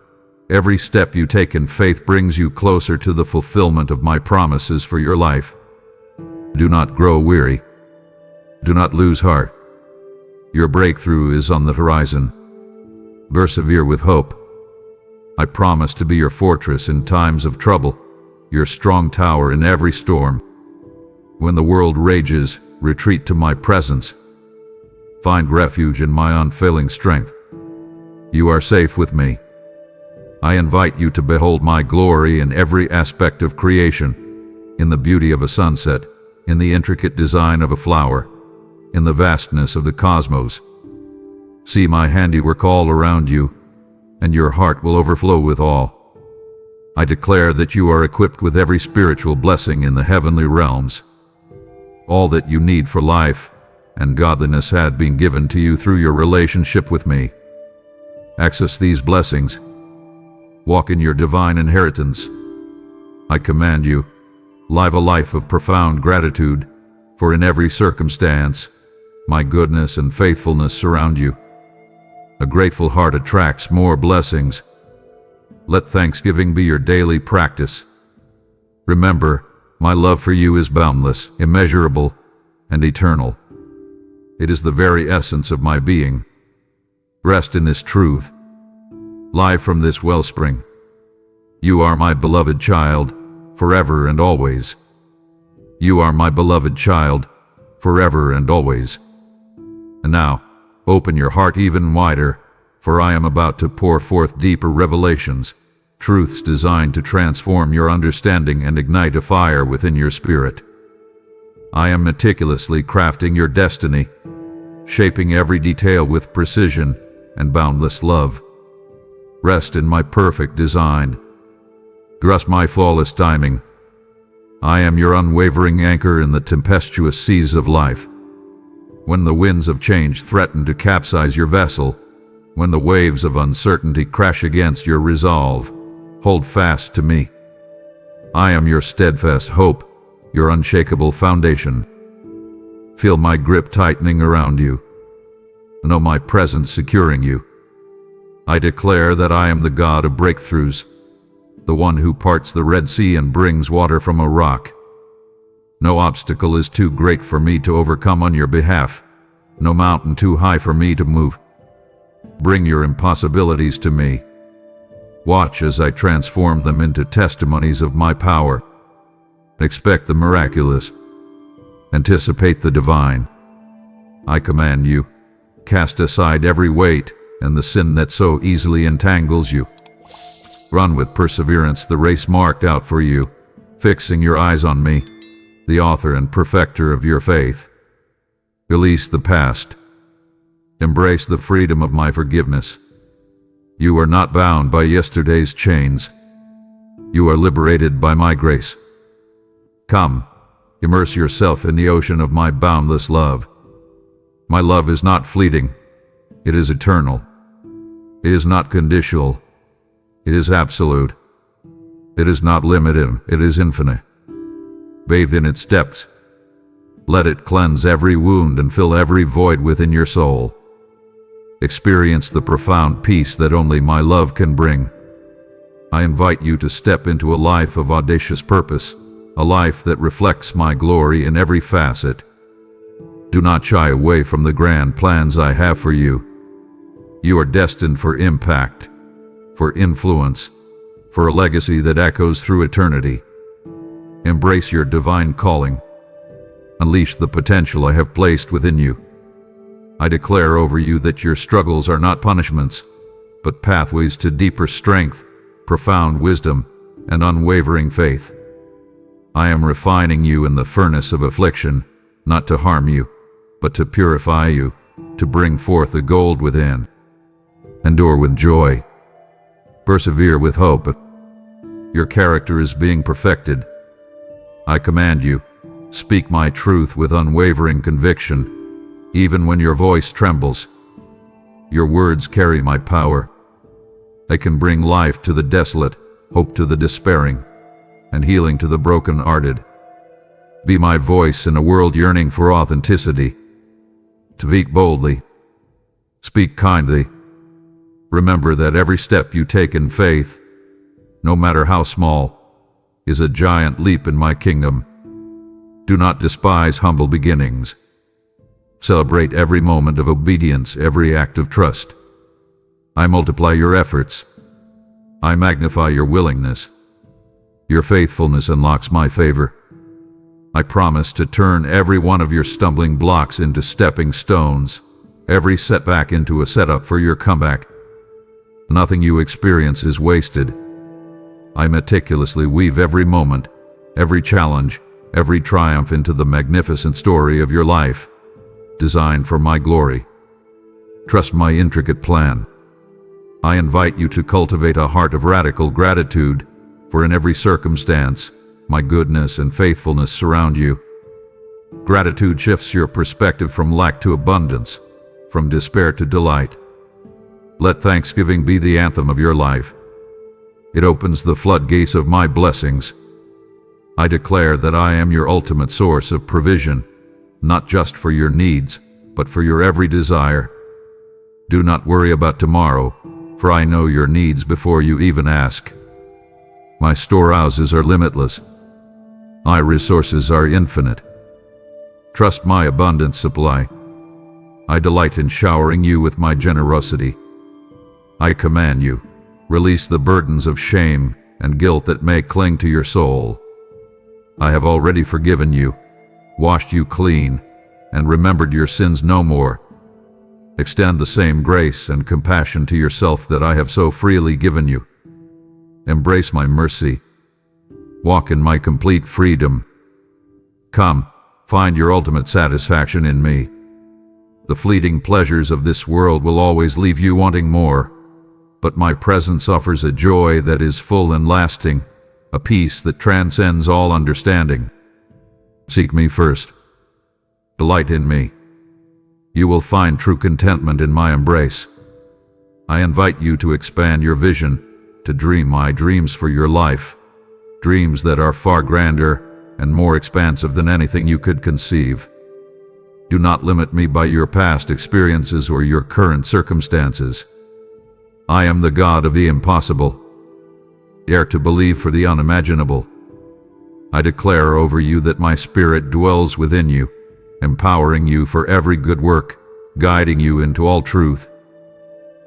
every step you take in faith brings you closer to the fulfillment of my promises for your life. Do not grow weary. Do not lose heart. Your breakthrough is on the horizon. Persevere with hope. I promise to be your fortress in times of trouble, your strong tower in every storm. When the world rages, retreat to my presence. Find refuge in my unfailing strength. You are safe with me. I invite you to behold my glory in every aspect of creation, in the beauty of a sunset, in the intricate design of a flower, in the vastness of the cosmos. See my handiwork all around you, and your heart will overflow with awe. I declare that you are equipped with every spiritual blessing in the heavenly realms. All that you need for life and godliness hath been given to you through your relationship with me. Access these blessings. Walk in your divine inheritance. I command you, live a life of profound gratitude, for in every circumstance, my goodness and faithfulness surround you. A grateful heart attracts more blessings. Let thanksgiving be your daily practice. Remember, my love for you is boundless, immeasurable, and eternal. It is the very essence of my being. Rest in this truth. Live from this wellspring. You are my beloved child, forever and always. You are my beloved child, forever and always. And now, open your heart even wider, for I am about to pour forth deeper revelations, truths designed to transform your understanding and ignite a fire within your spirit. I am meticulously crafting your destiny, shaping every detail with precision and boundless love. Rest in my perfect design. Trust my flawless timing. I am your unwavering anchor in the tempestuous seas of life. When the winds of change threaten to capsize your vessel, when the waves of uncertainty crash against your resolve, hold fast to me. I am your steadfast hope, your unshakable foundation. Feel my grip tightening around you. Know my presence securing you. I declare that I am the God of breakthroughs, the one who parts the Red Sea and brings water from a rock. No obstacle is too great for me to overcome on your behalf, no mountain too high for me to move. Bring your impossibilities to me. Watch as I transform them into testimonies of my power. Expect the miraculous. Anticipate the divine. I command you, cast aside every weight and the sin that so easily entangles you. Run with perseverance the race marked out for you, fixing your eyes on me, the author and perfecter of your faith. Release the past. Embrace the freedom of my forgiveness. You are not bound by yesterday's chains. You are liberated by my grace. Come, immerse yourself in the ocean of my boundless love. My love is not fleeting. It is eternal. It is not conditional. It is absolute. It is not limited. It is infinite. Bathe in its depths. Let it cleanse every wound and fill every void within your soul. Experience the profound peace that only my love can bring. I invite you to step into a life of audacious purpose, a life that reflects my glory in every facet. Do not shy away from the grand plans I have for you. You are destined for impact, for influence, for a legacy that echoes through eternity. Embrace your divine calling. Unleash the potential I have placed within you. I declare over you that your struggles are not punishments, but pathways to deeper strength, profound wisdom, and unwavering faith. I am refining you in the furnace of affliction, not to harm you, but to purify you, to bring forth the gold within. Endure with joy. Persevere with hope. Your character is being perfected. I command you, speak my truth with unwavering conviction, even when your voice trembles. Your words carry my power. They can bring life to the desolate, hope to the despairing, and healing to the broken-hearted. Be my voice in a world yearning for authenticity. Speak boldly. Speak kindly. Remember that every step you take in faith, no matter how small, is a giant leap in my kingdom. Do not despise humble beginnings. Celebrate every moment of obedience, every act of trust. I multiply your efforts. I magnify your willingness. Your faithfulness unlocks my favor. I promise to turn every one of your stumbling blocks into stepping stones, every setback into a setup for your comeback. Nothing you experience is wasted. I meticulously weave every moment, every challenge, every triumph into the magnificent story of your life, designed for my glory. Trust my intricate plan. I invite you to cultivate a heart of radical gratitude, for in every circumstance, my goodness and faithfulness surround you. Gratitude shifts your perspective from lack to abundance, from despair to delight. Let thanksgiving be the anthem of your life. It opens the floodgates of my blessings. I declare that I am your ultimate source of provision, not just for your needs, but for your every desire. Do not worry about tomorrow, for I know your needs before you even ask. My storehouses are limitless. My resources are infinite. Trust my abundant supply. I delight in showering you with my generosity. I command you, release the burdens of shame and guilt that may cling to your soul. I have already forgiven you, washed you clean, and remembered your sins no more. Extend the same grace and compassion to yourself that I have so freely given you. Embrace my mercy. Walk in my complete freedom. Come, find your ultimate satisfaction in me. The fleeting pleasures of this world will always leave you wanting more, but my presence offers a joy that is full and lasting, a peace that transcends all understanding. Seek me first. Delight in me. You will find true contentment in my embrace. I invite you to expand your vision, to dream my dreams for your life, dreams that are far grander and more expansive than anything you could conceive. Do not limit me by your past experiences or your current circumstances. I am the God of the impossible. Dare to believe for the unimaginable. I declare over you that my Spirit dwells within you, empowering you for every good work, guiding you into all truth.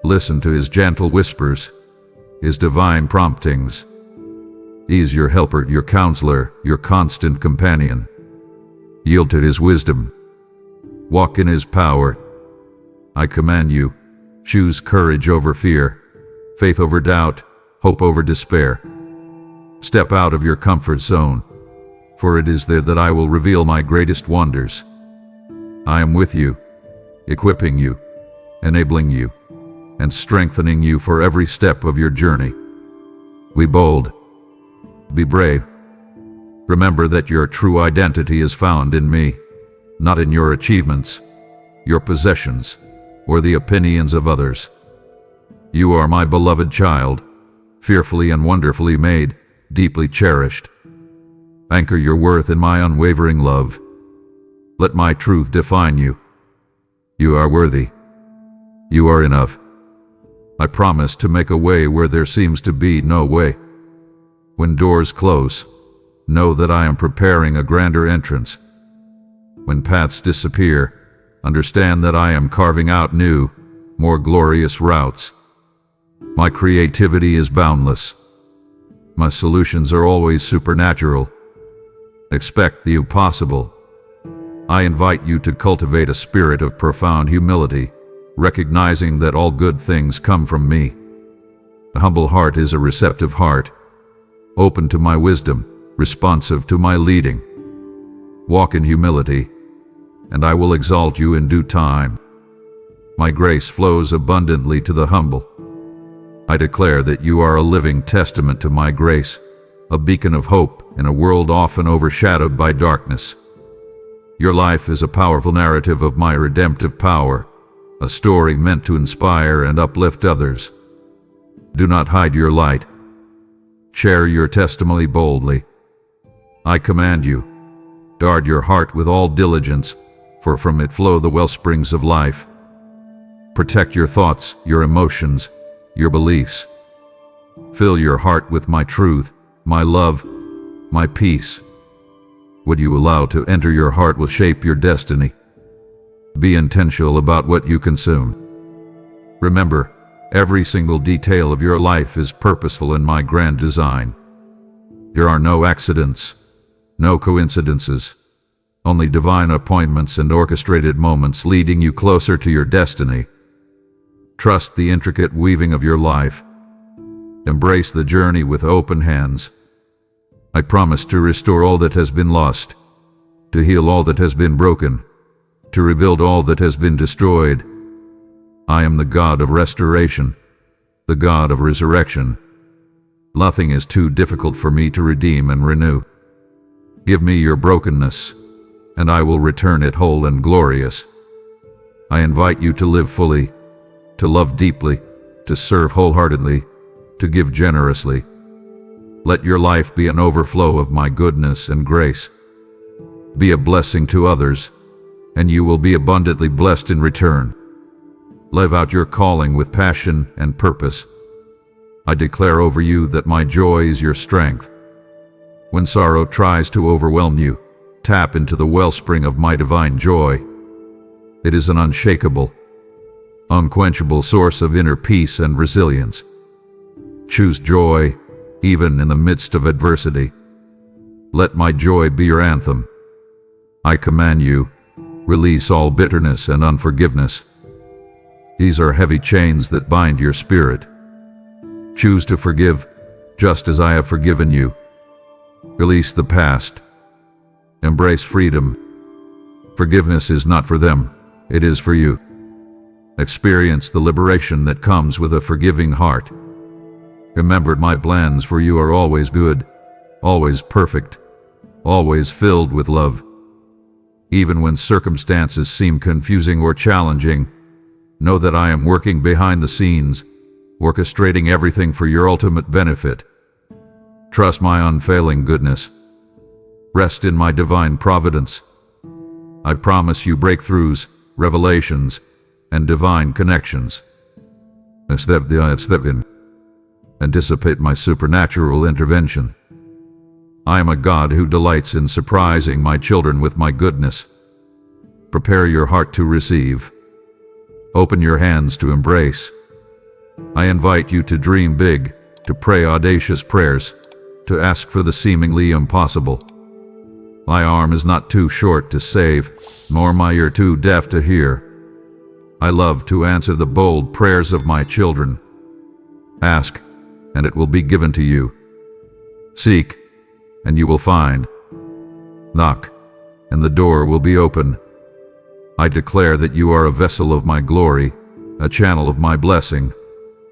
Listen to His gentle whispers, His divine promptings. He is your helper, your counselor, your constant companion. Yield to His wisdom. Walk in His power. I command you, choose courage over fear, faith over doubt, hope over despair. Step out of your comfort zone, for it is there that I will reveal my greatest wonders. I am with you, equipping you, enabling you, and strengthening you for every step of your journey. Be bold. Be brave. Remember that your true identity is found in me, not in your achievements, your possessions, or the opinions of others. You are my beloved child, fearfully and wonderfully made, deeply cherished. Anchor your worth in my unwavering love. Let my truth define you. You are worthy. You are enough. I promise to make a way where there seems to be no way. When doors close, know that I am preparing a grander entrance. When paths disappear, understand that I am carving out new, more glorious routes. My creativity is boundless. My solutions are always supernatural. Expect the impossible. I invite you to cultivate a spirit of profound humility, recognizing that all good things come from me. A humble heart is a receptive heart, open to my wisdom, responsive to my leading. Walk in humility, and I will exalt you in due time. My grace flows abundantly to the humble. I declare that you are a living testament to my grace, a beacon of hope in a world often overshadowed by darkness. Your life is a powerful narrative of my redemptive power, a story meant to inspire and uplift others. Do not hide your light. Share your testimony boldly. I command you, guard your heart with all diligence, for from it flow the wellsprings of life. Protect your thoughts, your emotions, your beliefs. Fill your heart with my truth, my love, my peace. What you allow to enter your heart will shape your destiny. Be intentional about what you consume. Remember, every single detail of your life is purposeful in my grand design. There are no accidents, no coincidences, only divine appointments and orchestrated moments leading you closer to your destiny. Trust the intricate weaving of your life. Embrace the journey with open hands. I promise to restore all that has been lost, to heal all that has been broken, to rebuild all that has been destroyed. I am the God of restoration, the God of resurrection. Nothing is too difficult for me to redeem and renew. Give me your brokenness, and I will return it whole and glorious. I invite you to live fully, to love deeply, to serve wholeheartedly, to give generously. Let your life be an overflow of my goodness and grace. Be a blessing to others, and you will be abundantly blessed in return. Live out your calling with passion and purpose. I declare over you that my joy is your strength. When sorrow tries to overwhelm you, tap into the wellspring of my divine joy. It is an unshakable, unquenchable source of inner peace and resilience. Choose joy, even in the midst of adversity. Let my joy be your anthem. I command you, release all bitterness and unforgiveness. These are heavy chains that bind your spirit. Choose to forgive, just as I have forgiven you. Release the past. Embrace freedom. Forgiveness is not for them, it is for you. Experience the liberation that comes with a forgiving heart. Remember, my plans for you are always good, always perfect, always filled with love. Even when circumstances seem confusing or challenging, know that I am working behind the scenes, orchestrating everything for your ultimate benefit. Trust my unfailing goodness. Rest in my divine providence. I promise you breakthroughs, revelations, and divine connections. Anticipate my supernatural intervention. I am a God who delights in surprising my children with my goodness. Prepare your heart to receive. Open your hands to embrace. I invite you to dream big, to pray audacious prayers, to ask for the seemingly impossible. My arm is not too short to save, nor my ear too deaf to hear. I love to answer the bold prayers of my children. Ask, and it will be given to you. Seek, and you will find. Knock, and the door will be open. I declare that you are a vessel of my glory, a channel of my blessing,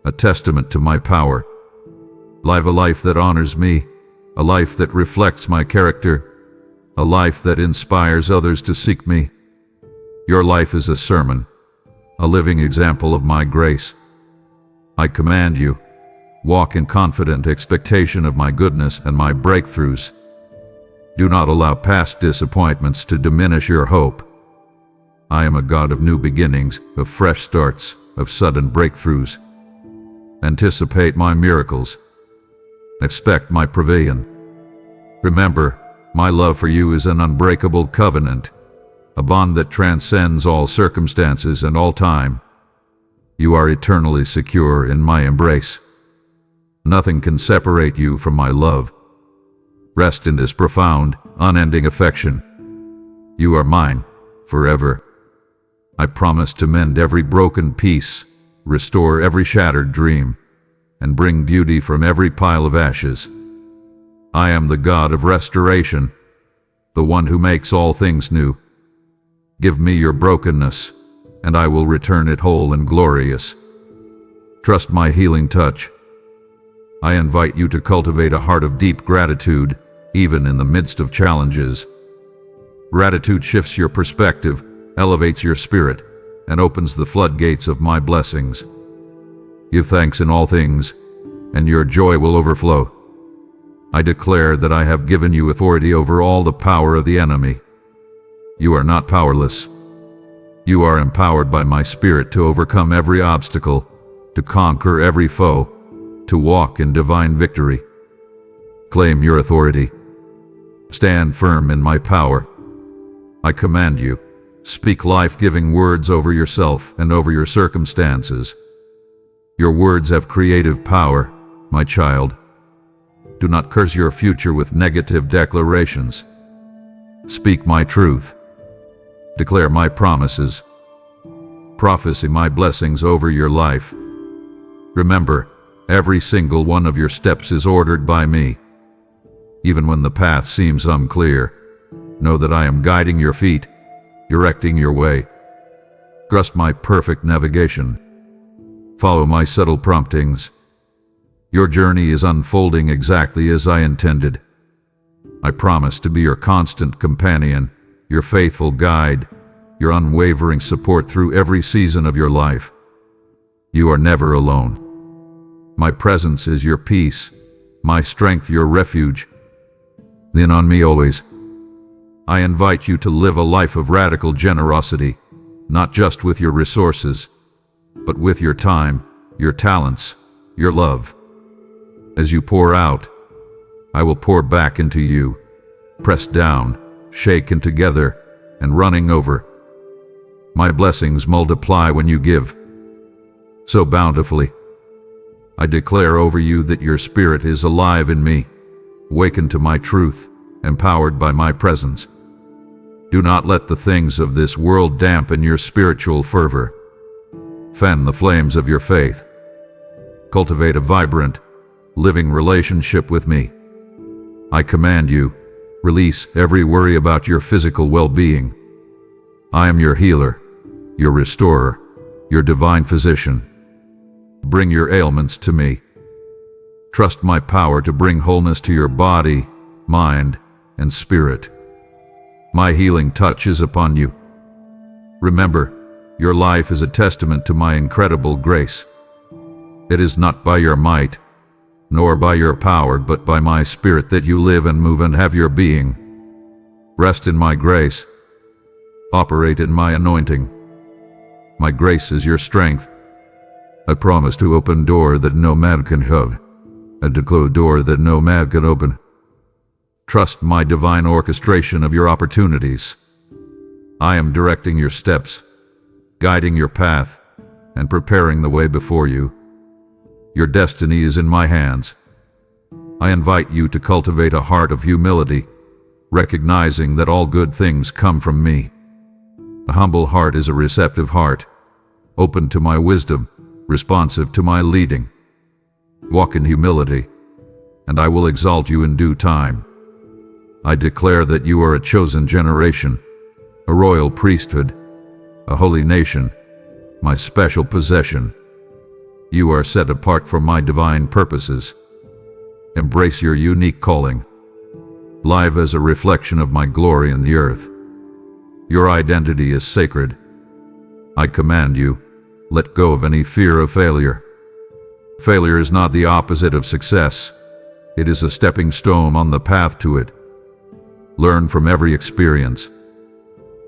a testament to my power. Live a life that honors me, a life that reflects my character, a life that inspires others to seek me. Your life is a sermon, a living example of my grace. I command you, walk in confident expectation of my goodness and my breakthroughs. Do not allow past disappointments to diminish your hope. I am a God of new beginnings, of fresh starts, of sudden breakthroughs. Anticipate my miracles. Expect my pavilion. Remember, my love for you is an unbreakable covenant, a bond that transcends all circumstances and all time. You are eternally secure in my embrace. Nothing can separate you from my love. Rest in this profound, unending affection. You are mine, forever. I promise to mend every broken piece, restore every shattered dream, and bring beauty from every pile of ashes. I am the God of restoration, the one who makes all things new. Give me your brokenness, and I will return it whole and glorious. Trust my healing touch. I invite you to cultivate a heart of deep gratitude, even in the midst of challenges. Gratitude shifts your perspective, elevates your spirit, and opens the floodgates of my blessings. Give thanks in all things, and your joy will overflow. I declare that I have given you authority over all the power of the enemy. You are not powerless. You are empowered by my Spirit to overcome every obstacle, to conquer every foe, to walk in divine victory. Claim your authority. Stand firm in my power. I command you, speak life-giving words over yourself and over your circumstances. Your words have creative power, my child. Do not curse your future with negative declarations. Speak my truth. Declare my promises. Prophesy my blessings over your life. Remember, every single one of your steps is ordered by me. Even when the path seems unclear, know that I am guiding your feet, directing your way. Trust my perfect navigation. Follow my subtle promptings. Your journey is unfolding exactly as I intended. I promise to be your constant companion, your faithful guide, your unwavering support through every season of your life. You are never alone. My presence is your peace, my strength your refuge. Lean on me always. I invite you to live a life of radical generosity, not just with your resources, but with your time, your talents, your love. As you pour out, I will pour back into you, pressed down, shaken together, and running over. My blessings multiply when you give, so bountifully. I declare over you that your spirit is alive in me, awakened to my truth, empowered by my presence. Do not let the things of this world dampen your spiritual fervor. Fan the flames of your faith. Cultivate a vibrant, living relationship with me. I command you, release every worry about your physical well-being. I am your healer, your restorer, your divine physician. Bring your ailments to me. Trust my power to bring wholeness to your body, mind, and spirit. My healing touch is upon you. Remember, your life is a testament to my incredible grace. It is not by your might, nor by your power, but by my Spirit that you live and move and have your being. Rest in my grace. Operate in my anointing. My grace is your strength. I promise to open door that no man can shut, and to close door that no man can open. Trust my divine orchestration of your opportunities. I am directing your steps, guiding your path, and preparing the way before you. Your destiny is in my hands. I invite you to cultivate a heart of humility, recognizing that all good things come from me. A humble heart is a receptive heart, open to my wisdom, responsive to my leading. Walk in humility, and I will exalt you in due time. I declare that you are a chosen generation, a royal priesthood, a holy nation, my special possession. You are set apart for my divine purposes. Embrace your unique calling. Live as a reflection of my glory in the earth. Your identity is sacred. I command you, let go of any fear of failure. Failure is not the opposite of success. It is a stepping stone on the path to it. Learn from every experience.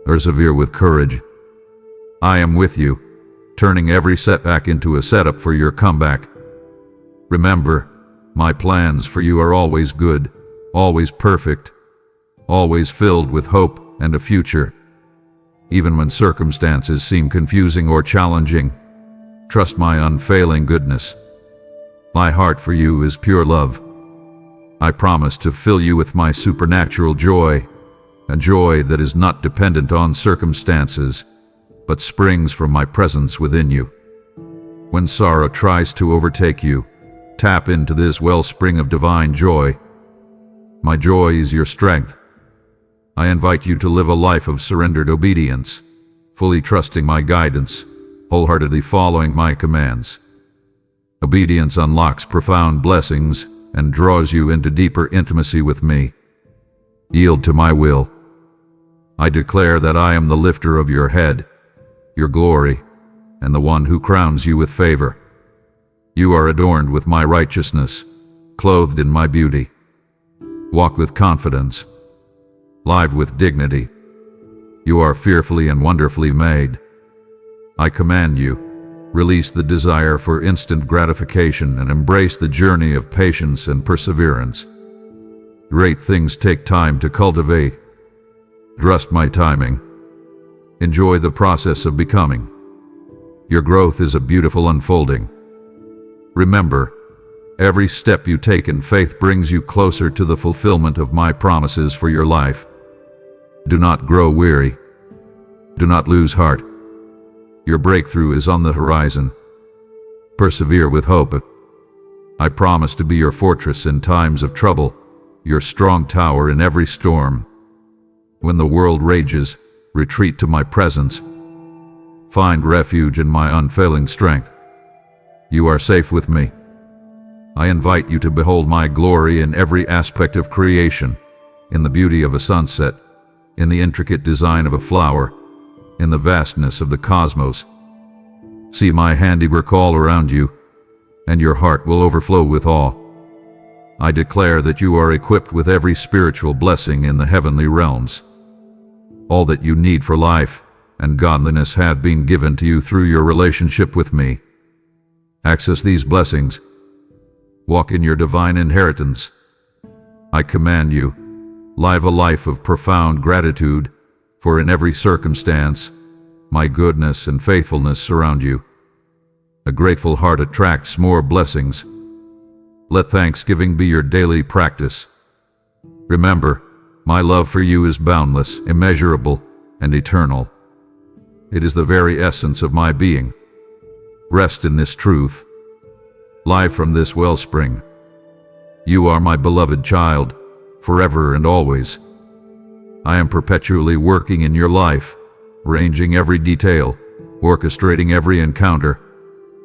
Persevere with courage. I am with you, turning every setback into a setup for your comeback. Remember, my plans for you are always good, always perfect, always filled with hope and a future. Even when circumstances seem confusing or challenging, trust my unfailing goodness. My heart for you is pure love. I promise to fill you with my supernatural joy, a joy that is not dependent on circumstances, but springs from my presence within you. When sorrow tries to overtake you, tap into this wellspring of divine joy. My joy is your strength. I invite you to live a life of surrendered obedience, fully trusting my guidance, wholeheartedly following my commands. Obedience unlocks profound blessings and draws you into deeper intimacy with me. Yield to my will. I declare that I am the lifter of your head, your glory, and the one who crowns you with favor. You are adorned with my righteousness, clothed in my beauty. Walk with confidence. Live with dignity. You are fearfully and wonderfully made. I command you, release the desire for instant gratification and embrace the journey of patience and perseverance. Great things take time to cultivate. Trust my timing. Enjoy the process of becoming. Your growth is a beautiful unfolding. Remember, every step you take in faith brings you closer to the fulfillment of my promises for your life. Do not grow weary. Do not lose heart. Your breakthrough is on the horizon. Persevere with hope. I promise to be your fortress in times of trouble, your strong tower in every storm. When the world rages, retreat to my presence. Find refuge in my unfailing strength. You are safe with me. I invite you to behold my glory in every aspect of creation, in the beauty of a sunset, in the intricate design of a flower, in the vastness of the cosmos. See my handiwork all around you, and your heart will overflow with awe. I declare that you are equipped with every spiritual blessing in the heavenly realms. All that you need for life and godliness have been given to you through your relationship with me. Access these blessings. Walk in your divine inheritance. I command you, live a life of profound gratitude, for in every circumstance, my goodness and faithfulness surround you. A grateful heart attracts more blessings. Let thanksgiving be your daily practice. Remember, my love for you is boundless, immeasurable, and eternal. It is the very essence of my being. Rest in this truth. Live from this wellspring. You are my beloved child, forever and always. I am perpetually working in your life, arranging every detail, orchestrating every encounter,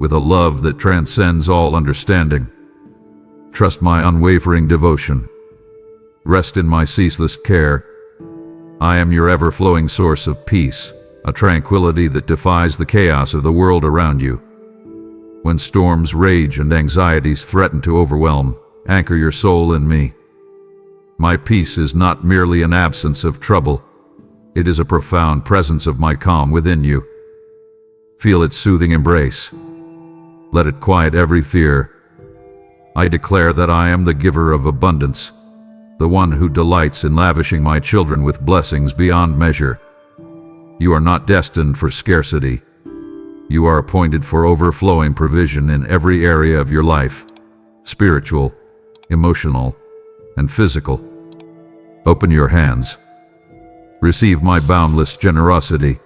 with a love that transcends all understanding. Trust my unwavering devotion. Rest in my ceaseless care. I am your ever-flowing source of peace, a tranquility that defies the chaos of the world around you. When storms rage and anxieties threaten to overwhelm, anchor your soul in me. My peace is not merely an absence of trouble. It is a profound presence of my calm within you. Feel its soothing embrace. Let it quiet every fear. I declare that I am the giver of abundance, the one who delights in lavishing my children with blessings beyond measure. You are not destined for scarcity. You are appointed for overflowing provision in every area of your life, spiritual, emotional, and physical. Open your hands. Receive my boundless generosity.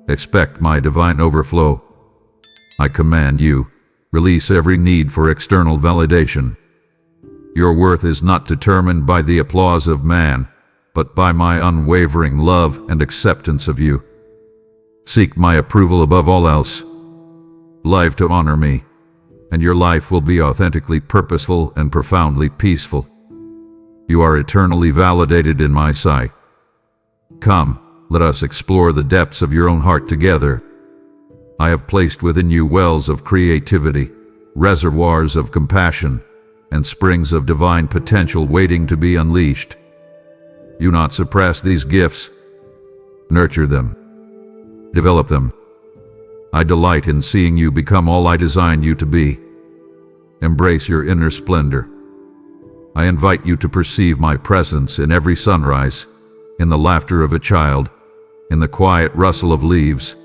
Expect my divine overflow. I command you, release every need for external validation. Your worth is not determined by the applause of man, but by my unwavering love and acceptance of you. Seek my approval above all else. Live to honor me, and your life will be authentically purposeful and profoundly peaceful. You are eternally validated in my sight. Come, let us explore the depths of your own heart together. I have placed within you wells of creativity, reservoirs of compassion, and springs of divine potential waiting to be unleashed. Do not suppress these gifts. Nurture them. Develop them. I delight in seeing you become all I designed you to be. Embrace your inner splendor. I invite you to perceive my presence in every sunrise, in the laughter of a child, in the quiet rustle of leaves.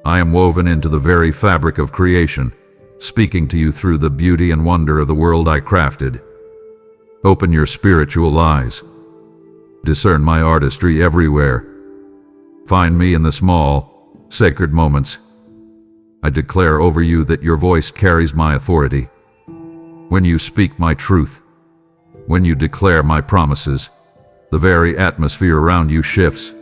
I am woven into the very fabric of creation, speaking to you through the beauty and wonder of the world I crafted. Open your spiritual eyes. Discern my artistry everywhere. Find me in the small, sacred moments. I declare over you that your voice carries my authority. When you speak my truth, when you declare my promises, the very atmosphere around you shifts.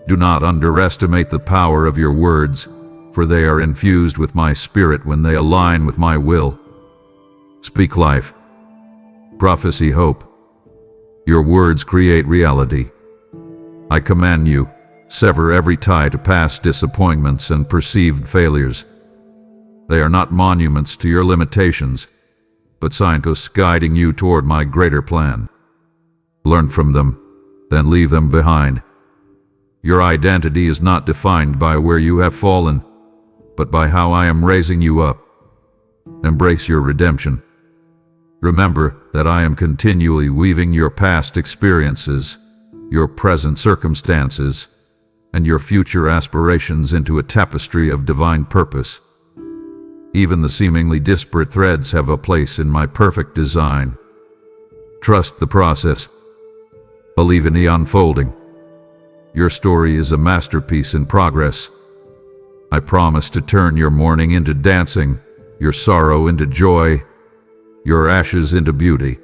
Do not underestimate the power of your words, for they are infused with my spirit when they align with my will. Speak life. Prophesy hope. Your words create reality. I command you, sever every tie to past disappointments and perceived failures. They are not monuments to your limitations, but signposts guiding you toward my greater plan. Learn from them, then leave them behind. Your identity is not defined by where you have fallen, but by how I am raising you up. Embrace your redemption. Remember that I am continually weaving your past experiences, your present circumstances, and your future aspirations into a tapestry of divine purpose. Even the seemingly disparate threads have a place in my perfect design. Trust the process. Believe in the unfolding. Your story is a masterpiece in progress. I promise to turn your mourning into dancing, your sorrow into joy, your ashes into beauty.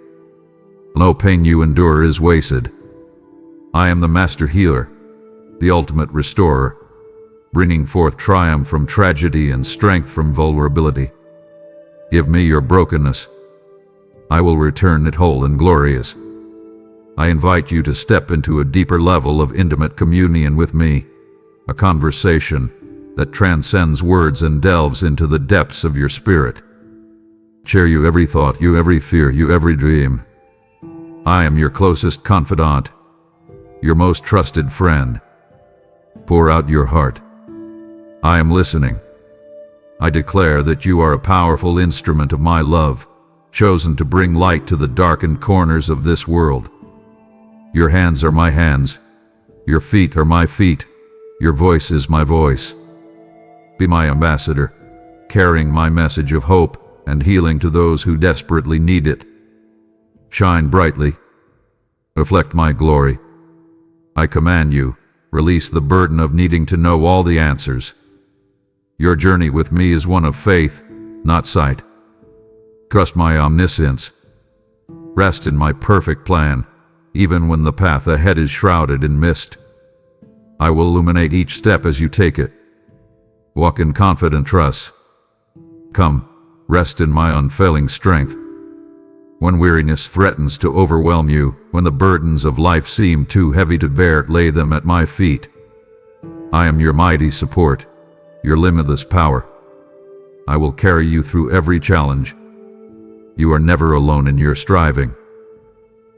No pain you endure is wasted. I am the master healer, the ultimate restorer, bringing forth triumph from tragedy and strength from vulnerability. Give me your brokenness. I will return it whole and glorious. I invite you to step into a deeper level of intimate communion with me, a conversation that transcends words and delves into the depths of your spirit. Share you every thought, you every fear, you every dream. I am your closest confidant, your most trusted friend. Pour out your heart. I am listening. I declare that you are a powerful instrument of my love, chosen to bring light to the darkened corners of this world. Your hands are my hands. Your feet are my feet. Your voice is my voice. Be my ambassador, carrying my message of hope and healing to those who desperately need it. Shine brightly. Reflect my glory. I command you, release the burden of needing to know all the answers. Your journey with me is one of faith, not sight. Trust my omniscience. Rest in my perfect plan, even when the path ahead is shrouded in mist. I will illuminate each step as you take it. Walk in confident trust. Come, rest in my unfailing strength. When weariness threatens to overwhelm you, when the burdens of life seem too heavy to bear, lay them at my feet. I am your mighty support, your limitless power. I will carry you through every challenge. You are never alone in your striving.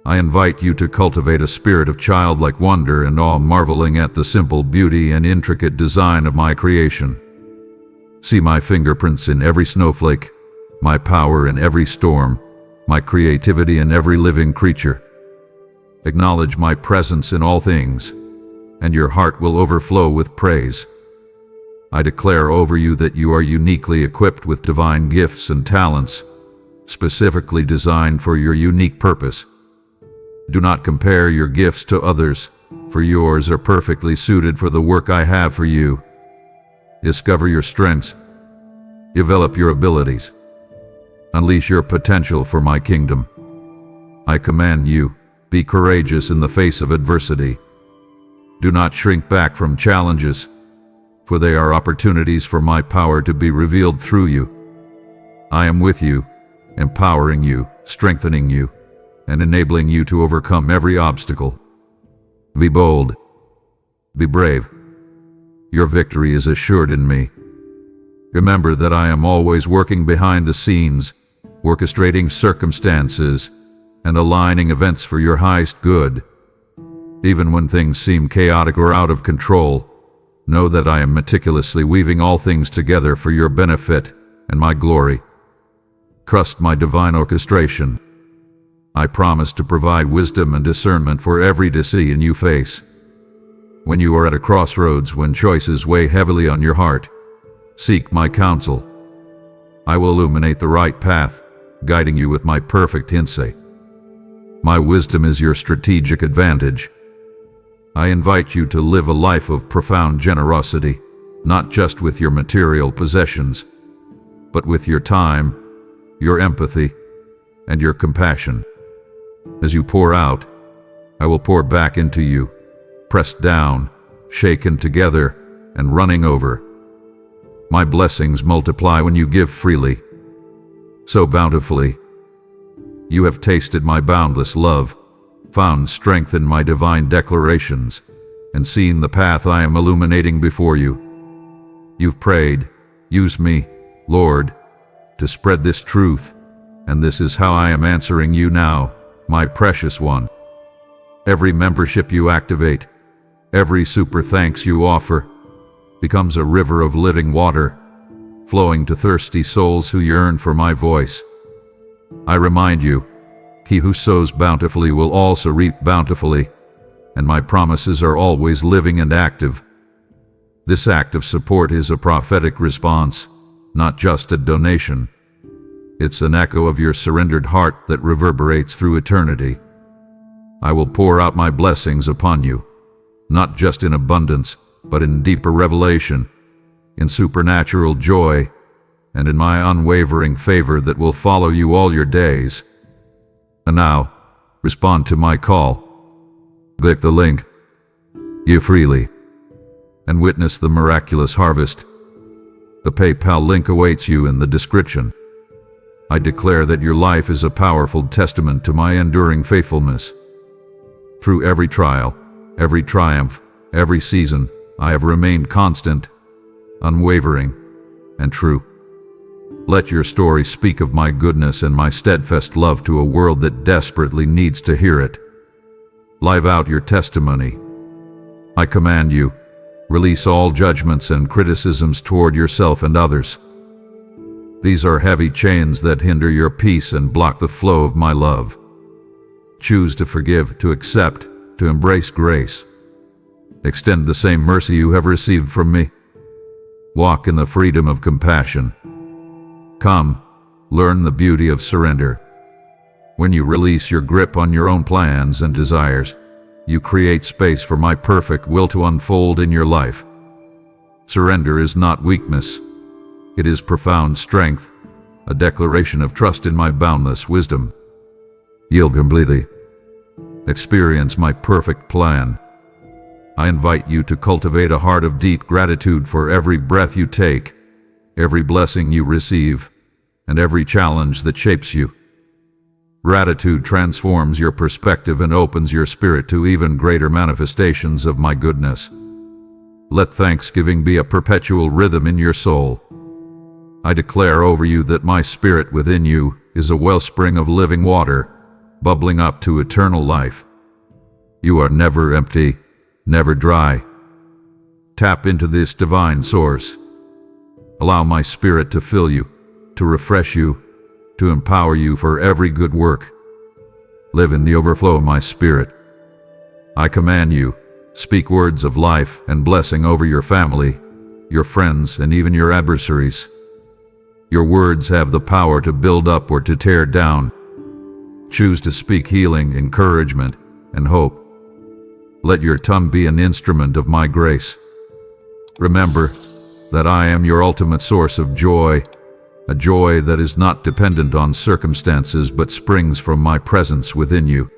I invite you to cultivate a spirit of childlike wonder and awe, marveling at the simple beauty and intricate design of my creation. See my fingerprints in every snowflake, my power in every storm, my creativity in every living creature. Acknowledge my presence in all things, and your heart will overflow with praise. I declare over you that you are uniquely equipped with divine gifts and talents, specifically designed for your unique purpose. Do not compare your gifts to others, for yours are perfectly suited for the work I have for you. Discover your strengths. Develop your abilities. Unleash your potential for my kingdom. I command you, be courageous in the face of adversity. Do not shrink back from challenges, for they are opportunities for my power to be revealed through you. I am with you, empowering you, strengthening you, and enabling you to overcome every obstacle. Be bold. Be brave. Your victory is assured in me. Remember that I am always working behind the scenes, orchestrating circumstances, and aligning events for your highest good. Even when things seem chaotic or out of control, know that I am meticulously weaving all things together for your benefit and my glory. Trust my divine orchestration. I promise to provide wisdom and discernment for every decision you face. When you are at a crossroads, when choices weigh heavily on your heart, seek my counsel. I will illuminate the right path, guiding you with my perfect insight. My wisdom is your strategic advantage. I invite you to live a life of profound generosity, not just with your material possessions, but with your time, your empathy, and your compassion. As you pour out, I will pour back into you, pressed down, shaken together, and running over. My blessings multiply when you give freely, so bountifully. You have tasted my boundless love, found strength in my divine declarations, and seen the path I am illuminating before you. You've prayed, use me, Lord, to spread this truth, and this is how I am answering you now, my precious one. Every membership you activate, every super thanks you offer, becomes a river of living water, flowing to thirsty souls who yearn for my voice. I remind you, he who sows bountifully will also reap bountifully, and my promises are always living and active. This act of support is a prophetic response, not just a donation. It's an echo of your surrendered heart that reverberates through eternity. I will pour out my blessings upon you, not just in abundance, but in deeper revelation, in supernatural joy, and in my unwavering favor that will follow you all your days. And now, respond to my call. Click the link, give freely, and witness the miraculous harvest. The PayPal link awaits you in the description. I declare that your life is a powerful testament to my enduring faithfulness. Through every trial, every triumph, every season, I have remained constant, unwavering, and true. Let your story speak of my goodness and my steadfast love to a world that desperately needs to hear it. Live out your testimony. I command you, release all judgments and criticisms toward yourself and others. These are heavy chains that hinder your peace and block the flow of my love. Choose to forgive, to accept, to embrace grace. Extend the same mercy you have received from me. Walk in the freedom of compassion. Come, learn the beauty of surrender. When you release your grip on your own plans and desires, you create space for my perfect will to unfold in your life. Surrender is not weakness. It is profound strength, a declaration of trust in my boundless wisdom. Yield completely. Experience my perfect plan. I invite you to cultivate a heart of deep gratitude for every breath you take, every blessing you receive, and every challenge that shapes you. Gratitude transforms your perspective and opens your spirit to even greater manifestations of my goodness. Let thanksgiving be a perpetual rhythm in your soul. I declare over you that my spirit within you is a wellspring of living water, bubbling up to eternal life. You are never empty, never dry. Tap into this divine source. Allow my spirit to fill you, to refresh you, to empower you for every good work. Live in the overflow of my spirit. I command you, speak words of life and blessing over your family, your friends, and even your adversaries. Your words have the power to build up or to tear down. Choose to speak healing, encouragement, and hope. Let your tongue be an instrument of my grace. Remember that I am your ultimate source of joy, a joy that is not dependent on circumstances but springs from my presence within you.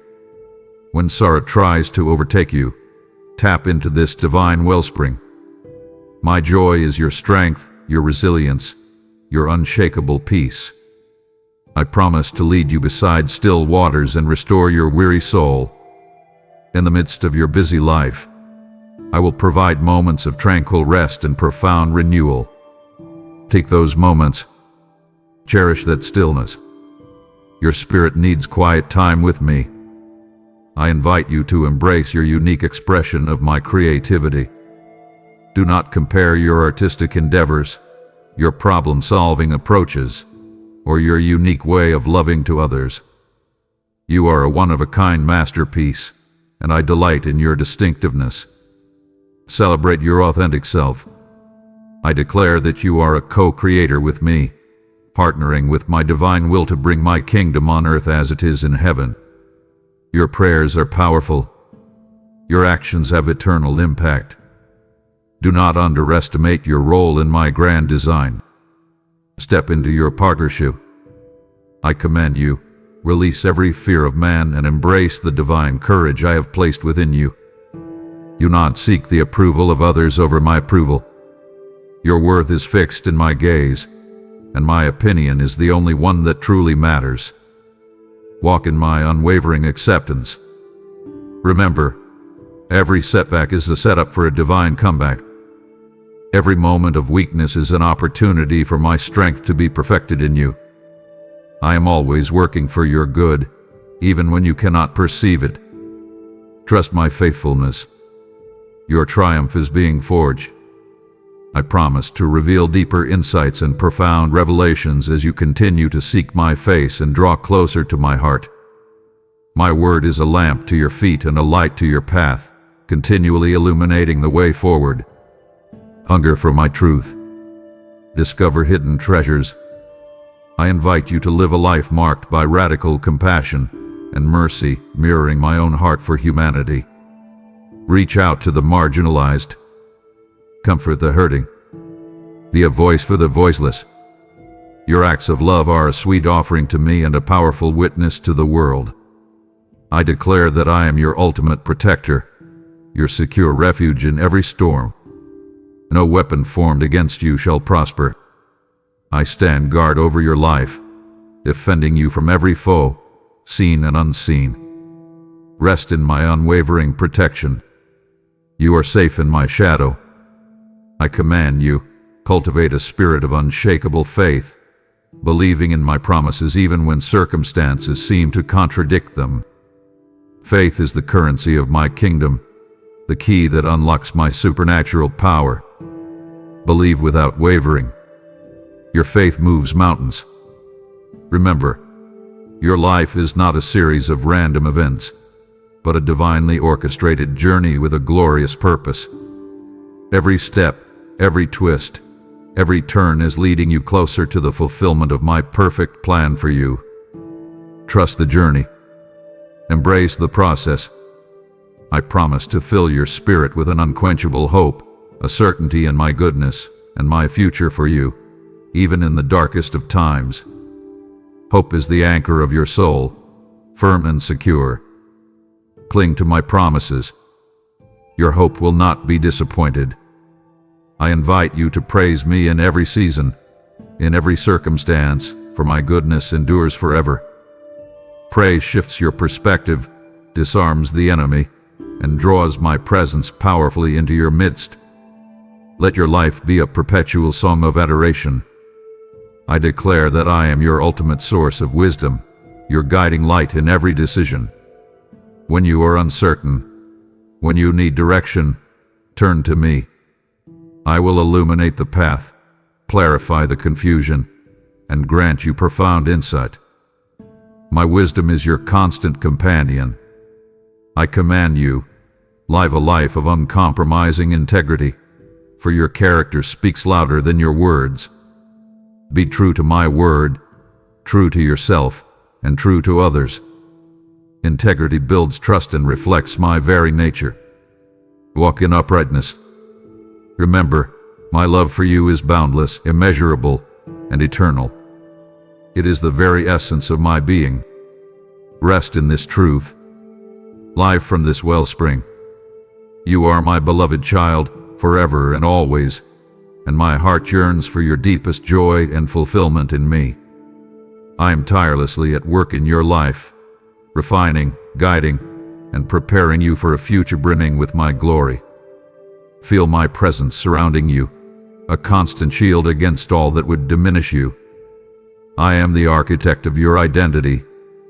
When sorrow tries to overtake you, tap into this divine wellspring. My joy is your strength, your resilience, your unshakable peace. I promise to lead you beside still waters and restore your weary soul. In the midst of your busy life, I will provide moments of tranquil rest and profound renewal. Take those moments. Cherish that stillness. Your spirit needs quiet time with me. I invite you to embrace your unique expression of my creativity. Do not compare your artistic endeavors, your problem-solving approaches, or your unique way of loving to others. You are a one-of-a-kind masterpiece, and I delight in your distinctiveness. Celebrate your authentic self. I declare that you are a co-creator with me, partnering with my divine will to bring my kingdom on earth as it is in heaven. Your prayers are powerful. Your actions have eternal impact. Do not underestimate your role in my grand design. Step into your partnership. I commend you. Release every fear of man and embrace the divine courage I have placed within you. Do not seek the approval of others over my approval. Your worth is fixed in my gaze, and my opinion is the only one that truly matters. Walk in my unwavering acceptance. Remember, every setback is a setup for a divine comeback. Every moment of weakness is an opportunity for my strength to be perfected in you. I am always working for your good, even when you cannot perceive it. Trust my faithfulness. Your triumph is being forged. I promise to reveal deeper insights and profound revelations as you continue to seek my face and draw closer to my heart. My word is a lamp to your feet and a light to your path, continually illuminating the way forward. Hunger for my truth. Discover hidden treasures. I invite you to live a life marked by radical compassion and mercy, mirroring my own heart for humanity. Reach out to the marginalized. Comfort the hurting. Be a voice for the voiceless. Your acts of love are a sweet offering to me and a powerful witness to the world. I declare that I am your ultimate protector, your secure refuge in every storm. No weapon formed against you shall prosper. I stand guard over your life, defending you from every foe, seen and unseen. Rest in my unwavering protection. You are safe in my shadow. I command you, cultivate a spirit of unshakable faith, believing in my promises even when circumstances seem to contradict them. Faith is the currency of my kingdom, the key that unlocks my supernatural power. Believe without wavering. Your faith moves mountains. Remember, your life is not a series of random events, but a divinely orchestrated journey with a glorious purpose. Every step, every twist, every turn is leading you closer to the fulfillment of my perfect plan for you. Trust the journey. Embrace the process. I promise to fill your spirit with an unquenchable hope, a certainty in my goodness and my future for you, even in the darkest of times. Hope is the anchor of your soul, firm and secure. Cling to my promises. Your hope will not be disappointed. I invite you to praise me in every season, in every circumstance, for my goodness endures forever. Praise shifts your perspective, disarms the enemy, and draws my presence powerfully into your midst. Let your life be a perpetual song of adoration. I declare that I am your ultimate source of wisdom, your guiding light in every decision. When you are uncertain, when you need direction, turn to me. I will illuminate the path, clarify the confusion, and grant you profound insight. My wisdom is your constant companion. I command you, live a life of uncompromising integrity, for your character speaks louder than your words. Be true to my word, true to yourself, and true to others. Integrity builds trust and reflects my very nature. Walk in uprightness. Remember, my love for you is boundless, immeasurable, and eternal. It is the very essence of my being. Rest in this truth. Live from this wellspring. You are my beloved child, forever and always, and my heart yearns for your deepest joy and fulfillment in me. I am tirelessly at work in your life, refining, guiding, and preparing you for a future brimming with my glory. Feel my presence surrounding you, a constant shield against all that would diminish you. I am the architect of your identity,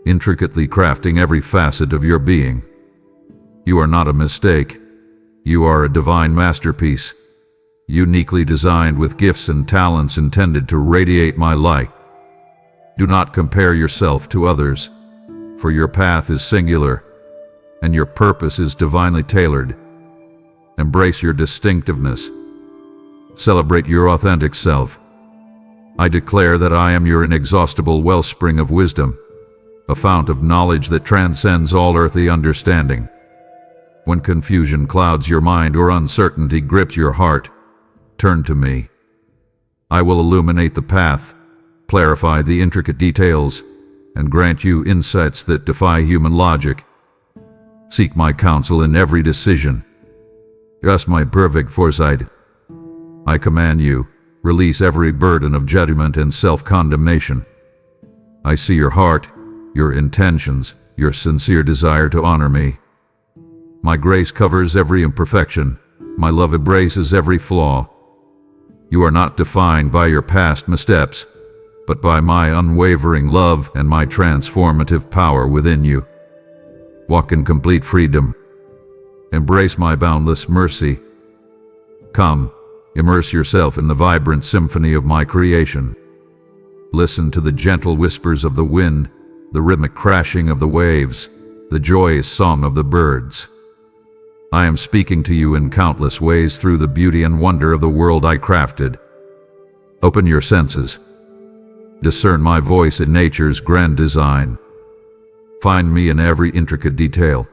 intricately crafting every facet of your being. You are not a mistake. You are a divine masterpiece, uniquely designed with gifts and talents intended to radiate my light. Do not compare yourself to others, for your path is singular, and your purpose is divinely tailored. Embrace your distinctiveness. Celebrate your authentic self. I declare that I am your inexhaustible wellspring of wisdom, a fount of knowledge that transcends all earthly understanding. When confusion clouds your mind or uncertainty grips your heart, turn to me. I will illuminate the path, clarify the intricate details, and grant you insights that defy human logic. Seek my counsel in every decision. Trust my perfect foresight. I command you, release every burden of judgment and self-condemnation. I see your heart, your intentions, your sincere desire to honor me. My grace covers every imperfection. My love embraces every flaw. You are not defined by your past missteps, but by my unwavering love and my transformative power within you. Walk in complete freedom. Embrace my boundless mercy. Come, immerse yourself in the vibrant symphony of my creation. Listen to the gentle whispers of the wind, the rhythmic crashing of the waves, the joyous song of the birds. I am speaking to you in countless ways through the beauty and wonder of the world I crafted. Open your senses. Discern my voice in nature's grand design. Find me in every intricate detail.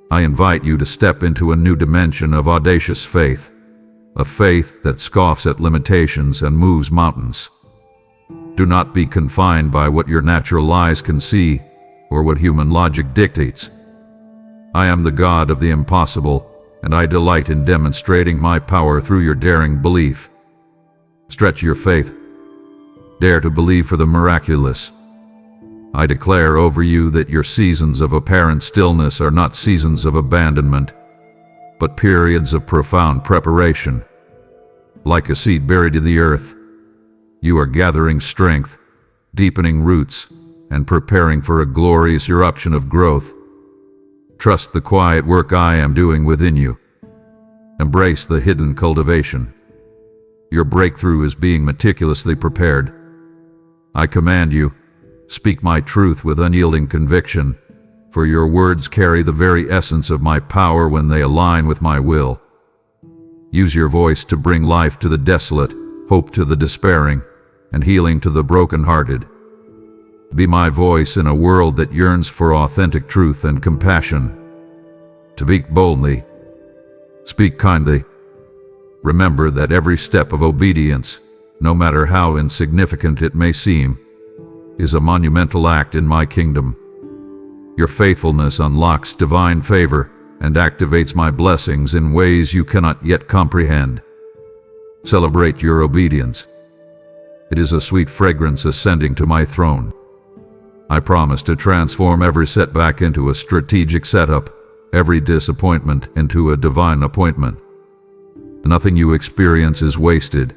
I invite you to step into a new dimension of audacious faith, a faith that scoffs at limitations and moves mountains. Do not be confined by what your natural eyes can see or what human logic dictates. I am the God of the impossible, and I delight in demonstrating my power through your daring belief. Stretch your faith. Dare to believe for the miraculous. I declare over you that your seasons of apparent stillness are not seasons of abandonment, but periods of profound preparation. Like a seed buried in the earth, you are gathering strength, deepening roots, and preparing for a glorious eruption of growth. Trust the quiet work I am doing within you. Embrace the hidden cultivation. Your breakthrough is being meticulously prepared. I command you, speak my truth with unyielding conviction, for your words carry the very essence of my power when they align with my will. Use your voice to bring life to the desolate, hope to the despairing, and healing to the brokenhearted. Be my voice in a world that yearns for authentic truth and compassion. Speak boldly. Speak kindly. Remember that every step of obedience, no matter how insignificant it may seem, is a monumental act in my kingdom. Your faithfulness unlocks divine favor and activates my blessings in ways you cannot yet comprehend. Celebrate your obedience. It is a sweet fragrance ascending to my throne. I promise to transform every setback into a strategic setup, every disappointment into a divine appointment. Nothing you experience is wasted.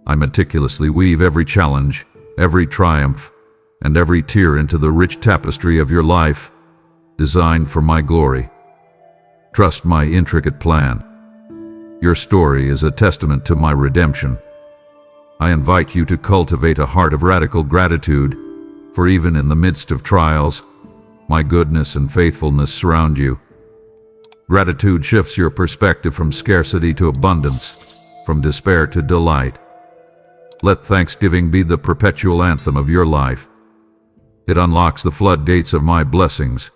I meticulously weave every challenge, every triumph, and every tear into the rich tapestry of your life, designed for my glory. Trust my intricate plan. Your story is a testament to my redemption. I invite you to cultivate a heart of radical gratitude, for even in the midst of trials, my goodness and faithfulness surround you. Gratitude shifts your perspective from scarcity to abundance, from despair to delight. Let thanksgiving be the perpetual anthem of your life. It unlocks the floodgates of my blessings.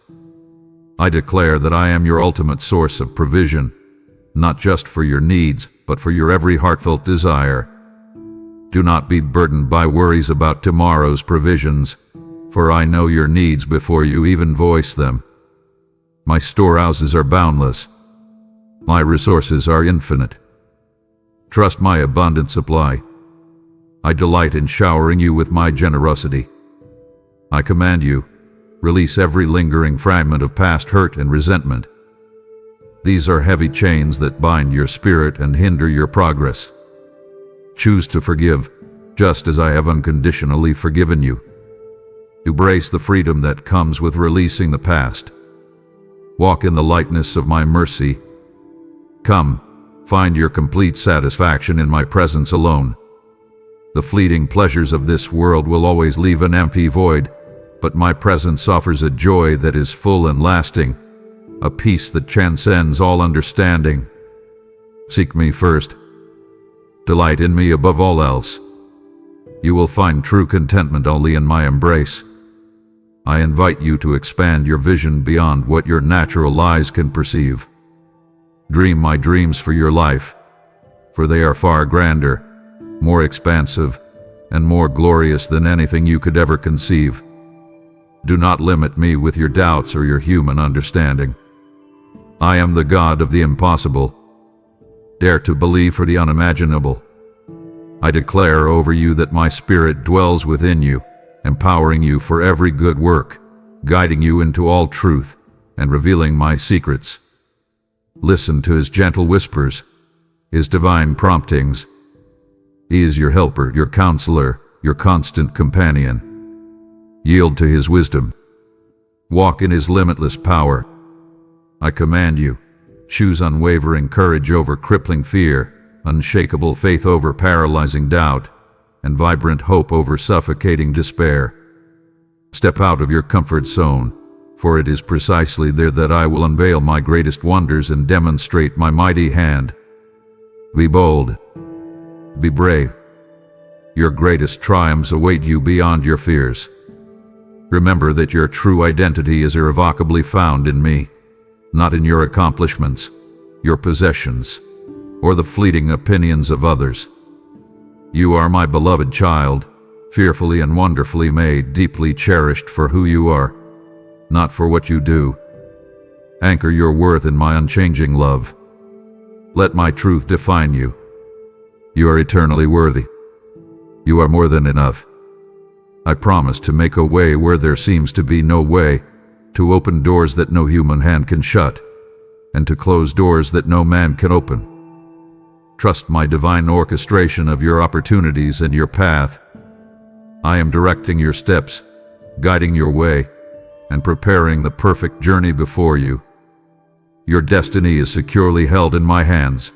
I declare that I am your ultimate source of provision, not just for your needs, but for your every heartfelt desire. Do not be burdened by worries about tomorrow's provisions, for I know your needs before you even voice them. My storehouses are boundless. My resources are infinite. Trust my abundant supply. I delight in showering you with my generosity. I command you, release every lingering fragment of past hurt and resentment. These are heavy chains that bind your spirit and hinder your progress. Choose to forgive, just as I have unconditionally forgiven you. Embrace the freedom that comes with releasing the past. Walk in the lightness of my mercy. Come, find your complete satisfaction in my presence alone. The fleeting pleasures of this world will always leave an empty void, but my presence offers a joy that is full and lasting, a peace that transcends all understanding. Seek me first. Delight in me above all else. You will find true contentment only in my embrace. I invite you to expand your vision beyond what your natural eyes can perceive. Dream my dreams for your life, for they are far grander, more expansive, and more glorious than anything you could ever conceive. Do not limit me with your doubts or your human understanding. I am the God of the impossible. Dare to believe for the unimaginable. I declare over you that my Spirit dwells within you, empowering you for every good work, guiding you into all truth, and revealing my secrets. Listen to his gentle whispers, his divine promptings. He is your helper, your counselor, your constant companion. Yield to his wisdom. Walk in his limitless power. I command you, choose unwavering courage over crippling fear, unshakable faith over paralyzing doubt, and vibrant hope over suffocating despair. Step out of your comfort zone, for it is precisely there that I will unveil my greatest wonders and demonstrate my mighty hand. Be bold. Be brave. Your greatest triumphs await you beyond your fears. Remember that your true identity is irrevocably found in me, not in your accomplishments, your possessions, or the fleeting opinions of others. You are my beloved child, fearfully and wonderfully made, deeply cherished for who you are, not for what you do. Anchor your worth in my unchanging love. Let my truth define you. You are eternally worthy. You are more than enough. I promise to make a way where there seems to be no way, to open doors that no human hand can shut, and to close doors that no man can open. Trust my divine orchestration of your opportunities and your path. I am directing your steps, guiding your way, and preparing the perfect journey before you. Your destiny is securely held in my hands.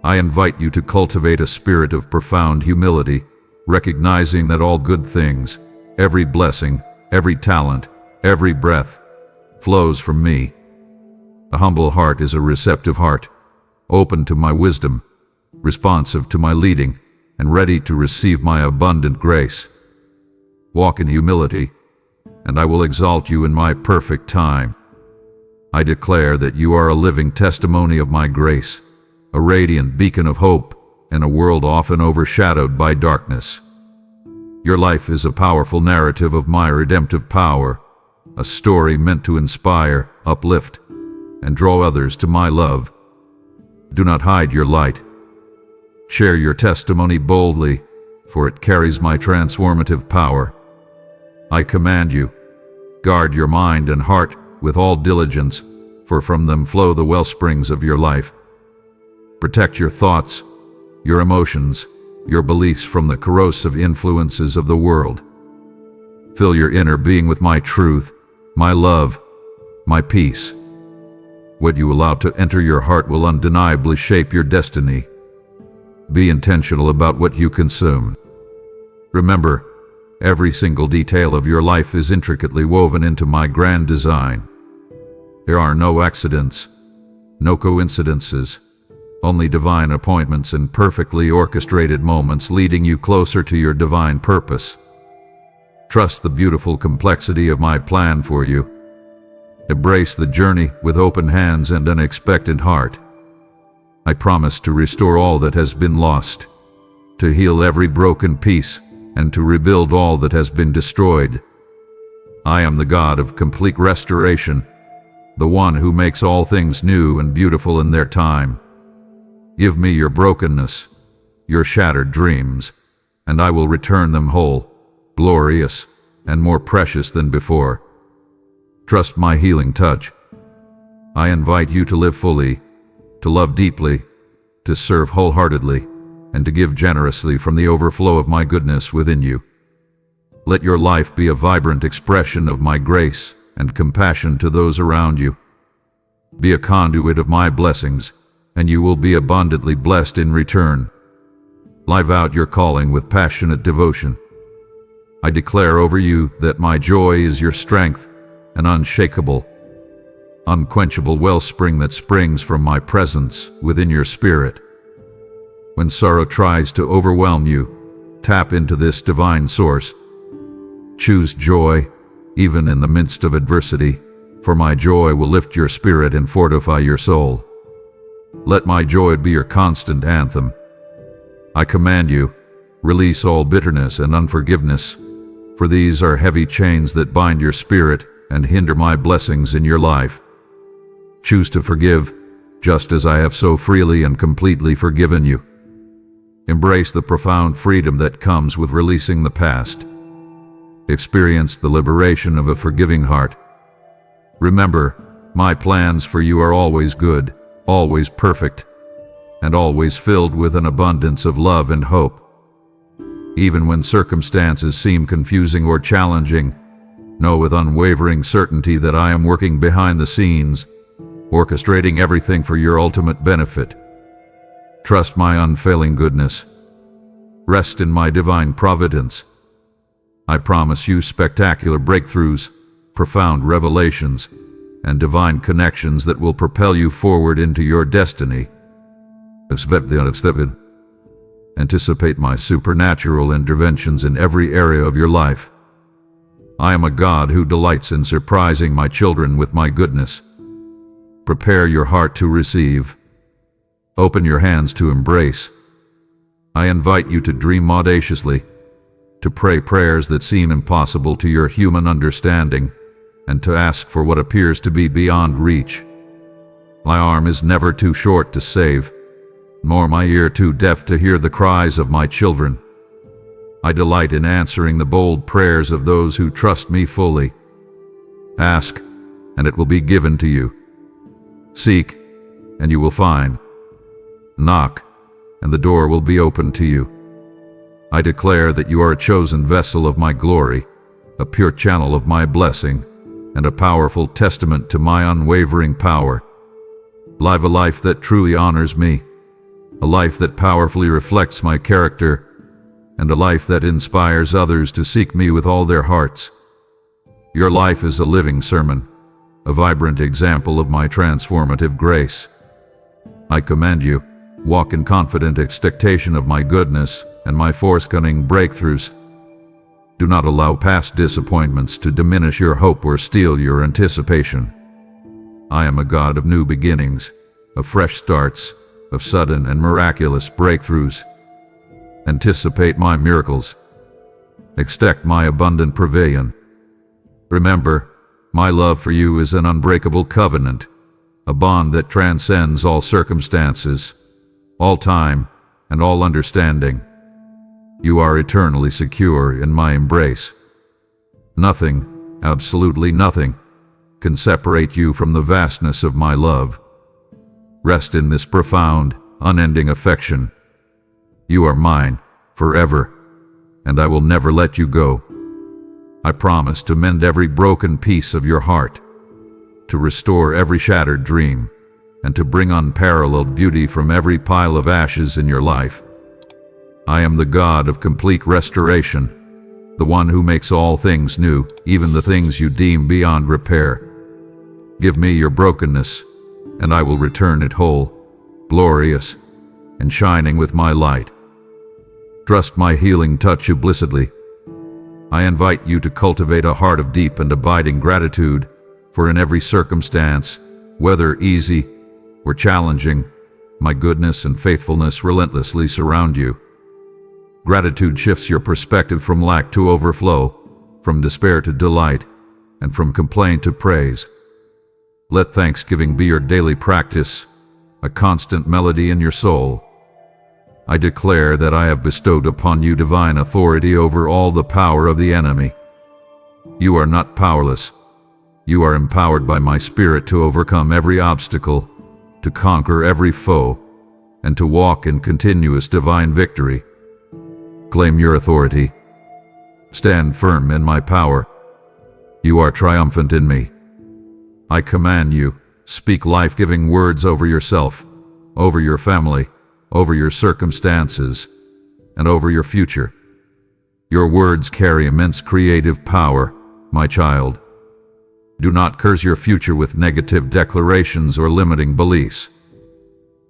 I invite you to cultivate a spirit of profound humility, recognizing that all good things, every blessing, every talent, every breath, flows from me. A humble heart is a receptive heart, open to my wisdom, responsive to my leading, and ready to receive my abundant grace. Walk in humility, and I will exalt you in my perfect time. I declare that you are a living testimony of my grace, a radiant beacon of hope in a world often overshadowed by darkness. Your life is a powerful narrative of my redemptive power, a story meant to inspire, uplift, and draw others to my love. Do not hide your light. Share your testimony boldly, for it carries my transformative power. I command you, guard your mind and heart with all diligence, for from them flow the wellsprings of your life. Protect your thoughts, your emotions, your beliefs from the corrosive influences of the world. Fill your inner being with my truth, my love, my peace. What you allow to enter your heart will undeniably shape your destiny. Be intentional about what you consume. Remember, every single detail of your life is intricately woven into my grand design. There are no accidents, no coincidences, only divine appointments and perfectly orchestrated moments leading you closer to your divine purpose. Trust the beautiful complexity of my plan for you. Embrace the journey with open hands and an expectant heart. I promise to restore all that has been lost, to heal every broken piece, and to rebuild all that has been destroyed. I am the God of complete restoration, the one who makes all things new and beautiful in their time. Give me your brokenness, your shattered dreams, and I will return them whole, glorious, and more precious than before. Trust my healing touch. I invite you to live fully, to love deeply, to serve wholeheartedly, and to give generously from the overflow of my goodness within you. Let your life be a vibrant expression of my grace and compassion to those around you. Be a conduit of my blessings, and you will be abundantly blessed in return. Live out your calling with passionate devotion. I declare over you that my joy is your strength, an unshakable, unquenchable wellspring that springs from my presence within your spirit. When sorrow tries to overwhelm you, tap into this divine source. Choose joy, even in the midst of adversity, for my joy will lift your spirit and fortify your soul. Let my joy be your constant anthem. I command you, release all bitterness and unforgiveness, for these are heavy chains that bind your spirit and hinder my blessings in your life. Choose to forgive, just as I have so freely and completely forgiven you. Embrace the profound freedom that comes with releasing the past. Experience the liberation of a forgiving heart. Remember, my plans for you are always good, always perfect, and always filled with an abundance of love and hope. Even when circumstances seem confusing or challenging, know with unwavering certainty that I am working behind the scenes, orchestrating everything for your ultimate benefit. Trust my unfailing goodness. Rest in my divine providence. I promise you spectacular breakthroughs, profound revelations, and divine connections that will propel you forward into your destiny. Anticipate my supernatural interventions in every area of your life. I am a God who delights in surprising my children with my goodness. Prepare your heart to receive. Open your hands to embrace. I invite you to dream audaciously, to pray prayers that seem impossible to your human understanding, and to ask for what appears to be beyond reach. My arm is never too short to save, nor my ear too deaf to hear the cries of my children. I delight in answering the bold prayers of those who trust me fully. Ask, and it will be given to you. Seek, and you will find. Knock, and the door will be opened to you. I declare that you are a chosen vessel of my glory, a pure channel of my blessing, and a powerful testament to my unwavering power. Live a life that truly honors me, a life that powerfully reflects my character, and a life that inspires others to seek me with all their hearts. Your life is a living sermon, a vibrant example of my transformative grace. I commend you. Walk in confident expectation of my goodness and my forthcoming breakthroughs. Do not allow past disappointments to diminish your hope or steal your anticipation. I am a God of new beginnings, of fresh starts, of sudden and miraculous breakthroughs. Anticipate my miracles. Expect my abundant pavilion. Remember, my love for you is an unbreakable covenant, a bond that transcends all circumstances, all time, and all understanding. You are eternally secure in my embrace. Nothing, absolutely nothing, can separate you from the vastness of my love. Rest in this profound, unending affection. You are mine, forever, and I will never let you go. I promise to mend every broken piece of your heart, to restore every shattered dream, and to bring unparalleled beauty from every pile of ashes in your life. I am the God of complete restoration, the one who makes all things new, even the things you deem beyond repair. Give me your brokenness, and I will return it whole, glorious, and shining with my light. Trust my healing touch implicitly. I invite you to cultivate a heart of deep and abiding gratitude, for in every circumstance, whether easy or challenging, my goodness and faithfulness relentlessly surround you. Gratitude shifts your perspective from lack to overflow, from despair to delight, and from complaint to praise. Let thanksgiving be your daily practice, a constant melody in your soul. I declare that I have bestowed upon you divine authority over all the power of the enemy. You are not powerless. You are empowered by my Spirit to overcome every obstacle, to conquer every foe, and to walk in continuous divine victory. Claim your authority. Stand firm in my power. You are triumphant in me. I command you, speak life-giving words over yourself, over your family, over your circumstances, and over your future. Your words carry immense creative power, my child. Do not curse your future with negative declarations or limiting beliefs.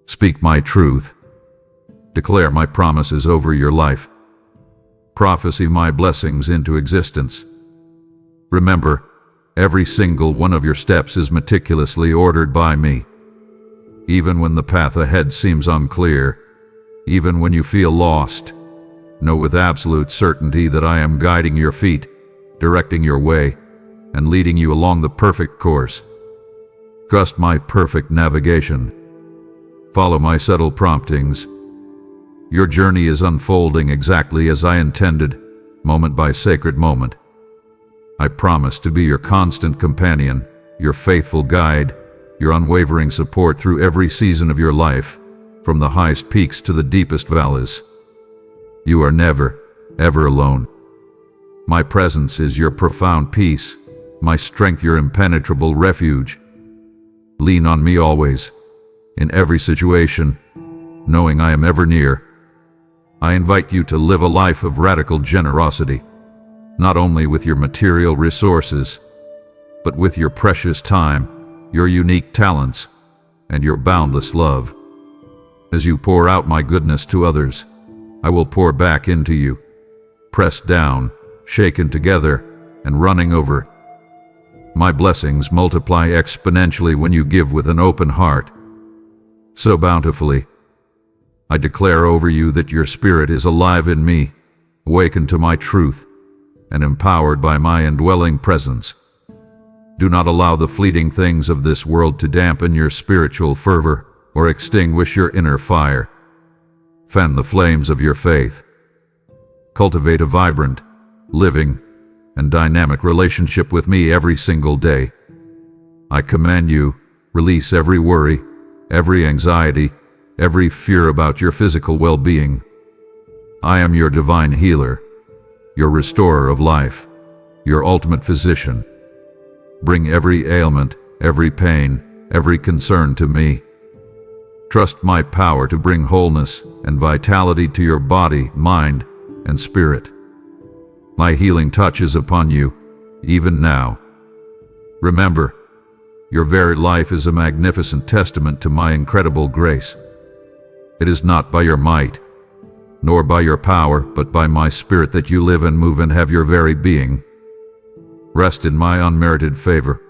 Speak my truth. Declare my promises over your life. Prophesy my blessings into existence. Remember, every single one of your steps is meticulously ordered by me. Even when the path ahead seems unclear, even when you feel lost, know with absolute certainty that I am guiding your feet, directing your way, and leading you along the perfect course. Trust my perfect navigation. Follow my subtle promptings. Your journey is unfolding exactly as I intended, moment by sacred moment. I promise to be your constant companion, your faithful guide, your unwavering support through every season of your life, from the highest peaks to the deepest valleys. You are never, ever alone. My presence is your profound peace, my strength your impenetrable refuge. Lean on me always, in every situation, knowing I am ever near. I invite you to live a life of radical generosity, not only with your material resources, but with your precious time, your unique talents, and your boundless love. As you pour out my goodness to others, I will pour back into you, pressed down, shaken together, and running over. My blessings multiply exponentially when you give with an open heart. So bountifully, I declare over you that your spirit is alive in me, awakened to my truth, and empowered by my indwelling presence. Do not allow the fleeting things of this world to dampen your spiritual fervor or extinguish your inner fire. Fan the flames of your faith. Cultivate a vibrant, living, and dynamic relationship with me every single day. I command you, release every worry, every anxiety, every fear about your physical well-being. I am your divine healer, your restorer of life, your ultimate physician. Bring every ailment, every pain, every concern to me. Trust my power to bring wholeness and vitality to your body, mind, and spirit. My healing touch is upon you, even now. Remember, your very life is a magnificent testament to my incredible grace. It is not by your might, nor by your power, but by my Spirit that you live and move and have your very being. Rest in my unmerited favor.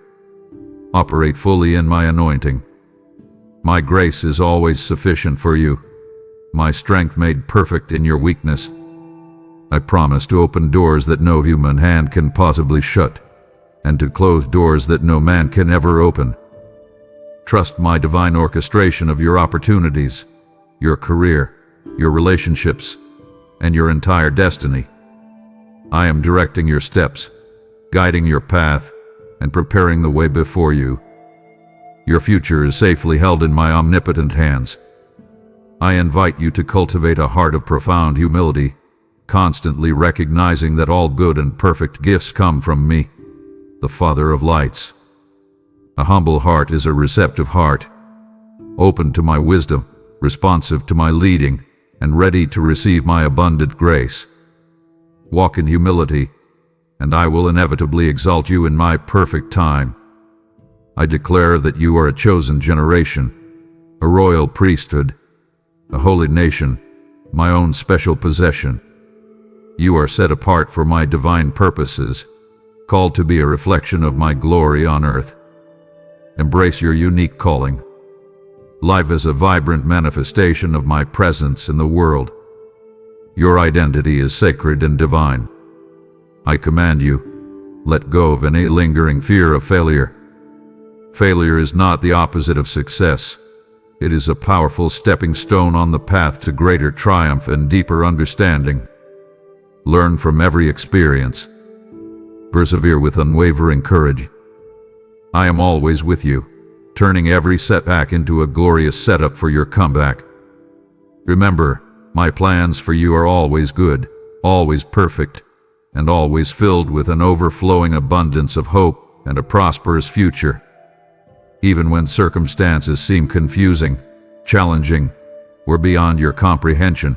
Operate fully in my anointing. My grace is always sufficient for you, my strength made perfect in your weakness. I promise to open doors that no human hand can possibly shut, and to close doors that no man can ever open. Trust my divine orchestration of your opportunities, your career, your relationships, and your entire destiny. I am directing your steps, guiding your path, and preparing the way before you. Your future is safely held in my omnipotent hands. I invite you to cultivate a heart of profound humility, constantly recognizing that all good and perfect gifts come from me, the Father of lights. A humble heart is a receptive heart, open to my wisdom, responsive to my leading, and ready to receive my abundant grace. Walk in humility, and I will inevitably exalt you in my perfect time. I declare that you are a chosen generation, a royal priesthood, a holy nation, my own special possession. You are set apart for my divine purposes, called to be a reflection of my glory on earth. Embrace your unique calling. Life is a vibrant manifestation of my presence in the world. Your identity is sacred and divine. I command you, let go of any lingering fear of failure. Failure is not the opposite of success. It is a powerful stepping stone on the path to greater triumph and deeper understanding. Learn from every experience. Persevere with unwavering courage. I am always with you, turning every setback into a glorious setup for your comeback. Remember, my plans for you are always good, always perfect, and always filled with an overflowing abundance of hope and a prosperous future. Even when circumstances seem confusing, challenging, or beyond your comprehension,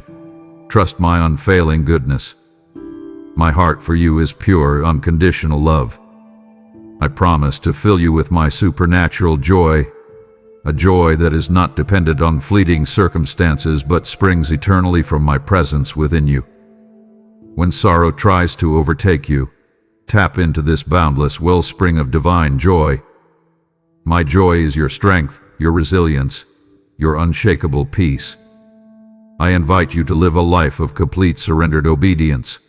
trust my unfailing goodness. My heart for you is pure, unconditional love. I promise to fill you with my supernatural joy, a joy that is not dependent on fleeting circumstances but springs eternally from my presence within you. When sorrow tries to overtake you, tap into this boundless wellspring of divine joy. My joy is your strength, your resilience, your unshakable peace. I invite you to live a life of complete surrendered obedience,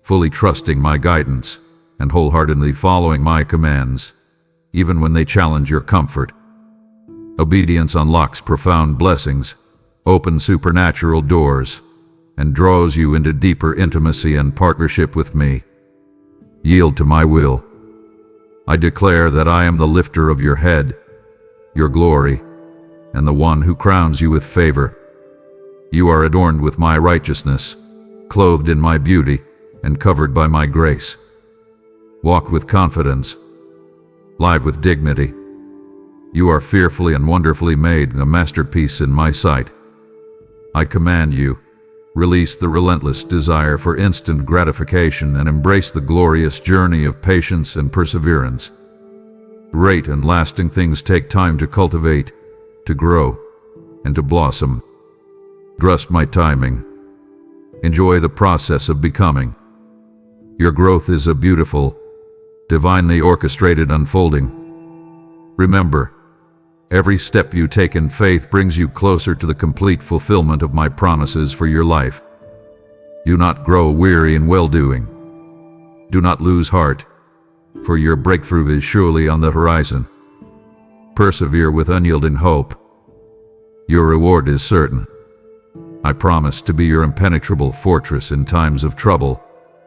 fully trusting my guidance and wholeheartedly following my commands, even when they challenge your comfort. Obedience unlocks profound blessings, opens supernatural doors, and draws you into deeper intimacy and partnership with me. Yield to my will. I declare that I am the lifter of your head, your glory, and the one who crowns you with favor. You are adorned with my righteousness, clothed in my beauty, and covered by my grace. Walk with confidence, live with dignity. You are fearfully and wonderfully made, a masterpiece in my sight. I command you, release the relentless desire for instant gratification and embrace the glorious journey of patience and perseverance. Great and lasting things take time to cultivate, to grow, and to blossom. Trust my timing. Enjoy the process of becoming. Your growth is a beautiful, divinely orchestrated unfolding. Remember, every step you take in faith brings you closer to the complete fulfillment of my promises for your life. Do not grow weary in well-doing. Do not lose heart, for your breakthrough is surely on the horizon. Persevere with unyielding hope. Your reward is certain. I promise to be your impenetrable fortress in times of trouble,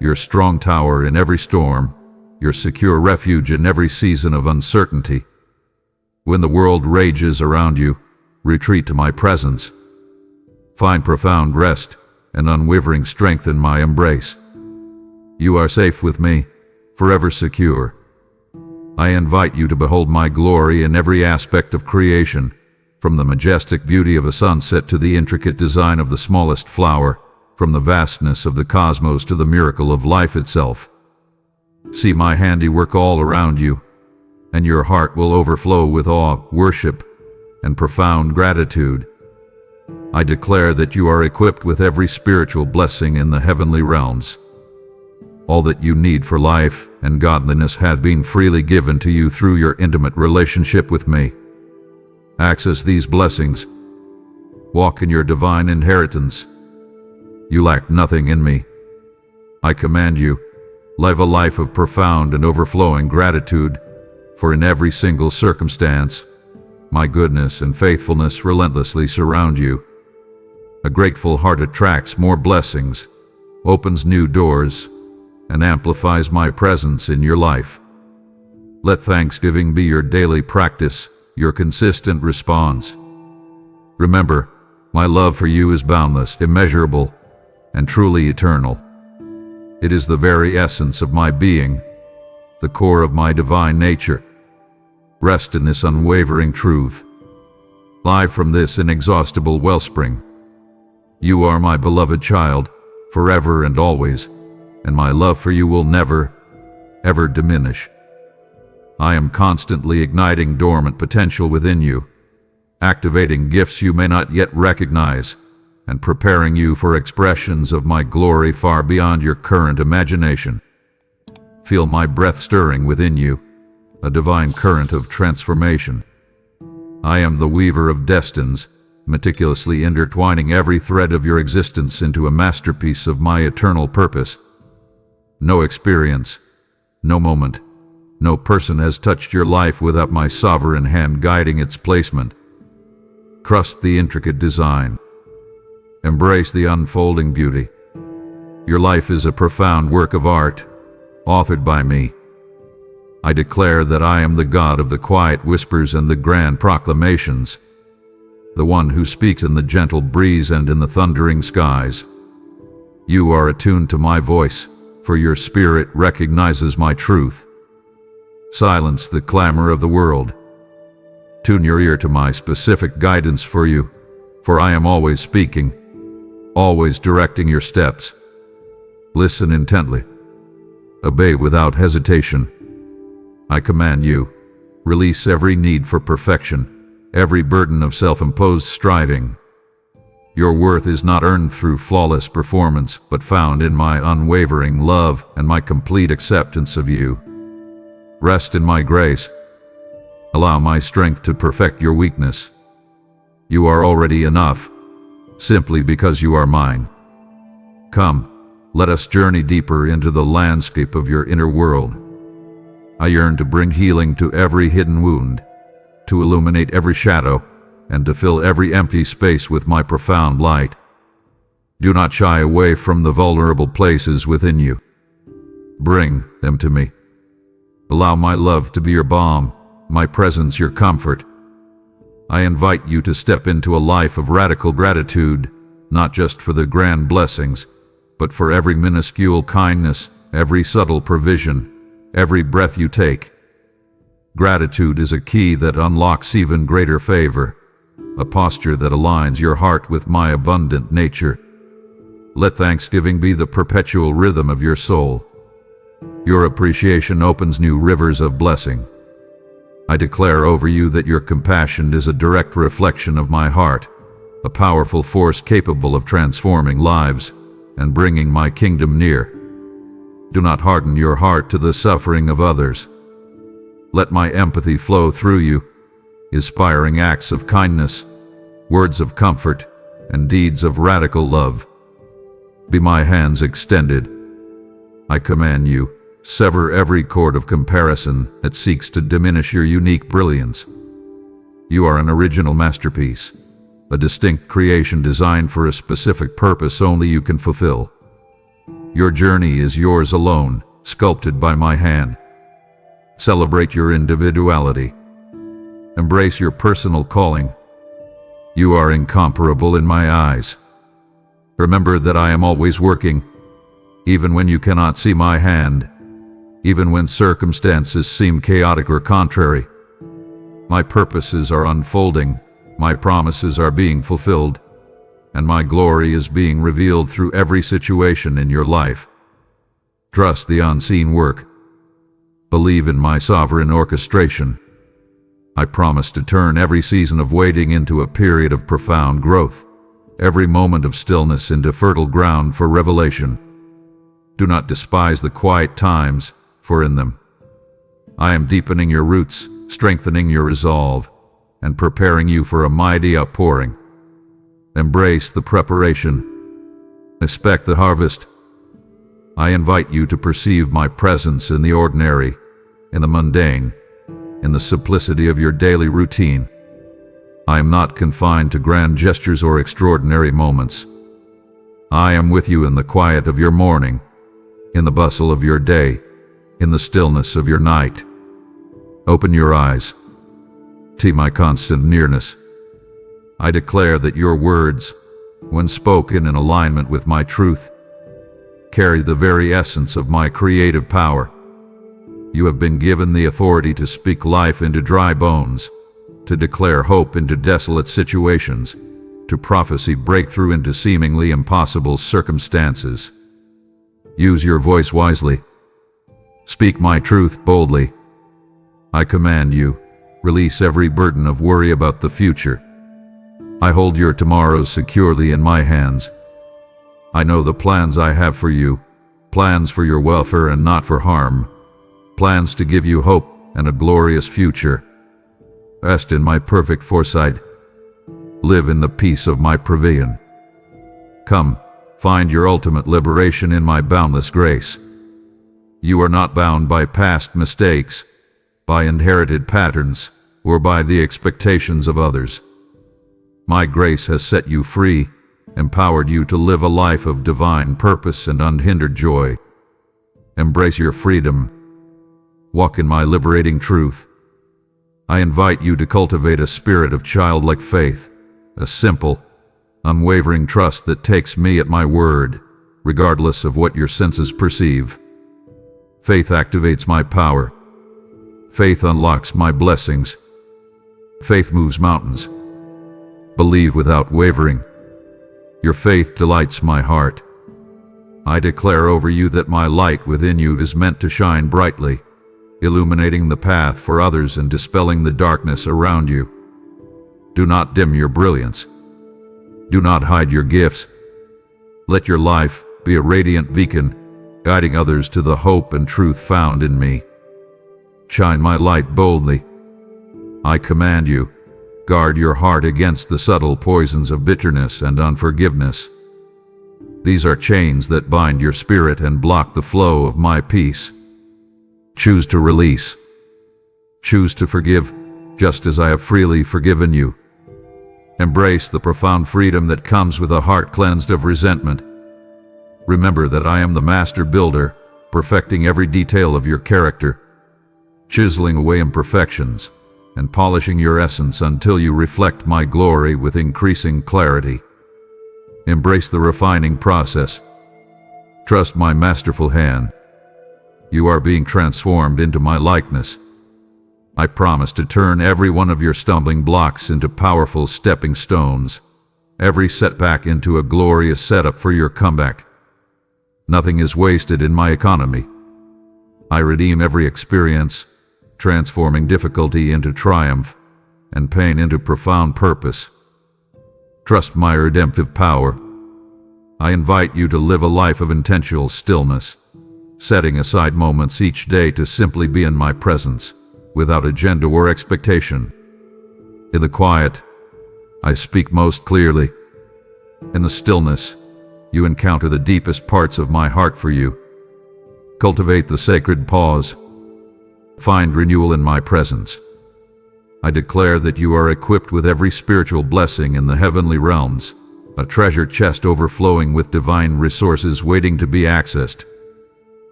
your strong tower in every storm, your secure refuge in every season of uncertainty. When the world rages around you, retreat to my presence. Find profound rest and unwavering strength in my embrace. You are safe with me, forever secure. I invite you to behold my glory in every aspect of creation, from the majestic beauty of a sunset to the intricate design of the smallest flower, from the vastness of the cosmos to the miracle of life itself. See my handiwork all around you, and your heart will overflow with awe, worship, and profound gratitude. I declare that you are equipped with every spiritual blessing in the heavenly realms. All that you need for life and godliness hath been freely given to you through your intimate relationship with me. Access these blessings. Walk in your divine inheritance. You lack nothing in me. I command you, live a life of profound and overflowing gratitude, for in every single circumstance, my goodness and faithfulness relentlessly surround you. A grateful heart attracts more blessings, opens new doors, and amplifies my presence in your life. Let thanksgiving be your daily practice, your consistent response. Remember, my love for you is boundless, immeasurable, and truly eternal. It is the very essence of my being, the core of my divine nature. Rest in this unwavering truth. Live from this inexhaustible wellspring. You are my beloved child, forever and always, and my love for you will never, ever diminish. I am constantly igniting dormant potential within you, activating gifts you may not yet recognize, and preparing you for expressions of my glory far beyond your current imagination. Feel my breath stirring within you, a divine current of transformation. I am the weaver of destinies, meticulously intertwining every thread of your existence into a masterpiece of my eternal purpose. No experience, no moment, no person has touched your life without my sovereign hand guiding its placement. Trust the intricate design. Embrace the unfolding beauty. Your life is a profound work of art, authored by me. I declare that I am the God of the quiet whispers and the grand proclamations, the one who speaks in the gentle breeze and in the thundering skies. You are attuned to my voice, for your spirit recognizes my truth. Silence the clamor of the world. Tune your ear to my specific guidance for you, for I am always speaking, always directing your steps. Listen intently. Obey without hesitation. I command you, release every need for perfection, every burden of self-imposed striving. Your worth is not earned through flawless performance, but found in my unwavering love and my complete acceptance of you. Rest in my grace. Allow my strength to perfect your weakness. You are already enough, simply because you are mine. Come, let us journey deeper into the landscape of your inner world. I yearn to bring healing to every hidden wound, to illuminate every shadow, and to fill every empty space with my profound light. Do not shy away from the vulnerable places within you. Bring them to me. Allow my love to be your balm, my presence your comfort. I invite you to step into a life of radical gratitude, not just for the grand blessings, but for every minuscule kindness, every subtle provision, every breath you take. Gratitude is a key that unlocks even greater favor, a posture that aligns your heart with my abundant nature. Let thanksgiving be the perpetual rhythm of your soul. Your appreciation opens new rivers of blessing. I declare over you that your compassion is a direct reflection of my heart, a powerful force capable of transforming lives and bringing my kingdom near. Do not harden your heart to the suffering of others. Let my empathy flow through you, inspiring acts of kindness, words of comfort, and deeds of radical love. Be my hands extended. I command you, sever every cord of comparison that seeks to diminish your unique brilliance. You are an original masterpiece, a distinct creation designed for a specific purpose only you can fulfill. Your journey is yours alone, sculpted by my hand. Celebrate your individuality. Embrace your personal calling. You are incomparable in my eyes. Remember that I am always working, even when you cannot see my hand, even when circumstances seem chaotic or contrary. My purposes are unfolding, my promises are being fulfilled, and my glory is being revealed through every situation in your life. Trust the unseen work. Believe in my sovereign orchestration. I promise to turn every season of waiting into a period of profound growth, every moment of stillness into fertile ground for revelation. Do not despise the quiet times, for in them I am deepening your roots, strengthening your resolve, and preparing you for a mighty outpouring. Embrace the preparation. Expect the harvest. I invite you to perceive my presence in the ordinary, in the mundane, in the simplicity of your daily routine. I am not confined to grand gestures or extraordinary moments. I am with you in the quiet of your morning, in the bustle of your day, in the stillness of your night. Open your eyes. See my constant nearness. I declare that your words, when spoken in alignment with my truth, carry the very essence of my creative power. You have been given the authority to speak life into dry bones, to declare hope into desolate situations, to prophesy breakthrough into seemingly impossible circumstances. Use your voice wisely. Speak my truth boldly. I command you, release every burden of worry about the future. I hold your tomorrows securely in my hands. I know the plans I have for you, plans for your welfare and not for harm, plans to give you hope and a glorious future. Rest in my perfect foresight. Live in the peace of my pavilion. Come, find your ultimate liberation in my boundless grace. You are not bound by past mistakes, by inherited patterns, or by the expectations of others. My grace has set you free, empowered you to live a life of divine purpose and unhindered joy. Embrace your freedom. Walk in my liberating truth. I invite you to cultivate a spirit of childlike faith, a simple, unwavering trust that takes me at my word, regardless of what your senses perceive. Faith activates my power. Faith unlocks my blessings. Faith moves mountains. Believe without wavering. Your faith delights my heart. I declare over you that my light within you is meant to shine brightly, illuminating the path for others and dispelling the darkness around you. Do not dim your brilliance. Do not hide your gifts. Let your life be a radiant beacon, guiding others to the hope and truth found in me. Shine my light boldly. I command you, guard your heart against the subtle poisons of bitterness and unforgiveness. These are chains that bind your spirit and block the flow of my peace. Choose to release. Choose to forgive, just as I have freely forgiven you. Embrace the profound freedom that comes with a heart cleansed of resentment. Remember that I am the master builder, perfecting every detail of your character, chiseling away imperfections, and polishing your essence until you reflect my glory with increasing clarity. Embrace the refining process. Trust my masterful hand. You are being transformed into my likeness. I promise to turn every one of your stumbling blocks into powerful stepping stones, every setback into a glorious setup for your comeback. Nothing is wasted in my economy. I redeem every experience, transforming difficulty into triumph and pain into profound purpose. Trust my redemptive power. I invite you to live a life of intentional stillness, setting aside moments each day to simply be in my presence, without agenda or expectation. In the quiet, I speak most clearly. In the stillness, you encounter the deepest parts of my heart for you. Cultivate the sacred pause. Find renewal in my presence. I declare that you are equipped with every spiritual blessing in the heavenly realms, a treasure chest overflowing with divine resources waiting to be accessed.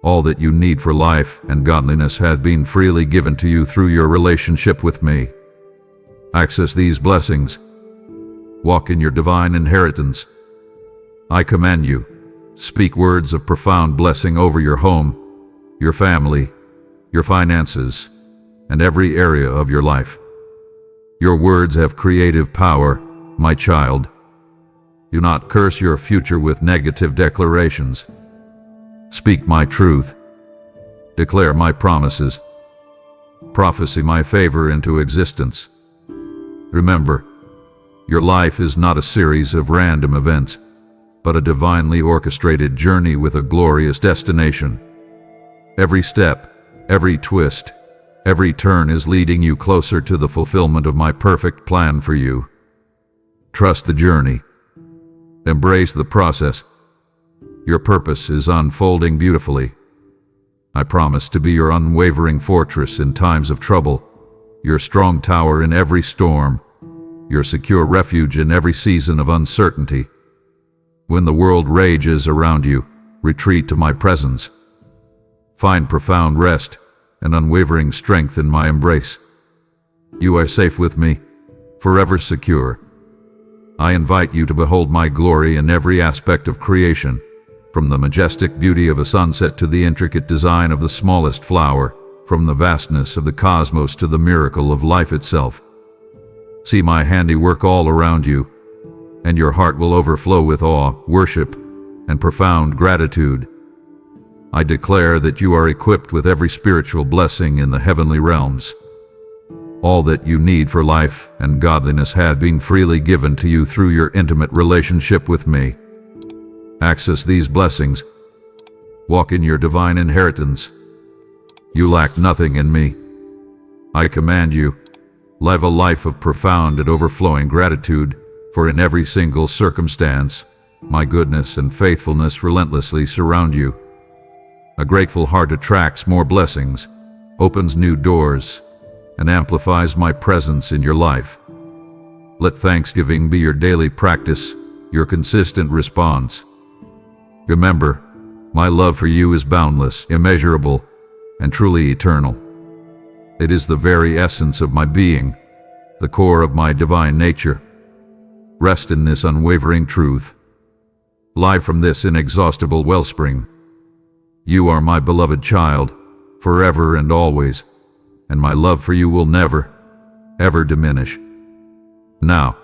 All that you need for life and godliness has been freely given to you through your relationship with me. Access these blessings. Walk in your divine inheritance. I command you, speak words of profound blessing over your home, your family, your finances, and every area of your life. Your words have creative power, my child. Do not curse your future with negative declarations. Speak my truth. Declare my promises. Prophesy my favor into existence. Remember, your life is not a series of random events, but a divinely orchestrated journey with a glorious destination. Every step, every twist, every turn is leading you closer to the fulfillment of my perfect plan for you. Trust the journey. Embrace the process. Your purpose is unfolding beautifully. I promise to be your unwavering fortress in times of trouble, your strong tower in every storm, your secure refuge in every season of uncertainty. When the world rages around you, retreat to my presence. Find profound rest and unwavering strength in my embrace. You are safe with me, forever secure. I invite you to behold my glory in every aspect of creation, From the majestic beauty of a sunset to the intricate design of the smallest flower, from the vastness of the cosmos to the miracle of life itself. See my handiwork all around you, and your heart will overflow with awe, worship, and profound gratitude. I declare that you are equipped with every spiritual blessing in the heavenly realms. All that you need for life and godliness have been freely given to you through your intimate relationship with me. Access these blessings. Walk in your divine inheritance. You lack nothing in me. I command you, live a life of profound and overflowing gratitude, for in every single circumstance, my goodness and faithfulness relentlessly surround you. A grateful heart attracts more blessings, opens new doors, and amplifies my presence in your life. Let thanksgiving be your daily practice, your consistent response. Remember, my love for you is boundless, immeasurable, and truly eternal. It is the very essence of my being, the core of my divine nature. Rest in this unwavering truth. Live from this inexhaustible wellspring. You are my beloved child, forever and always, and my love for you will never, ever diminish. Now,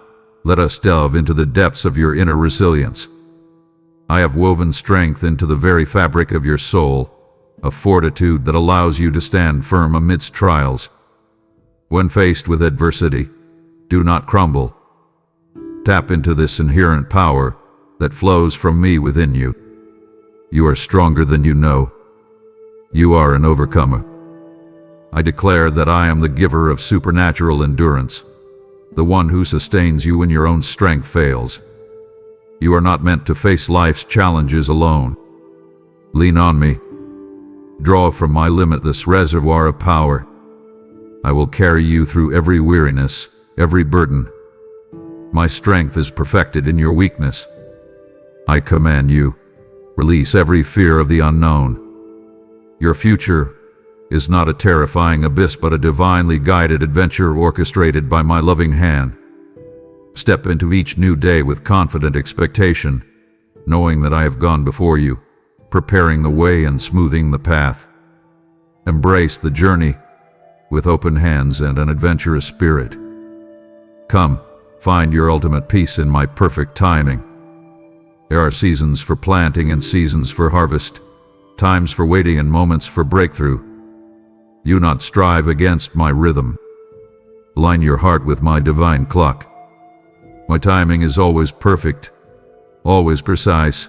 let us delve into the depths of your inner resilience. I have woven strength into the very fabric of your soul, a fortitude that allows you to stand firm amidst trials. When faced with adversity, do not crumble. Tap into this inherent power that flows from me within you. You are stronger than you know. You are an overcomer. I declare that I am the giver of supernatural endurance, the one who sustains you when your own strength fails. You are not meant to face life's challenges alone. Lean on me. Draw from my limitless reservoir of power. I will carry you through every weariness, every burden. My strength is perfected in your weakness. I command you, release every fear of the unknown. Your future is not a terrifying abyss but a divinely guided adventure orchestrated by my loving hand. Step into each new day with confident expectation, knowing that I have gone before you, preparing the way and smoothing the path. Embrace the journey with open hands and an adventurous spirit. Come, find your ultimate peace in my perfect timing. There are seasons for planting and seasons for harvest, times for waiting and moments for breakthrough. Do not strive against my rhythm. Align your heart with my divine clock. My timing is always perfect, always precise,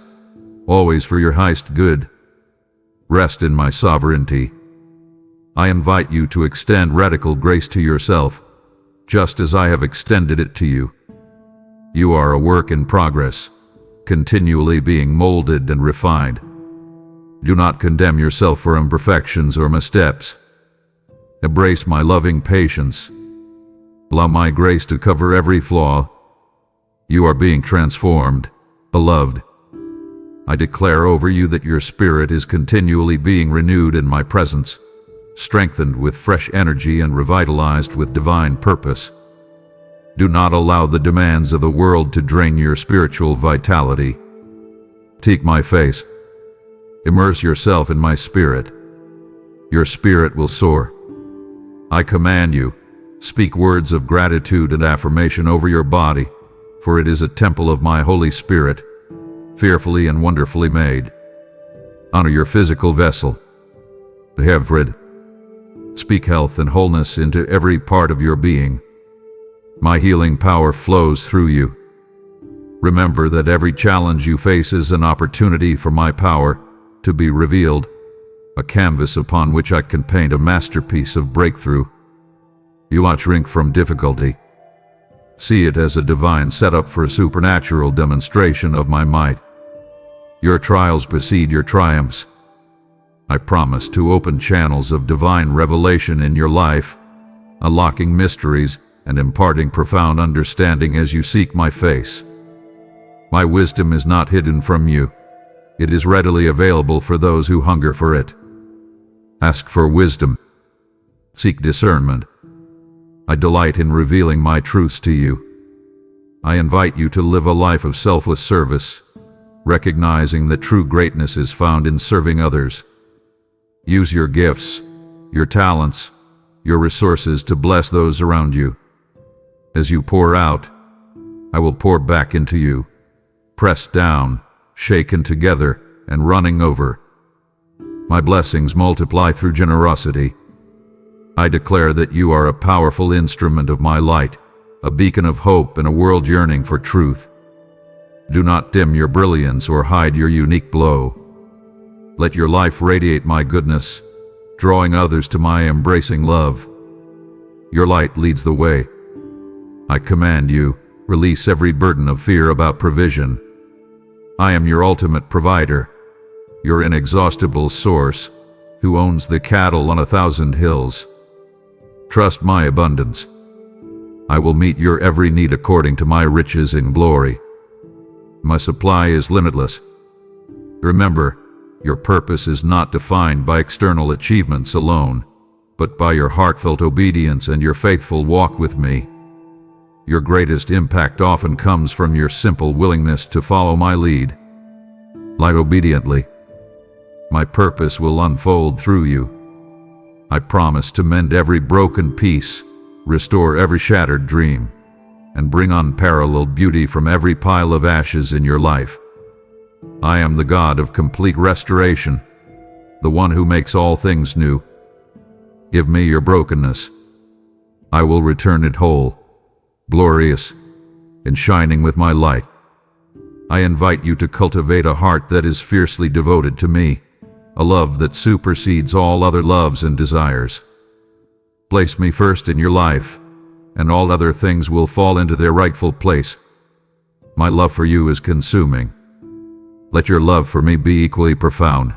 always for your highest good. Rest in my sovereignty. I invite you to extend radical grace to yourself, just as I have extended it to you. You are a work in progress, continually being molded and refined. Do not condemn yourself for imperfections or missteps. Embrace my loving patience. Allow my grace to cover every flaw. You are being transformed, beloved. I declare over you that your spirit is continually being renewed in my presence, strengthened with fresh energy and revitalized with divine purpose. Do not allow the demands of the world to drain your spiritual vitality. Seek my face. Immerse yourself in my spirit. Your spirit will soar. I command you, speak words of gratitude and affirmation over your body, for it is a temple of my Holy Spirit, fearfully and wonderfully made. Honor your physical vessel. Hevrid. Speak health and wholeness into every part of your being. My healing power flows through you. Remember that every challenge you face is an opportunity for my power to be revealed, a canvas upon which I can paint a masterpiece of breakthrough. You not shrink from difficulty. See it as a divine setup for a supernatural demonstration of my might. Your trials precede your triumphs. I promise to open channels of divine revelation in your life, unlocking mysteries and imparting profound understanding as you seek my face. My wisdom is not hidden from you. It is readily available for those who hunger for it. Ask for wisdom. Seek discernment. I delight in revealing my truths to you. I invite you to live a life of selfless service, recognizing that true greatness is found in serving others. Use your gifts, your talents, your resources to bless those around you. As you pour out, I will pour back into you, pressed down, shaken together, and running over. My blessings multiply through generosity. I declare that you are a powerful instrument of my light, a beacon of hope in a world yearning for truth. Do not dim your brilliance or hide your unique glow. Let your life radiate my goodness, drawing others to my embracing love. Your light leads the way. I command you, release every burden of fear about provision. I am your ultimate provider, your inexhaustible source, who owns the cattle on 1,000 hills. Trust my abundance. I will meet your every need according to my riches in glory. My supply is limitless. Remember, your purpose is not defined by external achievements alone, but by your heartfelt obedience and your faithful walk with me. Your greatest impact often comes from your simple willingness to follow my lead. Live obediently. My purpose will unfold through you. I promise to mend every broken piece, restore every shattered dream, and bring unparalleled beauty from every pile of ashes in your life. I am the God of complete restoration, the one who makes all things new. Give me your brokenness. I will return it whole, glorious, and shining with my light. I invite you to cultivate a heart that is fiercely devoted to me, a love that supersedes all other loves and desires. Place me first in your life, and all other things will fall into their rightful place. My love for you is consuming. Let your love for me be equally profound.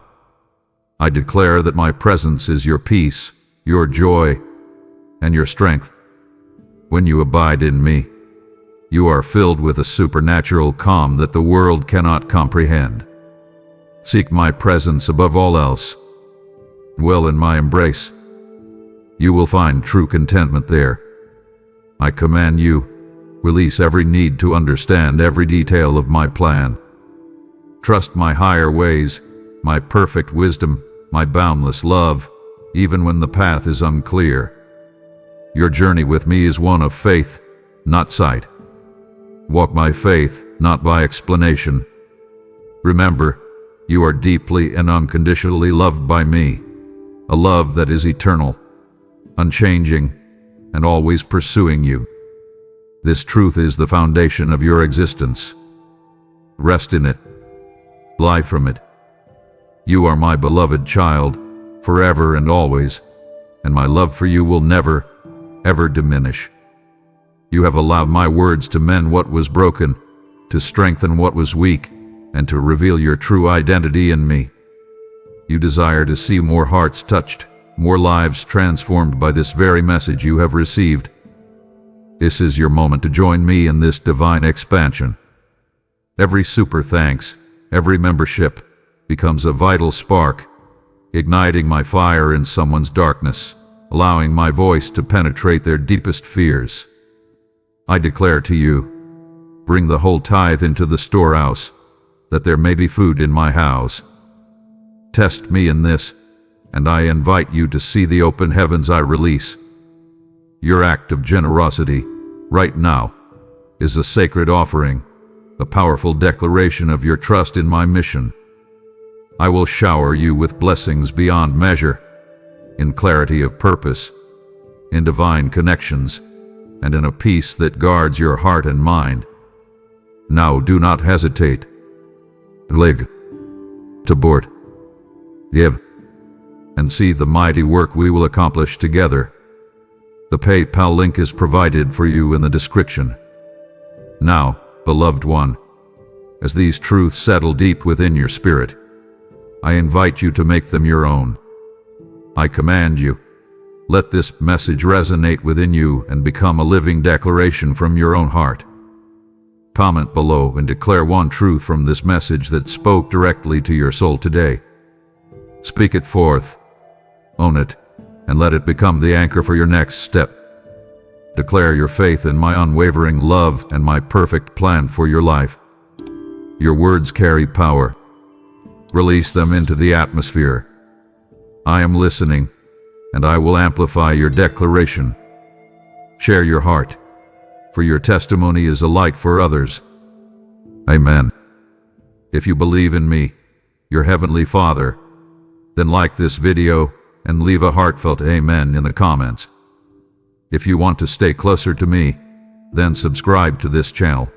I declare that my presence is your peace, your joy, and your strength. When you abide in me, you are filled with a supernatural calm that the world cannot comprehend. Seek my presence above all else. Dwell in my embrace. You will find true contentment there. I command you, release every need to understand every detail of my plan. Trust my higher ways, my perfect wisdom, my boundless love, even when the path is unclear. Your journey with me is one of faith, not sight. Walk by faith, not by explanation. Remember, you are deeply and unconditionally loved by me, a love that is eternal, unchanging, and always pursuing you. This truth is the foundation of your existence. Rest in it. Fly from it. You are my beloved child, forever and always, and my love for you will never, ever diminish. You have allowed my words to mend what was broken, to strengthen what was weak, and to reveal your true identity in me. You desire to see more hearts touched, more lives transformed by this very message you have received. This is your moment to join me in this divine expansion. Every super thanks, every membership, becomes a vital spark, igniting my fire in someone's darkness, allowing my voice to penetrate their deepest fears. I declare to you, bring the whole tithe into the storehouse, that there may be food in my house. Test me in this, and I invite you to see the open heavens I release. Your act of generosity, right now, is a sacred offering, a powerful declaration of your trust in my mission. I will shower you with blessings beyond measure, in clarity of purpose, in divine connections, and in a peace that guards your heart and mind. Now do not hesitate. Lig. Tabort. Give. And see the mighty work we will accomplish together. The PayPal link is provided for you in the description. Now, beloved one, as these truths settle deep within your spirit, I invite you to make them your own. I command you, let this message resonate within you and become a living declaration from your own heart. Comment below and declare one truth from this message that spoke directly to your soul today. Speak it forth, own it, and let it become the anchor for your next step. Declare your faith in my unwavering love and my perfect plan for your life. Your words carry power. Release them into the atmosphere. I am listening, and I will amplify your declaration. Share your heart, for your testimony is a light for others. Amen. If you believe in me, your Heavenly Father, then like this video and leave a heartfelt amen in the comments. If you want to stay closer to me, then subscribe to this channel.